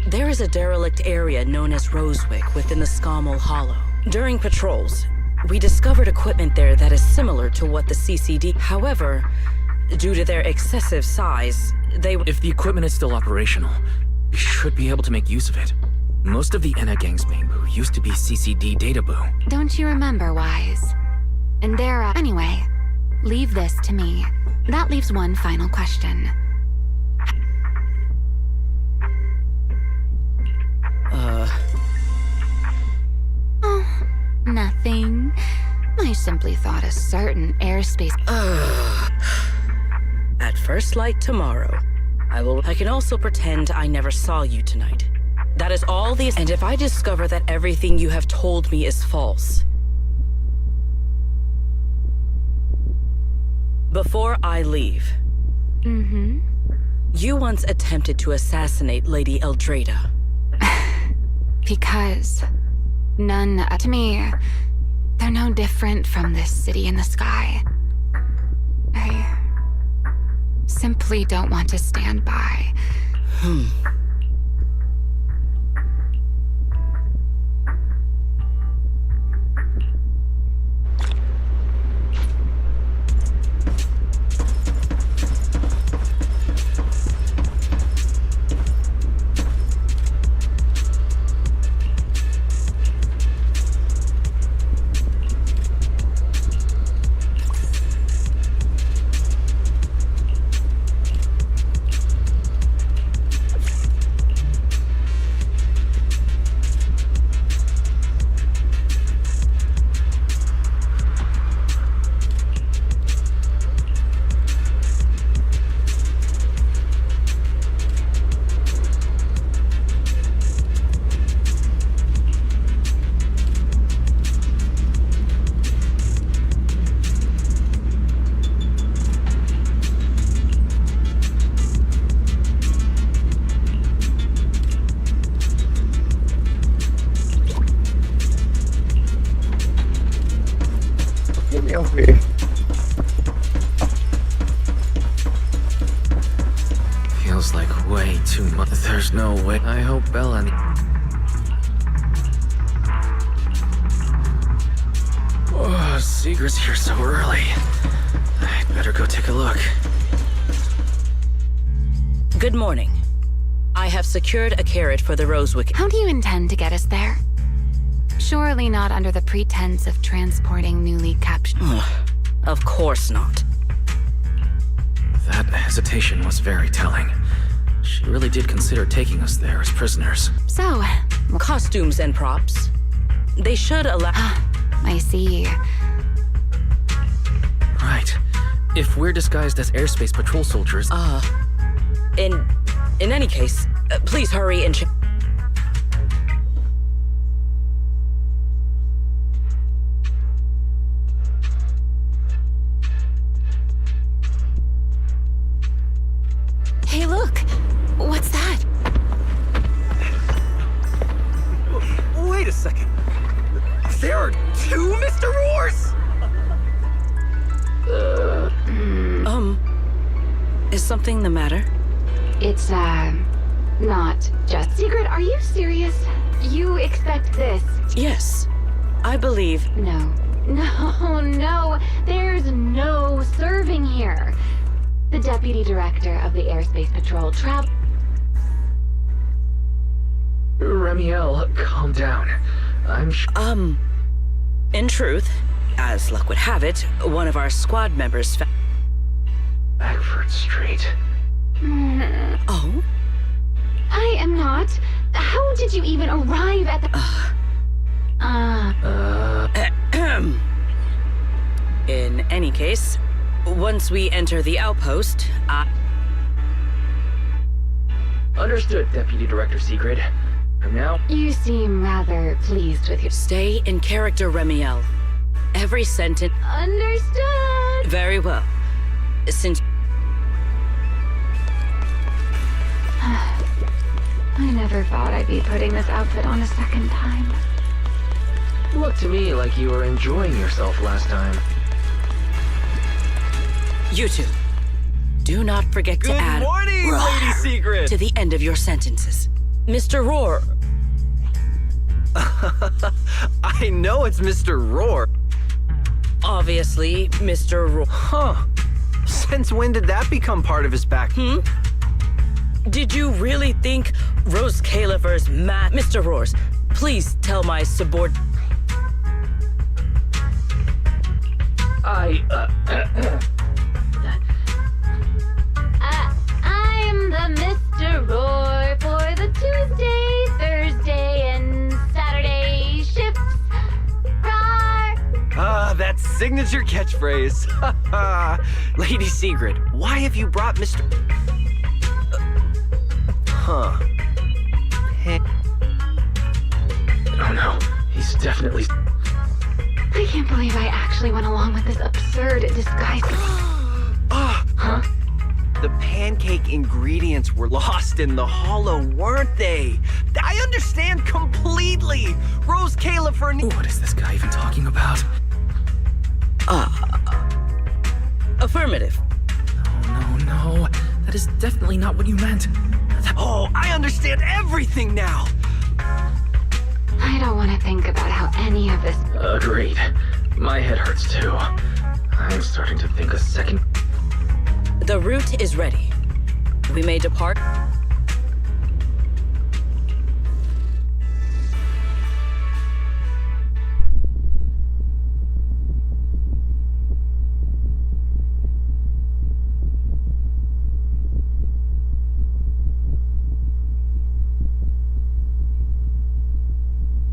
there is a derelict area known as Rosewick within the Scommel Hollow. During patrols, we discovered equipment there that is similar to what the CCD... However, due to their excessive size, they... If the equipment is still operational, we should be able to make use of it. Most of the Enna Gang's Bamboo used to be CCD data boo. Don't you remember, Wise? And there, Anyway, leave this to me. That leaves one final question. Oh, nothing. I simply thought a certain airspace... At first light tomorrow, I can also pretend I never saw you tonight. That is all these... And if I discover that everything you have told me is false... Before I leave... You once attempted to assassinate Lady Eldrada. Because... None... to me... They're no different from this city in the sky. I... simply don't want to stand by. Feels like too much. There's no way. I hope Bella and... Oh, Sigrid's here so early. I'd better go take a look. Good morning. I have secured a carriage for the Rosewick. How do you intend to get us there? Surely not under the pretense of transporting newly captured... Of course not. That hesitation was very telling. She really did consider taking us there as prisoners. So... Costumes and props. They should allow... I see. Right. If we're disguised as airspace patrol soldiers... In any case, please hurry and... Hey, look! What's that? Wait a second. There are two Mr. Roars? Is something the matter? It's, not just... Sigrid, are you serious? You expect this? Yes. I believe... No. No. There's no serving here. The Deputy Director of the Airspace Patrol Remiel, calm down. In truth, as luck would have it, one of our squad members Backford Street. Oh? I am not. How did you even arrive at the... In any case, once we enter the outpost, Understood, Deputy Director Sigrid. From now... You seem rather pleased with your... Stay in character, Remiel. Every sentence... Understood! Very well. Since... I never thought I'd be putting this outfit on a second time. Looked to me like you were enjoying yourself last time. You two, do not forget to add... Good morning, Lady Sigrid! ...to the end of your sentences. Mr. Roar. I know it's Mr. Roar. Obviously, Mr. Roar. Huh. Since when did that become part of his back? Did you really think Rose Califer's Mr. Roars, please tell my subordinate... I'm the Mr. Roar for the Tuesday, Thursday, and Saturday shifts. Roar! That's signature catchphrase. Lady Sigrid, why have you brought Mr... Oh no, he's definitely... I can't believe I actually went along with this absurd disguise. Huh? The pancake ingredients were lost in the hollow, weren't they? I understand completely. Rose Califer... What is this guy even talking about? Affirmative. No. That is definitely not what you meant. Oh, I understand everything now. I don't want to think about how any of this... Agreed. My head hurts too. I'm starting to think a second... The route is ready. We may depart.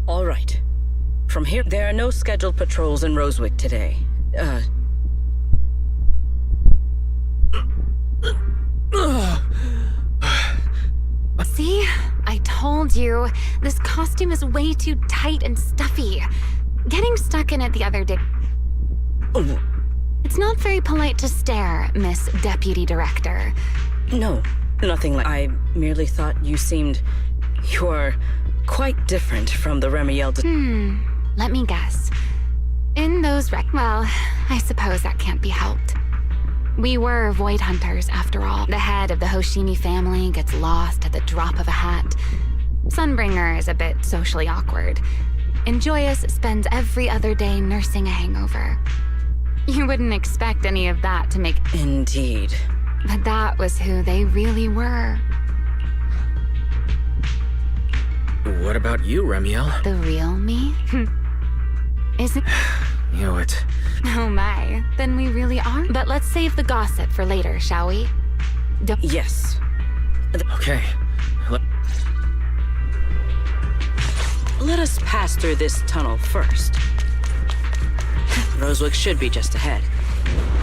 All right. From here, there are no scheduled patrols in Rosewick today. See? I told you. This costume is way too tight and stuffy. Getting stuck in it the other day... It's not very polite to stare, Miss Deputy Director. No, nothing like... I merely thought you seemed... You're quite different from the Remiel... Let me guess. In those well, I suppose that can't be helped. We were void hunters, after all. The head of the Hoshimi family gets lost at the drop of a hat. Sunbringer is a bit socially awkward. And Joyous spends every other day nursing a hangover. You wouldn't expect any of that to make... Indeed. But that was who they really were. What about you, Remiel? The real me? Isn't... Knew it. Oh my, then we really are? But let's save the gossip for later, shall we? Yes. Okay. Let us pass through this tunnel first. Rosewick should be just ahead.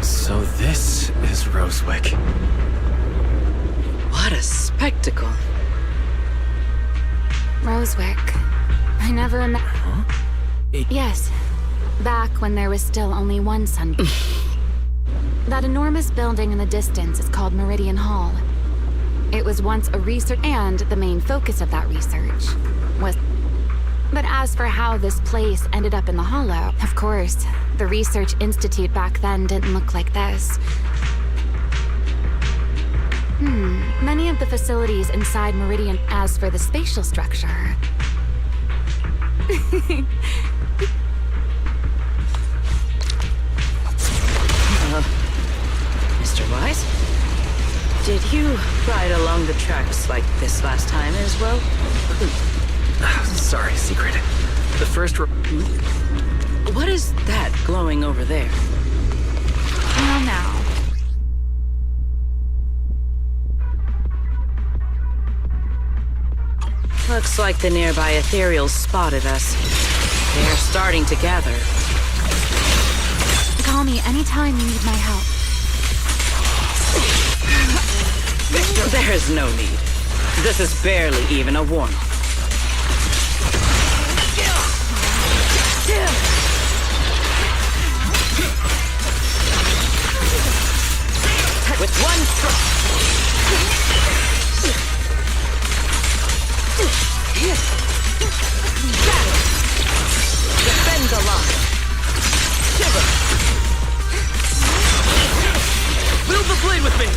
So this is Rosewick. What a spectacle. Rosewick. I never imagined... Huh? Yes. Back when there was still only one sun. That enormous building in the distance is called Meridian Hall. It was once a research, and the main focus of that research was... But as for how this place ended up in the Hollow, of course, the Research Institute back then didn't look like this. Many of the facilities inside Meridian, as for the spatial structure... Mr. Wise? Did you ride along the tracks like this last time as well? Sorry, Secret. The first... What is that glowing over there? Well, now. Looks like the nearby ethereals spotted us. They're starting to gather. Call me anytime you need my help. There is no need. This is barely even a warm-up. With one stroke. Defend the line. Shiver. Wield the blade with me!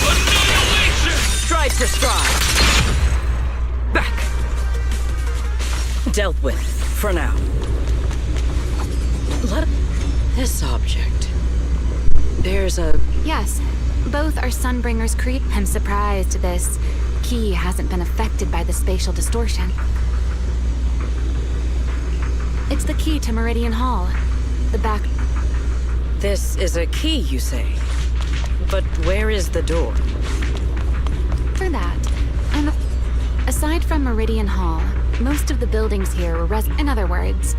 Annihilation! Stride for stride. Back. Dealt with, for now. This object. There's a... Yes, both are Sunbringer's creep. I'm surprised this key hasn't been affected by the spatial distortion. It's the key to Meridian Hall. The back... This is a key, you say? But where is the door? For that, aside from Meridian Hall, most of the buildings here were in other words,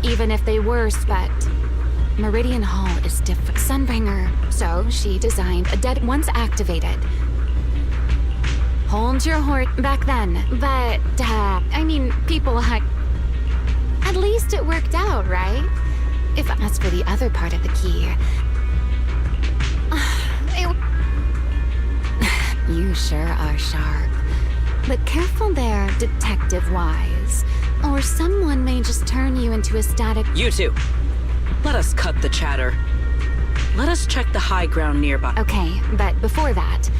even if they were Meridian Hall is different. Sunbringer, so she designed a once activated. Hold your horse back then, but, I mean, people had... At least it worked out, right? As for the other part of the key... You sure are sharp. But careful there, Detective Wise. Or someone may just turn you into a static... You two. Let us cut the chatter. Let us check the high ground nearby. Okay, but before that...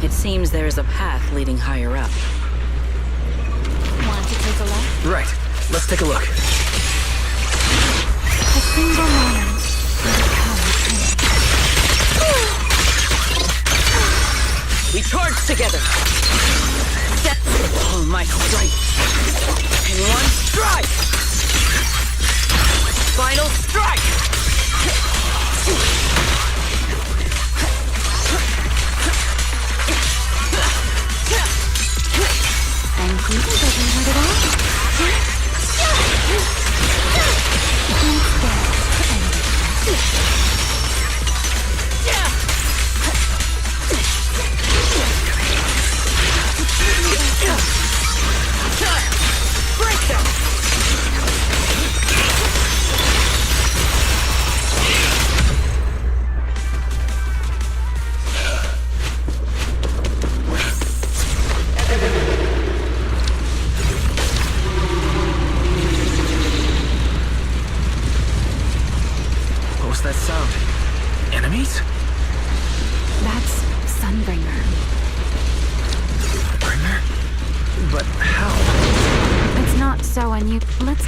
Seems there is a path leading higher up. Want to take a look? Right. Let's take a look. A single moment. We charge together. Set all my strength. In one strike. Final strike. And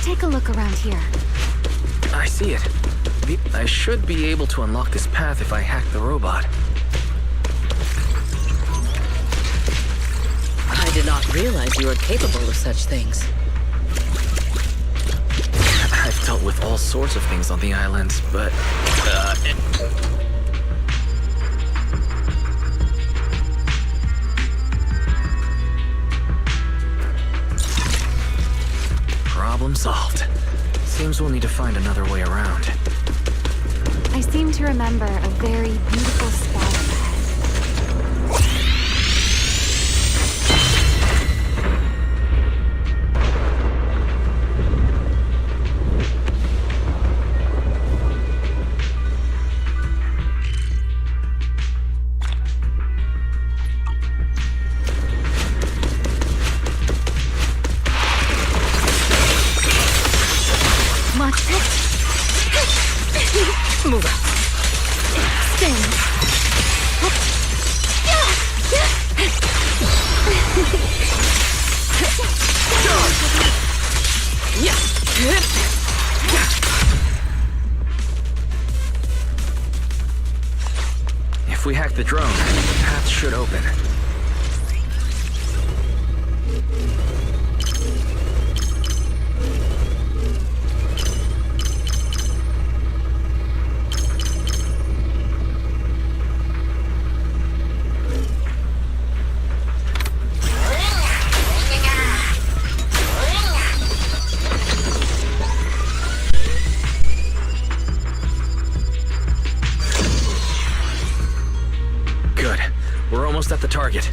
take a look around here. I see it. I should be able to unlock this path if I hack the robot. I did not realize you were capable of such things. I've dealt with all sorts of things on the island, but... Problem solved. Seems we'll need to find another way around. I seem to remember a very beautiful spot ahead. Move up. Spin. If we hack the drone, the path should open. At the target.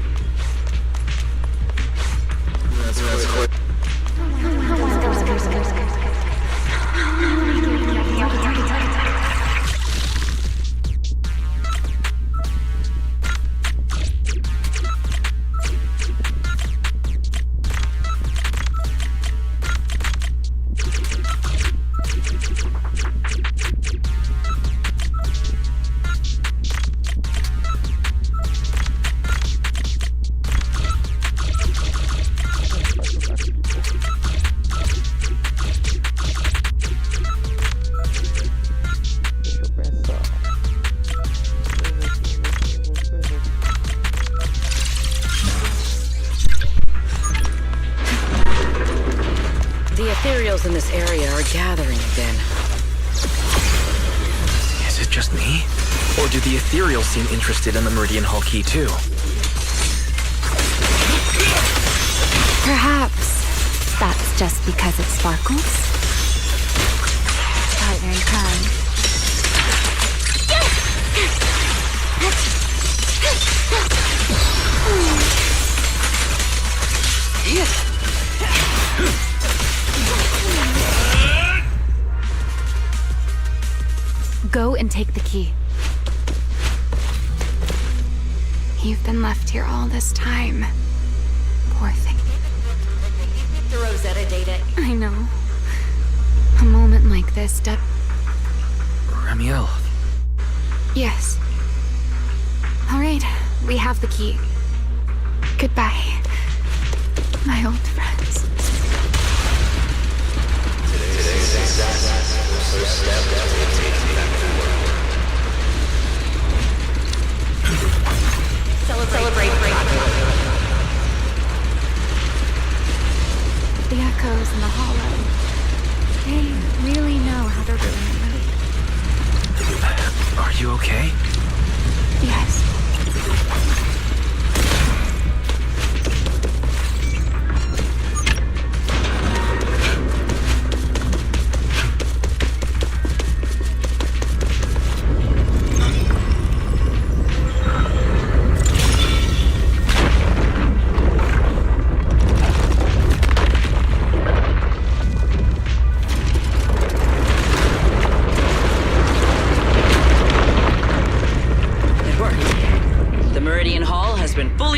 Ethereals in this area are gathering again. Is it just me? Or do the Ethereals seem interested in the Meridian Hull key too? Perhaps that's just because it sparkles. Partner in crime. Go and take the key. You've been left here all this time. Poor thing. The Rosetta data. I know. A moment like this, Ramiel. Yes. All right, we have the key. Goodbye, my old friends. Today's success was first step toward taking back the world. Celebrate. The echoes in the hollow. They really know how to ruin the mood. Are you okay? Yes.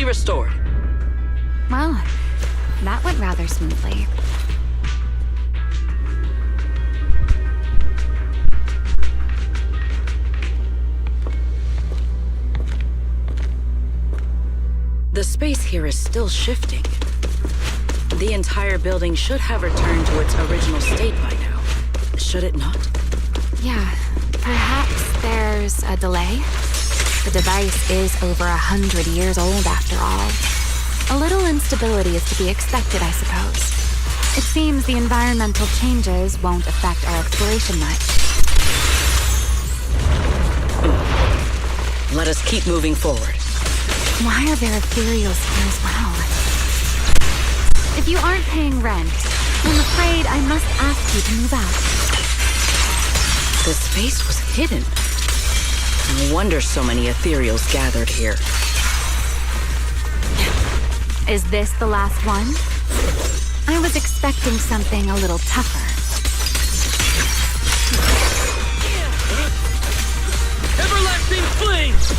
Restored. Well, that went rather smoothly. The space here is still shifting. The entire building should have returned to its original state by now. Should it not? Yeah, perhaps there's a delay. The device is over 100 years old after all. A little instability is to be expected, I suppose. It seems the environmental changes won't affect our exploration much. Let us keep moving forward. Why are there ethereals here as well? If you aren't paying rent, I'm afraid I must ask you to move out. The space was hidden. No wonder so many ethereals gathered here. Is this the last one? I was expecting something a little tougher. Everlasting flames!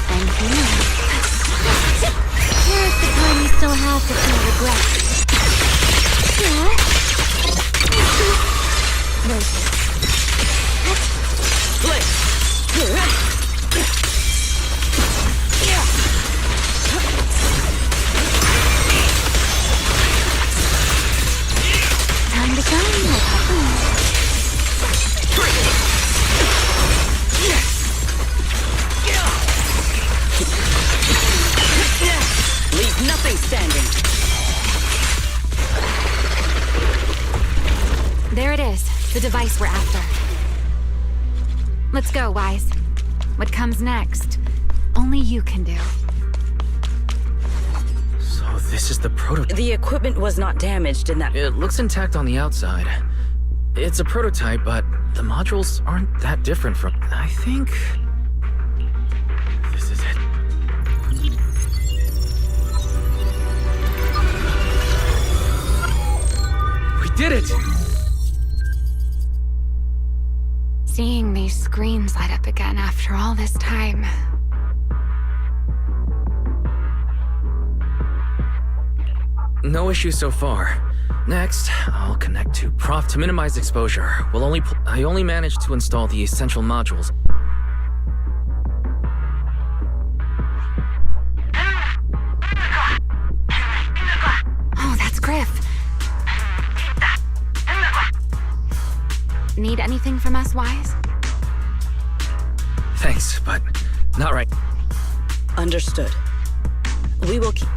Thank you. Here's the time you still have to feel regret. Time to shine, my puppy. Leave nothing standing. There it is, the device we're after. Let's go, Wise. What comes next, only you can do. So this is the prototype. The equipment was not damaged in that. It looks intact on the outside. It's a prototype, but the modules aren't that different from... I think... this is it. We did it! Seeing these screens light up again after all this time. No issues so far. Next, I'll connect to Prof to minimize exposure. I only managed to install the essential modules. Oh, that's Griff. Need anything from us, Wise? Thanks, but not right. Understood. We will keep...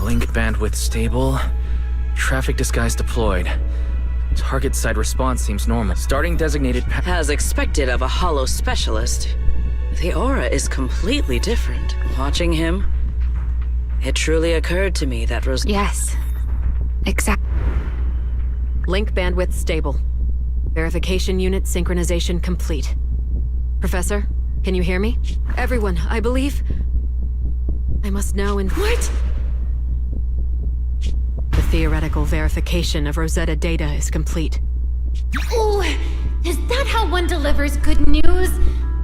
Link bandwidth stable. Traffic disguise deployed. Target side response seems normal. Starting designated As expected of a hollow specialist, the aura is completely different. Watching him, it truly occurred to me that Yes. Exactly. Link bandwidth stable. Verification unit synchronization complete. Professor, can you hear me? Everyone, I believe... I must know in... What? The theoretical verification of Rosetta data is complete. Oh, is that how one delivers good news?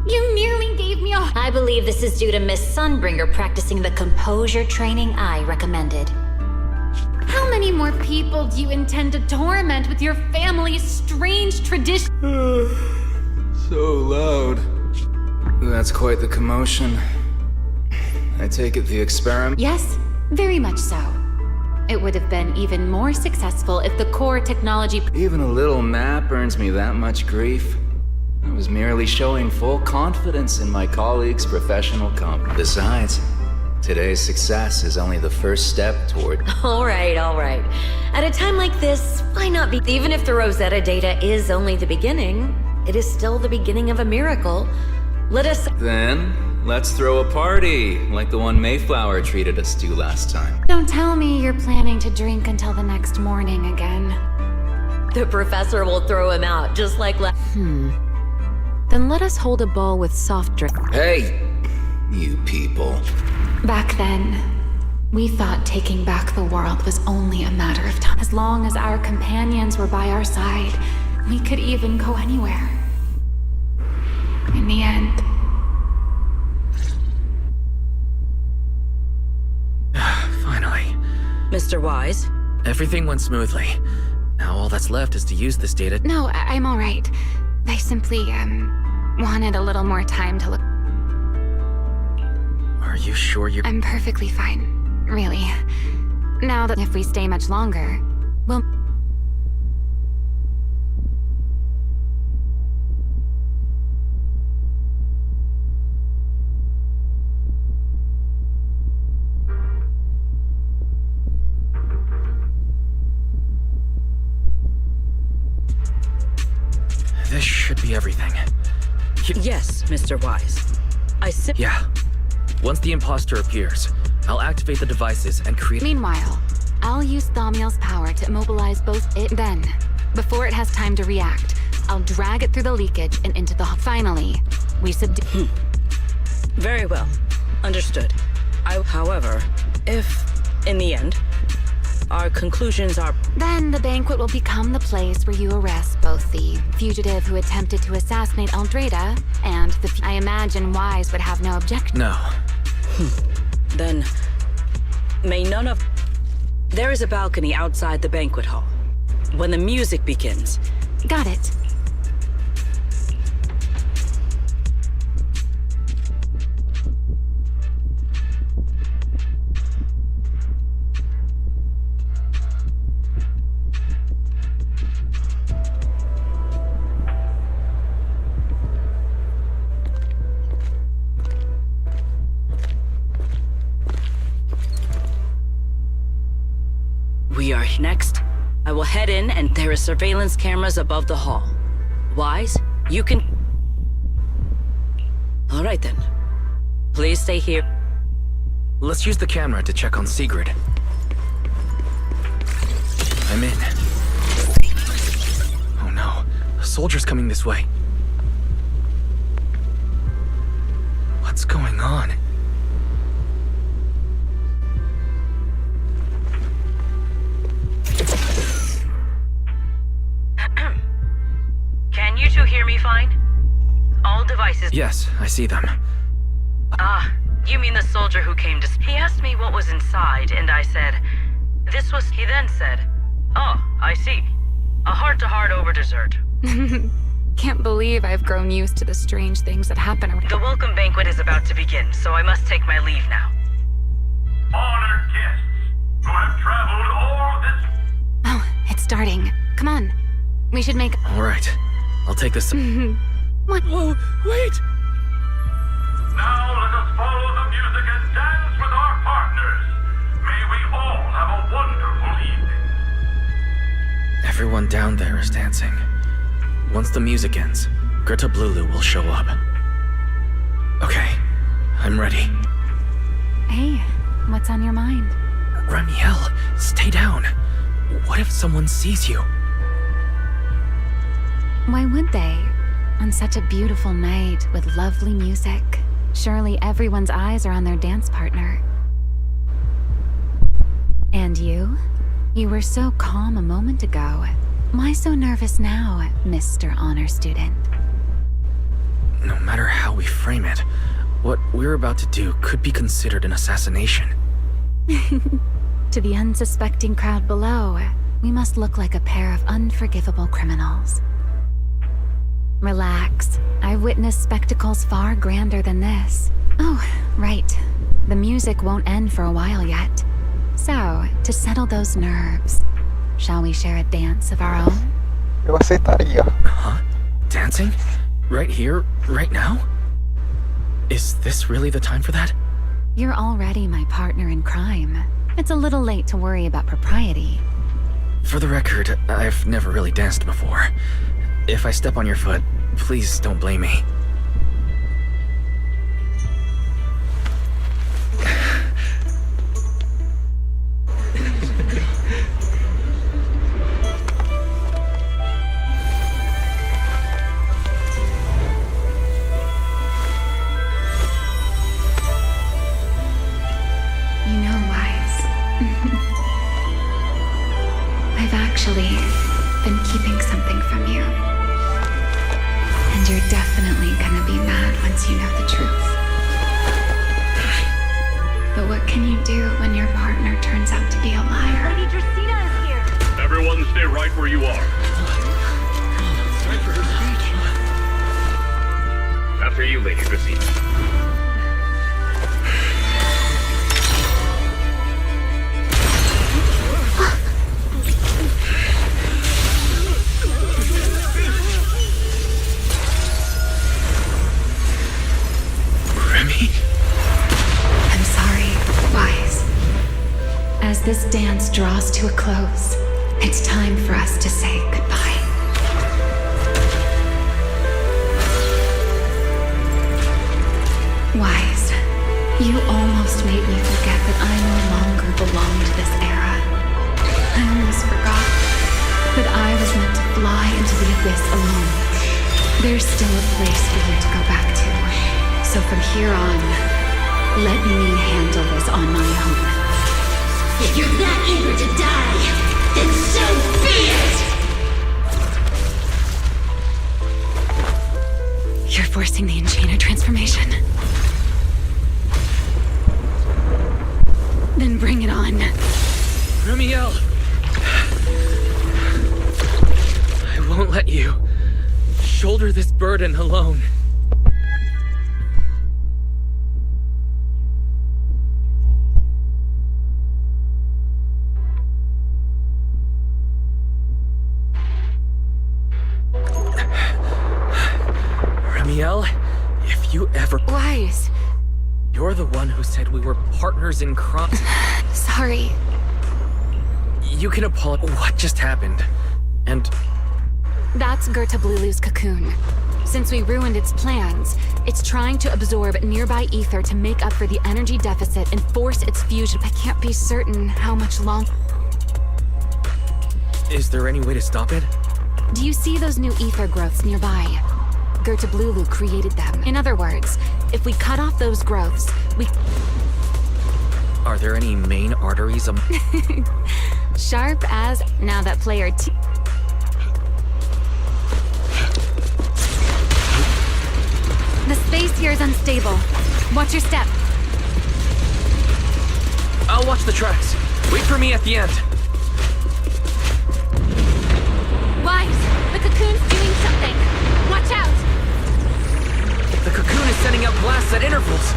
You nearly gave me a... I believe this is due to Miss Sunbringer practicing the composure training I recommended. How many more people do you intend to torment with your family's strange tradition? So loud. That's quite the commotion. I take it the experiment... Yes, very much so. It would have been even more successful if the core technology... Even a little map earns me that much grief. I was merely showing full confidence in my colleagues' professional competence. Besides, today's success is only the first step toward... All right. At a time like this, why not be... Even if the Rosetta data is only the beginning, it is still the beginning of a miracle. Let us... Then, let's throw a party, like the one Mayflower treated us to last time. Don't tell me you're planning to drink until the next morning again. The professor will throw him out, just like Then let us hold a ball with soft drink. Hey, you people. Back then, we thought taking back the world was only a matter of time. As long as our companions were by our side, we could even go anywhere. In the end... Finally. Mr. Wise? Everything went smoothly. Now all that's left is to use this data... No, I'm all right. I simply, wanted a little more time to look. Are you sure you... I'm perfectly fine, really. Now that if we stay much longer, we'll... This should be everything. Yes, Mr. Wise. Yeah. Once the imposter appears, I'll activate the devices and create... Meanwhile, I'll use Thaumiel's power to immobilize both it. Then, before it has time to react, I'll drag it through the leakage and into the... Finally, we subdue... Very well. Understood. However, if, in the end, our conclusions are... Then the banquet will become the place where you arrest both the fugitive who attempted to assassinate Aldreda and the... I imagine Wise would have no objection. No. Then, may none of... There is a balcony outside the banquet hall. When the music begins... Got it. We are next. I will head in and there are surveillance cameras above the hall. Wise, you can... All right then. Please stay here. Let's use the camera to check on Sigrid. I'm in. Oh no, a soldier's coming this way. What's going on? Can you two hear me fine? All devices... Yes, I see them. Ah, you mean the soldier who came to... He asked me what was inside, and I said... This was... He then said... Oh, I see. A heart-to-heart over dessert. Can't believe I've grown used to the strange things that happen around... The welcome banquet is about to begin, so I must take my leave now. Honored guests who have traveled all this... Oh, it's starting. Come on. We should make... All right. I'll take this... What? Whoa, wait! Now let us follow the music and dance with our partners. May we all have a wonderful evening. Everyone down there is dancing. Once the music ends, Greta Blulu will show up. Okay, I'm ready. Hey, what's on your mind? Ramiel, stay down. What if someone sees you? Why would they? On such a beautiful night with lovely music. Surely everyone's eyes are on their dance partner. And you? You were so calm a moment ago. Why so nervous now, Mr. Honor Student? No matter how we frame it, what we're about to do could be considered an assassination. To the unsuspecting crowd below, we must look like a pair of unforgivable criminals. Relax. I've witnessed spectacles far grander than this. Oh, right. The music won't end for a while yet. So, to settle those nerves, shall we share a dance of our own? Eu aceitaria. Huh? Dancing? Right here, right now? Is this really the time for that? You're already my partner in crime. It's a little late to worry about propriety. For the record, I've never really danced before. If I step on your foot, please don't blame me. You know, Wise. I've actually been keeping something from you. And you're definitely dance draws to a close, it's time for us to say goodbye. Wise, you almost made me forget that I no longer belong to this era. I almost forgot that I was meant to fly into the abyss alone. There's still a place for you to go back to. So from here on, let me handle this on my own. If you're that eager to die, then so be it! You're forcing the Enchainer transformation. Then bring it on. Ramiel! I won't let you shoulder this burden alone. Ramiel, if you ever... Wise. You're the one who said we were partners in crime. Sorry. You can apologize. What just happened? And... That's Gerta Blulu's cocoon. Since we ruined its plans, it's trying to absorb nearby ether to make up for the energy deficit and force its fusion. I can't be certain how much longer. Is there any way to stop it? Do you see those new ether growths nearby? Gerta Blulu created them. In other words, if we cut off those growths, we... Are there any main arteries? Sharp as... Now that player T... The space here is unstable. Watch your step. I'll watch the tracks. Wait for me at the end. Wise, the cocoon's doing something. Watch out! The cocoon is sending out blasts at intervals.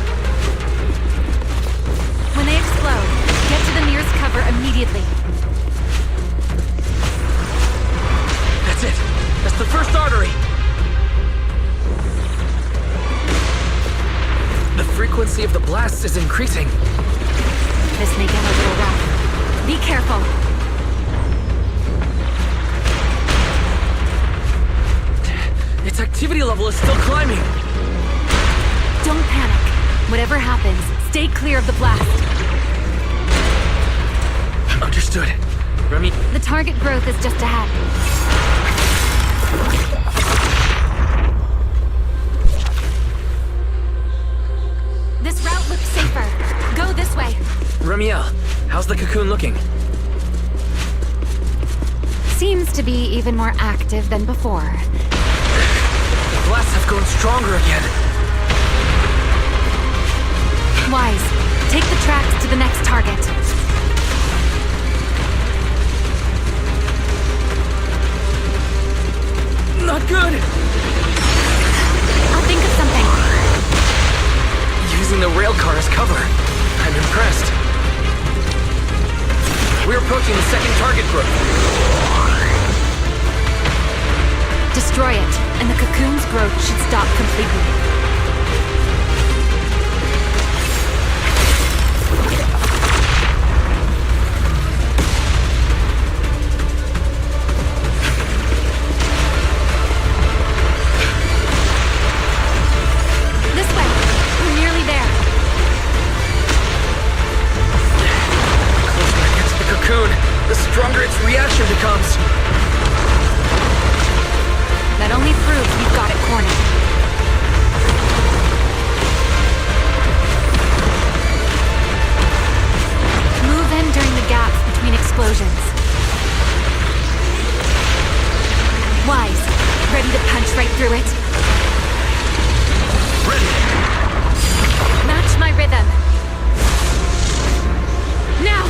When they explode, get to the nearest cover immediately. That's it. That's the first artery. The frequency of the blasts is increasing. This may get a little rough. Be careful. Its activity level is still climbing. Don't panic. Whatever happens, stay clear of the blast. Understood. Remy... The target growth is just ahead. This route looks safer. Go this way. Ramiel, how's the cocoon looking? Seems to be even more active than before. The blasts have grown stronger again. Wise, take the tracks to the next target. Not good! I'll think of something. Using the railcar as cover. I'm impressed. We're approaching the second target group. Destroy it, and the cocoon's growth should stop completely. This way. We're nearly there. The closer it gets to the cocoon, the stronger its reaction becomes. That only proves we've got it cornered. Move in during the gaps between explosions. Wise, ready to punch right through it? Ready. Match my rhythm. Now!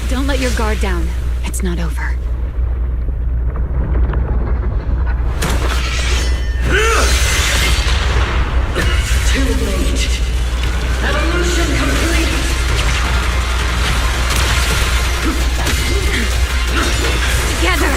Don't let your guard down. It's not over. Too late. Evolution complete. Together!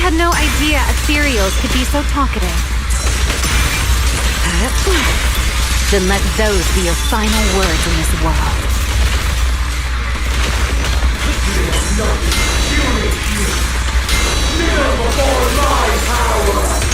had no idea ethereals could be so talkative. Then let those be your final words in this world. Kneel before my power!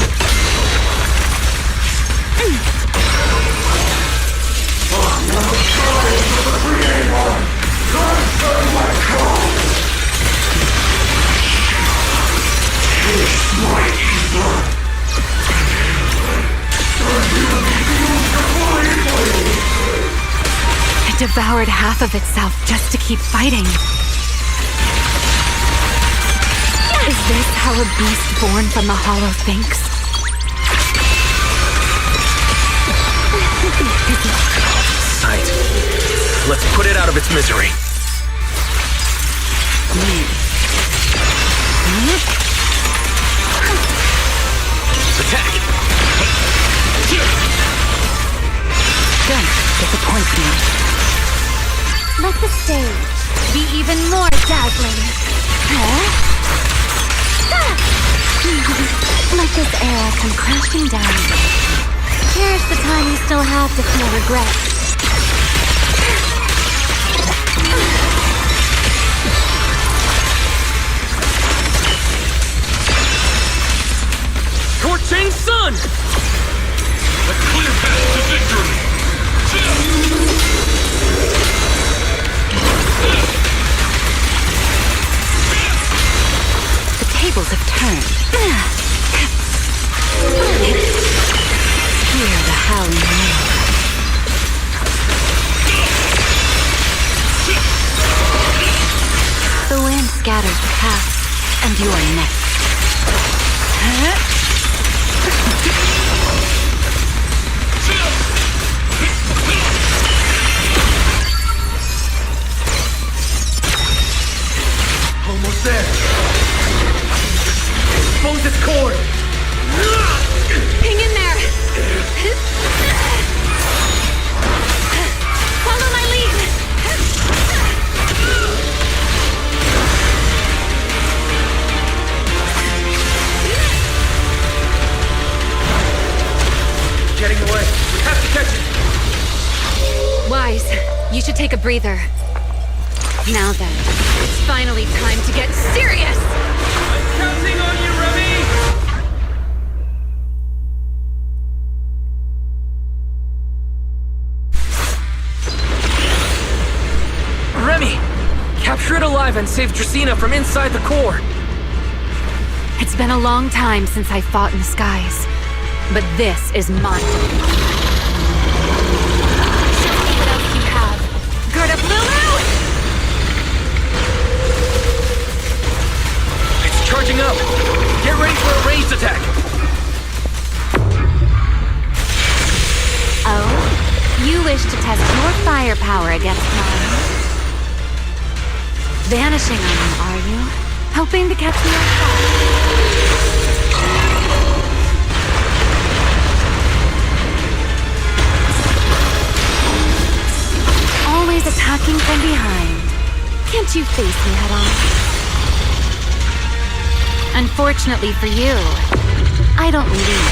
It devoured half of itself just to keep fighting. Is this how a beast born from the Hollow thinks? Sight. Let's put it out of its misery. Attack! Strength disappoints me. Let the stage be even more dazzling. Let this era come crashing down. Cherish the time you still have to feel regret. Torching sun! A clear path to victory! The tables have turned. Hear the howling wind. The wind scatters the past, and you are next. Almost there. Expose its cord. Hang in there! Follow my lead! Getting away. We have to catch it. Wise, you should take a breather. Now then, it's finally time to get serious! I'm counting on you, Remy! Remy! Capture it alive and save Dracena from inside the core! It's been a long time since I fought in the skies, but this is mine. Show me what else you have. Gird up, Lulu! It's charging up! Get ready for a ranged attack! Oh? You wish to test your firepower against mine? Vanishing on me, are you? Hoping to catch me off guard? Always attacking from behind. Can't you face me head on? Unfortunately for you, I don't lead.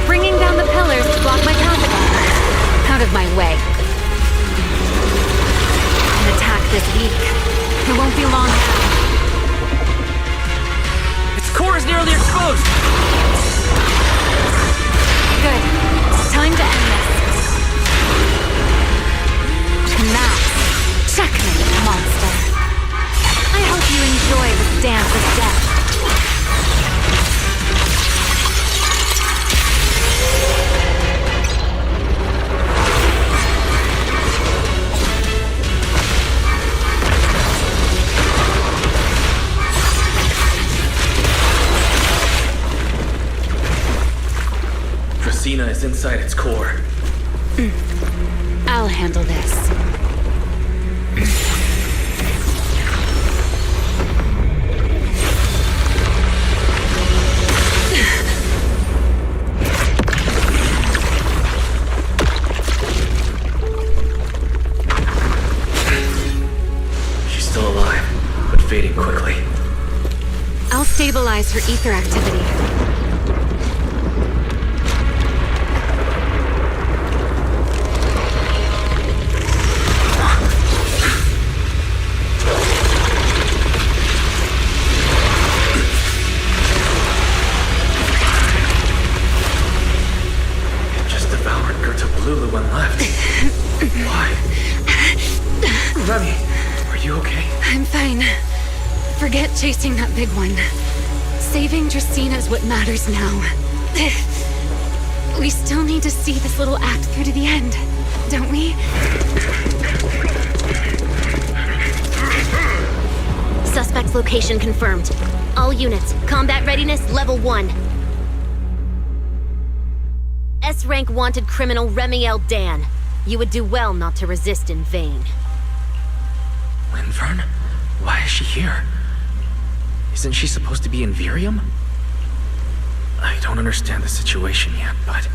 Bringing down the pillars to block my path again. Out of my way. An attack this weak. It won't be long now. Its core is nearly exposed! Good. Time to end this. And that's checkmate, monster. I hope you enjoy this dance of death. Dracena is inside its core. I'll handle this. She's still alive, but fading quickly. I'll stabilize her ether activity. It just devoured Gerta Blulu and left. Why? Remy, are you okay? I'm fine. Forget chasing that big one. Saving Dracaena is what matters now. We still need to see this little act through to the end, don't we? Suspect's location confirmed. All units, combat readiness level 1. S-rank wanted criminal Remiel Dan. You would do well not to resist in vain. Linvern? Why is she here? Isn't she supposed to be in Virium? I don't understand the situation yet, but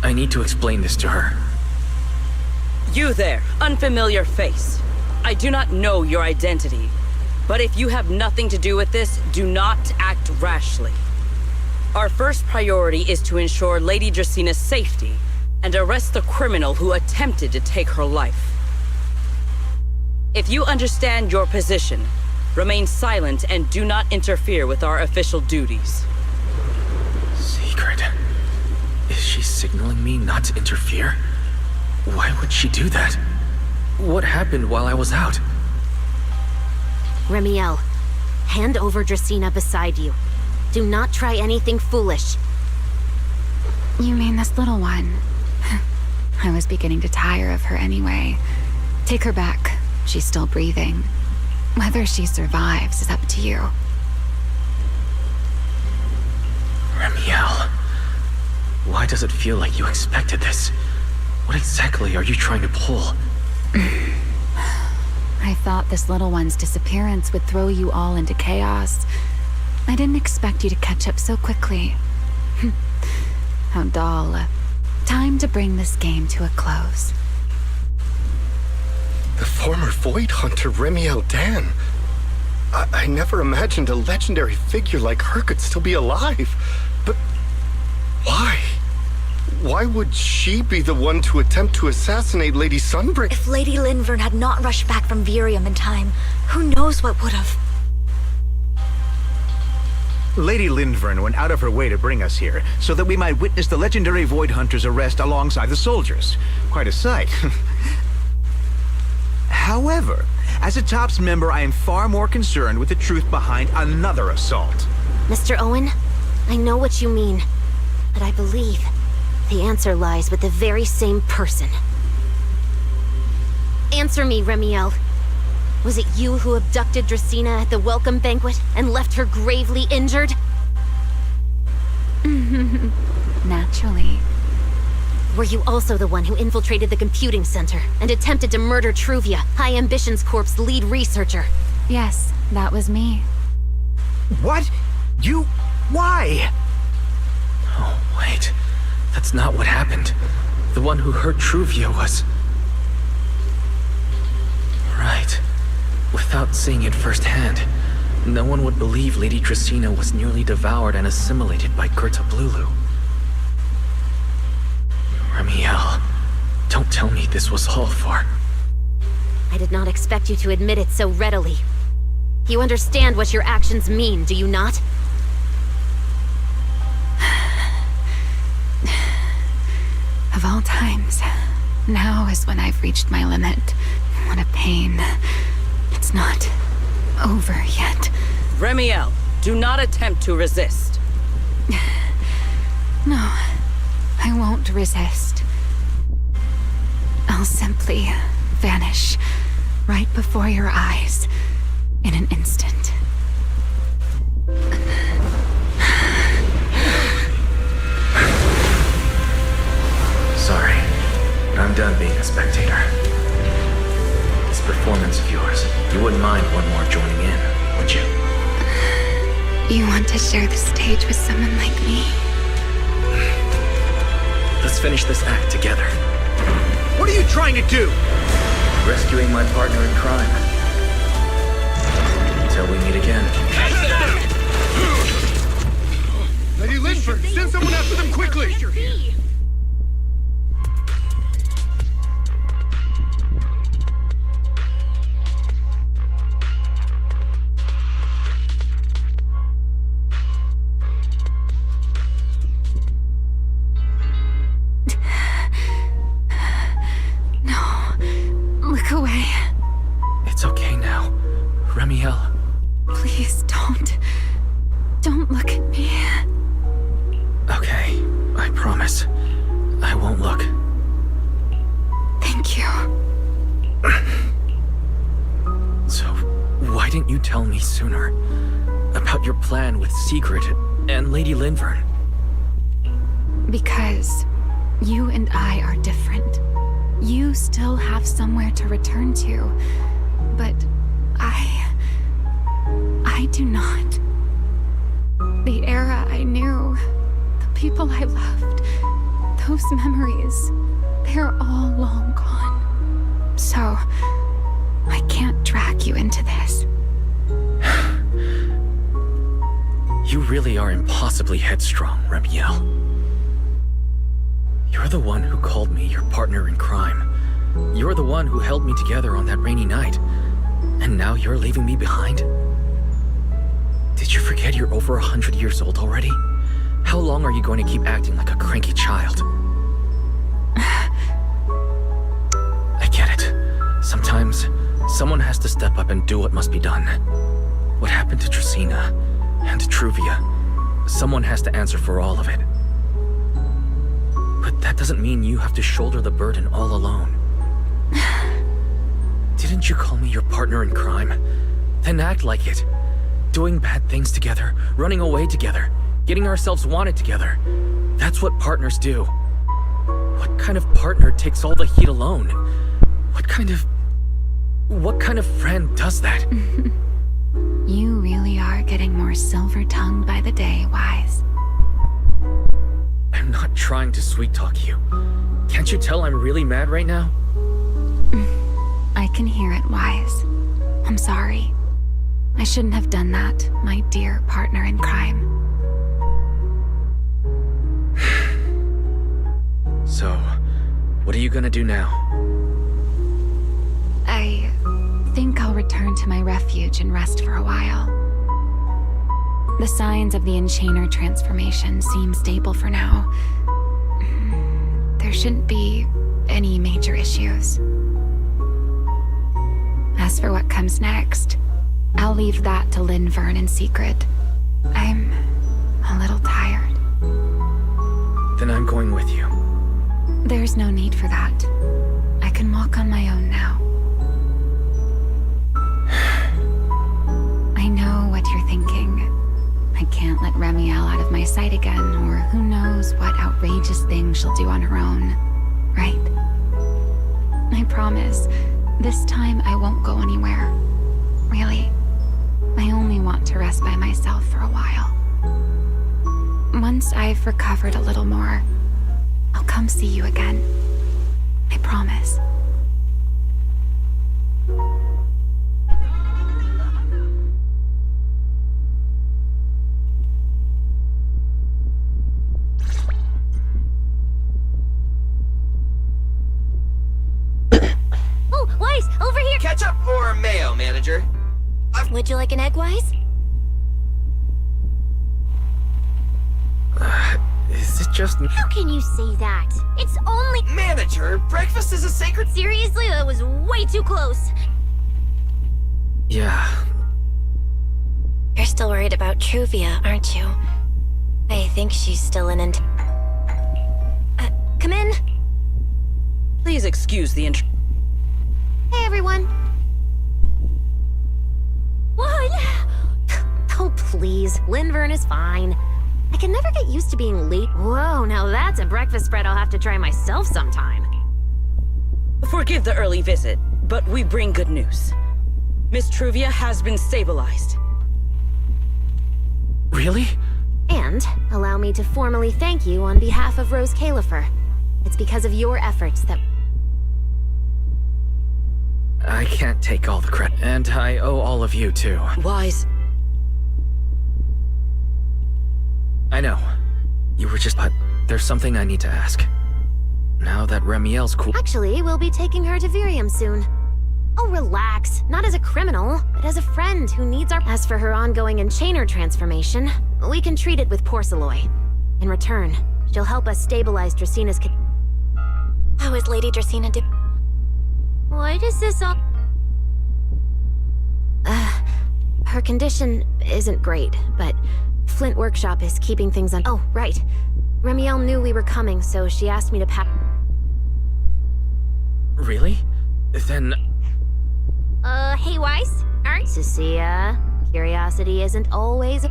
I need to explain this to her. You there, unfamiliar face. I do not know your identity, but if you have nothing to do with this, do not act rashly. Our first priority is to ensure Lady Draceena's safety and arrest the criminal who attempted to take her life. If you understand your position, remain silent and do not interfere with our official duties. Secret? Is she signaling me not to interfere? Why would she do that? What happened while I was out? Remiel, hand over Dracaena beside you. Do not try anything foolish. You mean this little one? I was beginning to tire of her anyway. Take her back. She's still breathing. Whether she survives is up to you. Remiel, why does it feel like you expected this? What exactly are you trying to pull? I thought this little one's disappearance would throw you all into chaos. I didn't expect you to catch up so quickly. How dull. Time to bring this game to a close. The former Void Hunter Remiel Dan. I never imagined a legendary figure like her could still be alive. But why? Why would she be the one to attempt to assassinate Lady Sunbreak? If Lady Linvern had not rushed back from Virium in time, who knows what would have. Lady Linvern went out of her way to bring us here, so that we might witness the legendary Void Hunter's arrest alongside the soldiers. Quite a sight. However, as a TOPS member, I am far more concerned with the truth behind another assault. Mr. Owen, I know what you mean, but I believe the answer lies with the very same person. Answer me, Remiel. Was it you who abducted Dracaena at the welcome banquet and left her gravely injured? Naturally. Were you also the one who infiltrated the computing center and attempted to murder Truvia, High Ambitions Corp's lead researcher? Yes, that was me. What? You... why? Oh, wait. That's not what happened. The one who hurt Truvia was... Right. Without seeing it firsthand, no one would believe Lady Dracaena was nearly devoured and assimilated by Gerta Blulu. Remiel, don't tell me this was all for... I did not expect you to admit it so readily. You understand what your actions mean, do you not? Of all times, now is when I've reached my limit. What a pain. It's not over yet. Remiel, do not attempt to resist. No, I won't resist. I'll simply vanish right before your eyes in an instant. Sorry, but I'm done being a spectator. This performance of yours, you wouldn't mind one more joining in, would you? You want to share the stage with someone like me? Let's finish this act together. What are you trying to do? Rescuing my partner in crime. Until we meet again. plan with Secret and Lady Linvern? Because you and I are different. You still have somewhere to return to, but I do not. The era I knew, the people I loved, those memories, they're all long gone. So, I can't drag you into this. You really are impossibly headstrong, Remiel. You're the one who called me your partner in crime. You're the one who held me together on that rainy night. And now you're leaving me behind? Did you forget you're over 100 years old already? How long are you going to keep acting like a cranky child? I get it. Sometimes, someone has to step up and do what must be done. What happened to Tresina and Truvia? Someone has to answer for all of it. But that doesn't mean you have to shoulder the burden all alone. Didn't you call me your partner in crime? Then act like it. Doing bad things together, running away together, getting ourselves wanted together. That's what partners do. What kind of partner takes all the heat alone? What kind of friend does that? You really are getting more silver-tongued by the day, Wise. I'm not trying to sweet-talk you. Can't you tell I'm really mad right now? I can hear it, Wise. I'm sorry. I shouldn't have done that, my dear partner in crime. So, what are you gonna do now? I think I'll return to my refuge and rest for a while. The signs of the Enchainer transformation seem stable for now. There shouldn't be any major issues. As for what comes next, I'll leave that to Linvern in secret. I'm a little tired. Then I'm going with you. There's no need for that. I can walk on my own now. I know what you're thinking. I can't let Remiel out of my sight again, or who knows what outrageous thing she'll do on her own, right? I promise, this time I won't go anywhere. Really. I only want to rest by myself for a while. Once I've recovered a little more, I'll come see you again. I promise. Oh, Wise, over here! Ketchup or mayo, manager? Would you like an egg, Wise? Is it just... How can you say that? It's only... Manager, breakfast is a sacred... Seriously, that was way too close. Yeah. You're still worried about Truvia, aren't you? I think she's still in Come in. Please excuse the intro. Hey, everyone. What? Oh, please. Linvern is fine. I can never get used to being late. Whoa, now that's a breakfast spread I'll have to try myself sometime. Forgive the early visit, but we bring good news. Miss Truvia has been stabilized. Really? And allow me to formally thank you on behalf of Rose Califer. It's because of your efforts that... I can't take all the credit, and I owe all of you too. Wise. I know. You were just... But there's something I need to ask. Now that Remiel's cool... Actually, we'll be taking her to Virium soon. Oh, relax. Not as a criminal, but as a friend who needs our... As for her ongoing Enchainer transformation, we can treat it with Porceloy. In return, she'll help us stabilize Dresina's... How is Lady Dresina do? What is this all... Her condition isn't great, but Flint Workshop is keeping things on... Oh, right. Remiel knew we were coming, so she asked me to pack... Really? Then... Hey, Weiss? Alright, Cecilia. Curiosity isn't always...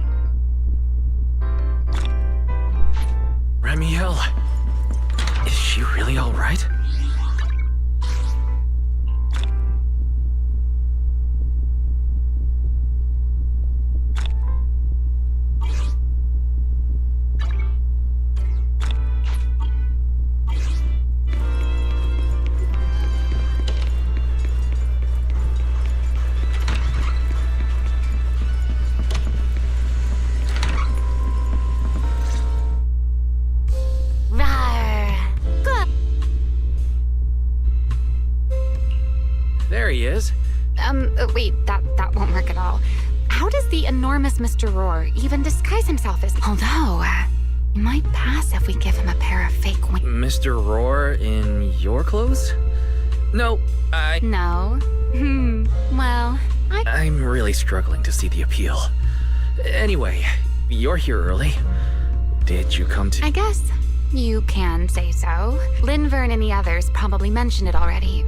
Wait, that won't work at all. How does the enormous Mr. Roar even disguise himself as... Although, he might pass if we give him a pair of fake wings. Mr. Roar in your clothes? No, No? Well, I'm really struggling to see the appeal. Anyway, you're here early. Did you come to... I guess you can say so. Linvern and the others probably mentioned it already.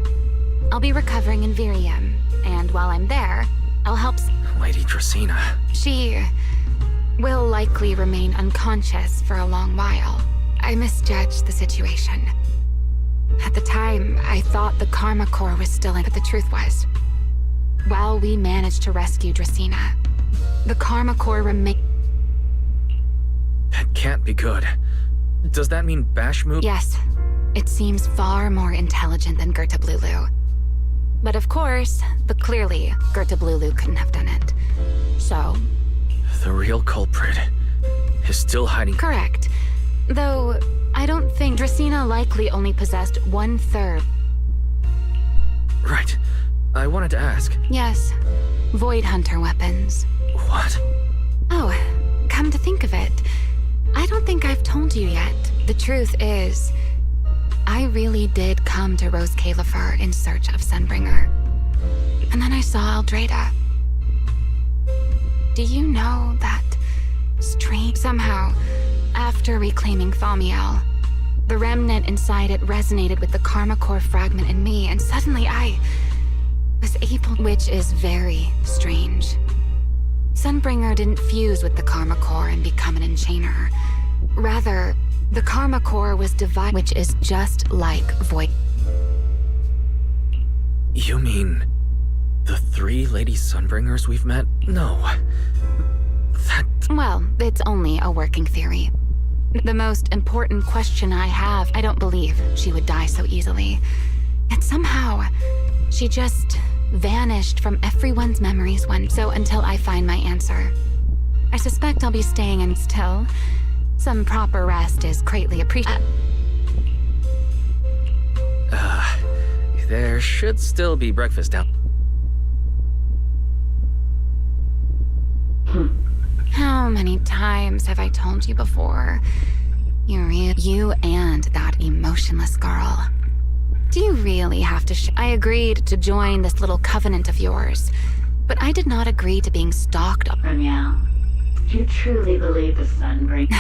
I'll be recovering in Virium, and while I'm there, I'll help... Lady Dracaena. She will likely remain unconscious for a long while. I misjudged the situation. At the time, I thought the Karma Core was still in, but the truth was, while we managed to rescue Dracaena, the Karma Core remained... That can't be good. Does that mean Bashmu... Yes. It seems far more intelligent than Gerta Blulu. But of course, clearly, Gerta Blulu couldn't have done it. So... The real culprit is still hiding... Correct. Though, I don't think Dracaena likely only possessed 1/3. Right. I wanted to ask. Yes. Void Hunter weapons. What? Oh, come to think of it, I don't think I've told you yet. The truth is, I really did come to Rose Califer in search of Sunbringer. And then I saw Aldrada. Do you know that strange... Somehow, after reclaiming Thaumiel, the remnant inside it resonated with the Karma Core fragment in me, and suddenly I was able... Which is very strange. Sunbringer didn't fuse with the Karma Core and become an enchainer. Rather, the Karma Core was divided, which is just like Void. You mean... the 3 Lady Sunbringers we've met? No. That... Well, it's only a working theory. The most important question I have, I don't believe she would die so easily. Yet somehow, she just vanished from everyone's memories so until I find my answer. I suspect I'll be staying until some proper rest is greatly appreciated. There should still be breakfast out. How many times have I told you before? You and that emotionless girl. Do you really have to I agreed to join this little covenant of yours, but I did not agree to being stalked. Remiel, do you truly believe the Sunbringer?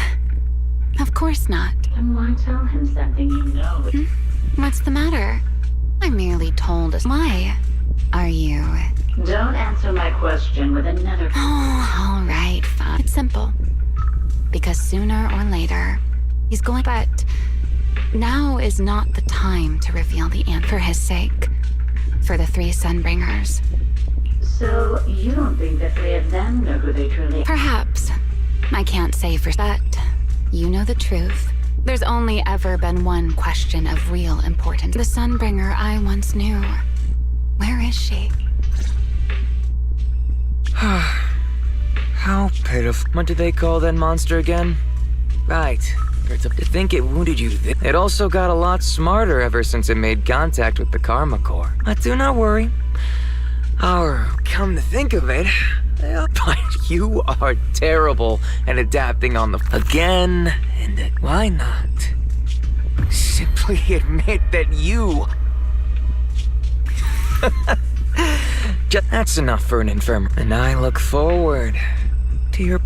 Of course not. Then why tell him something you know? What's the matter? I merely told us. Why are you... Don't answer my question with another... Oh, all right, fine. It's simple. Because sooner or later, he's going... But now is not the time to reveal the answer for his sake. For the 3 Sunbringers. So, you don't think the 3 of them know who they truly... Perhaps. I can't say for... But you know the truth. There's only ever been one question of real importance. The Sunbringer I once knew. Where is she? How pitiful. What do they call that monster again? Right. To think it wounded you. It also got a lot smarter ever since it made contact with the Karma Core. But do not worry. Or, come to think of it, but you are terrible at adapting on the... Again, and why not? Simply admit that you... That's enough for an infirm. And I look forward to your...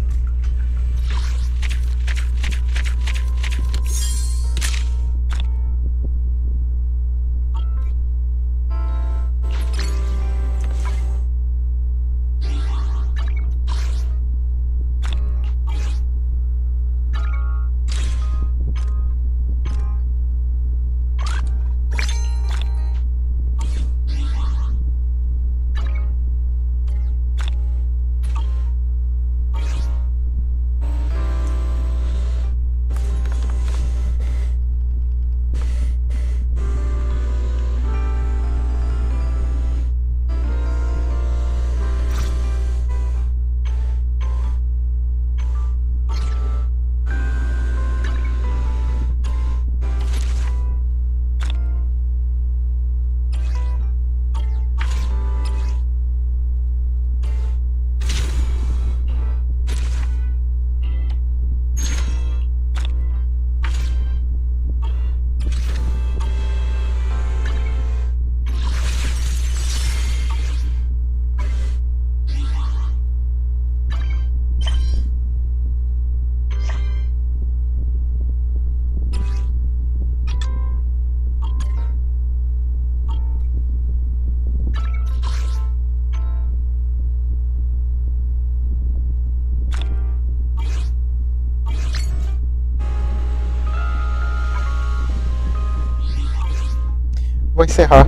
vou encerrar.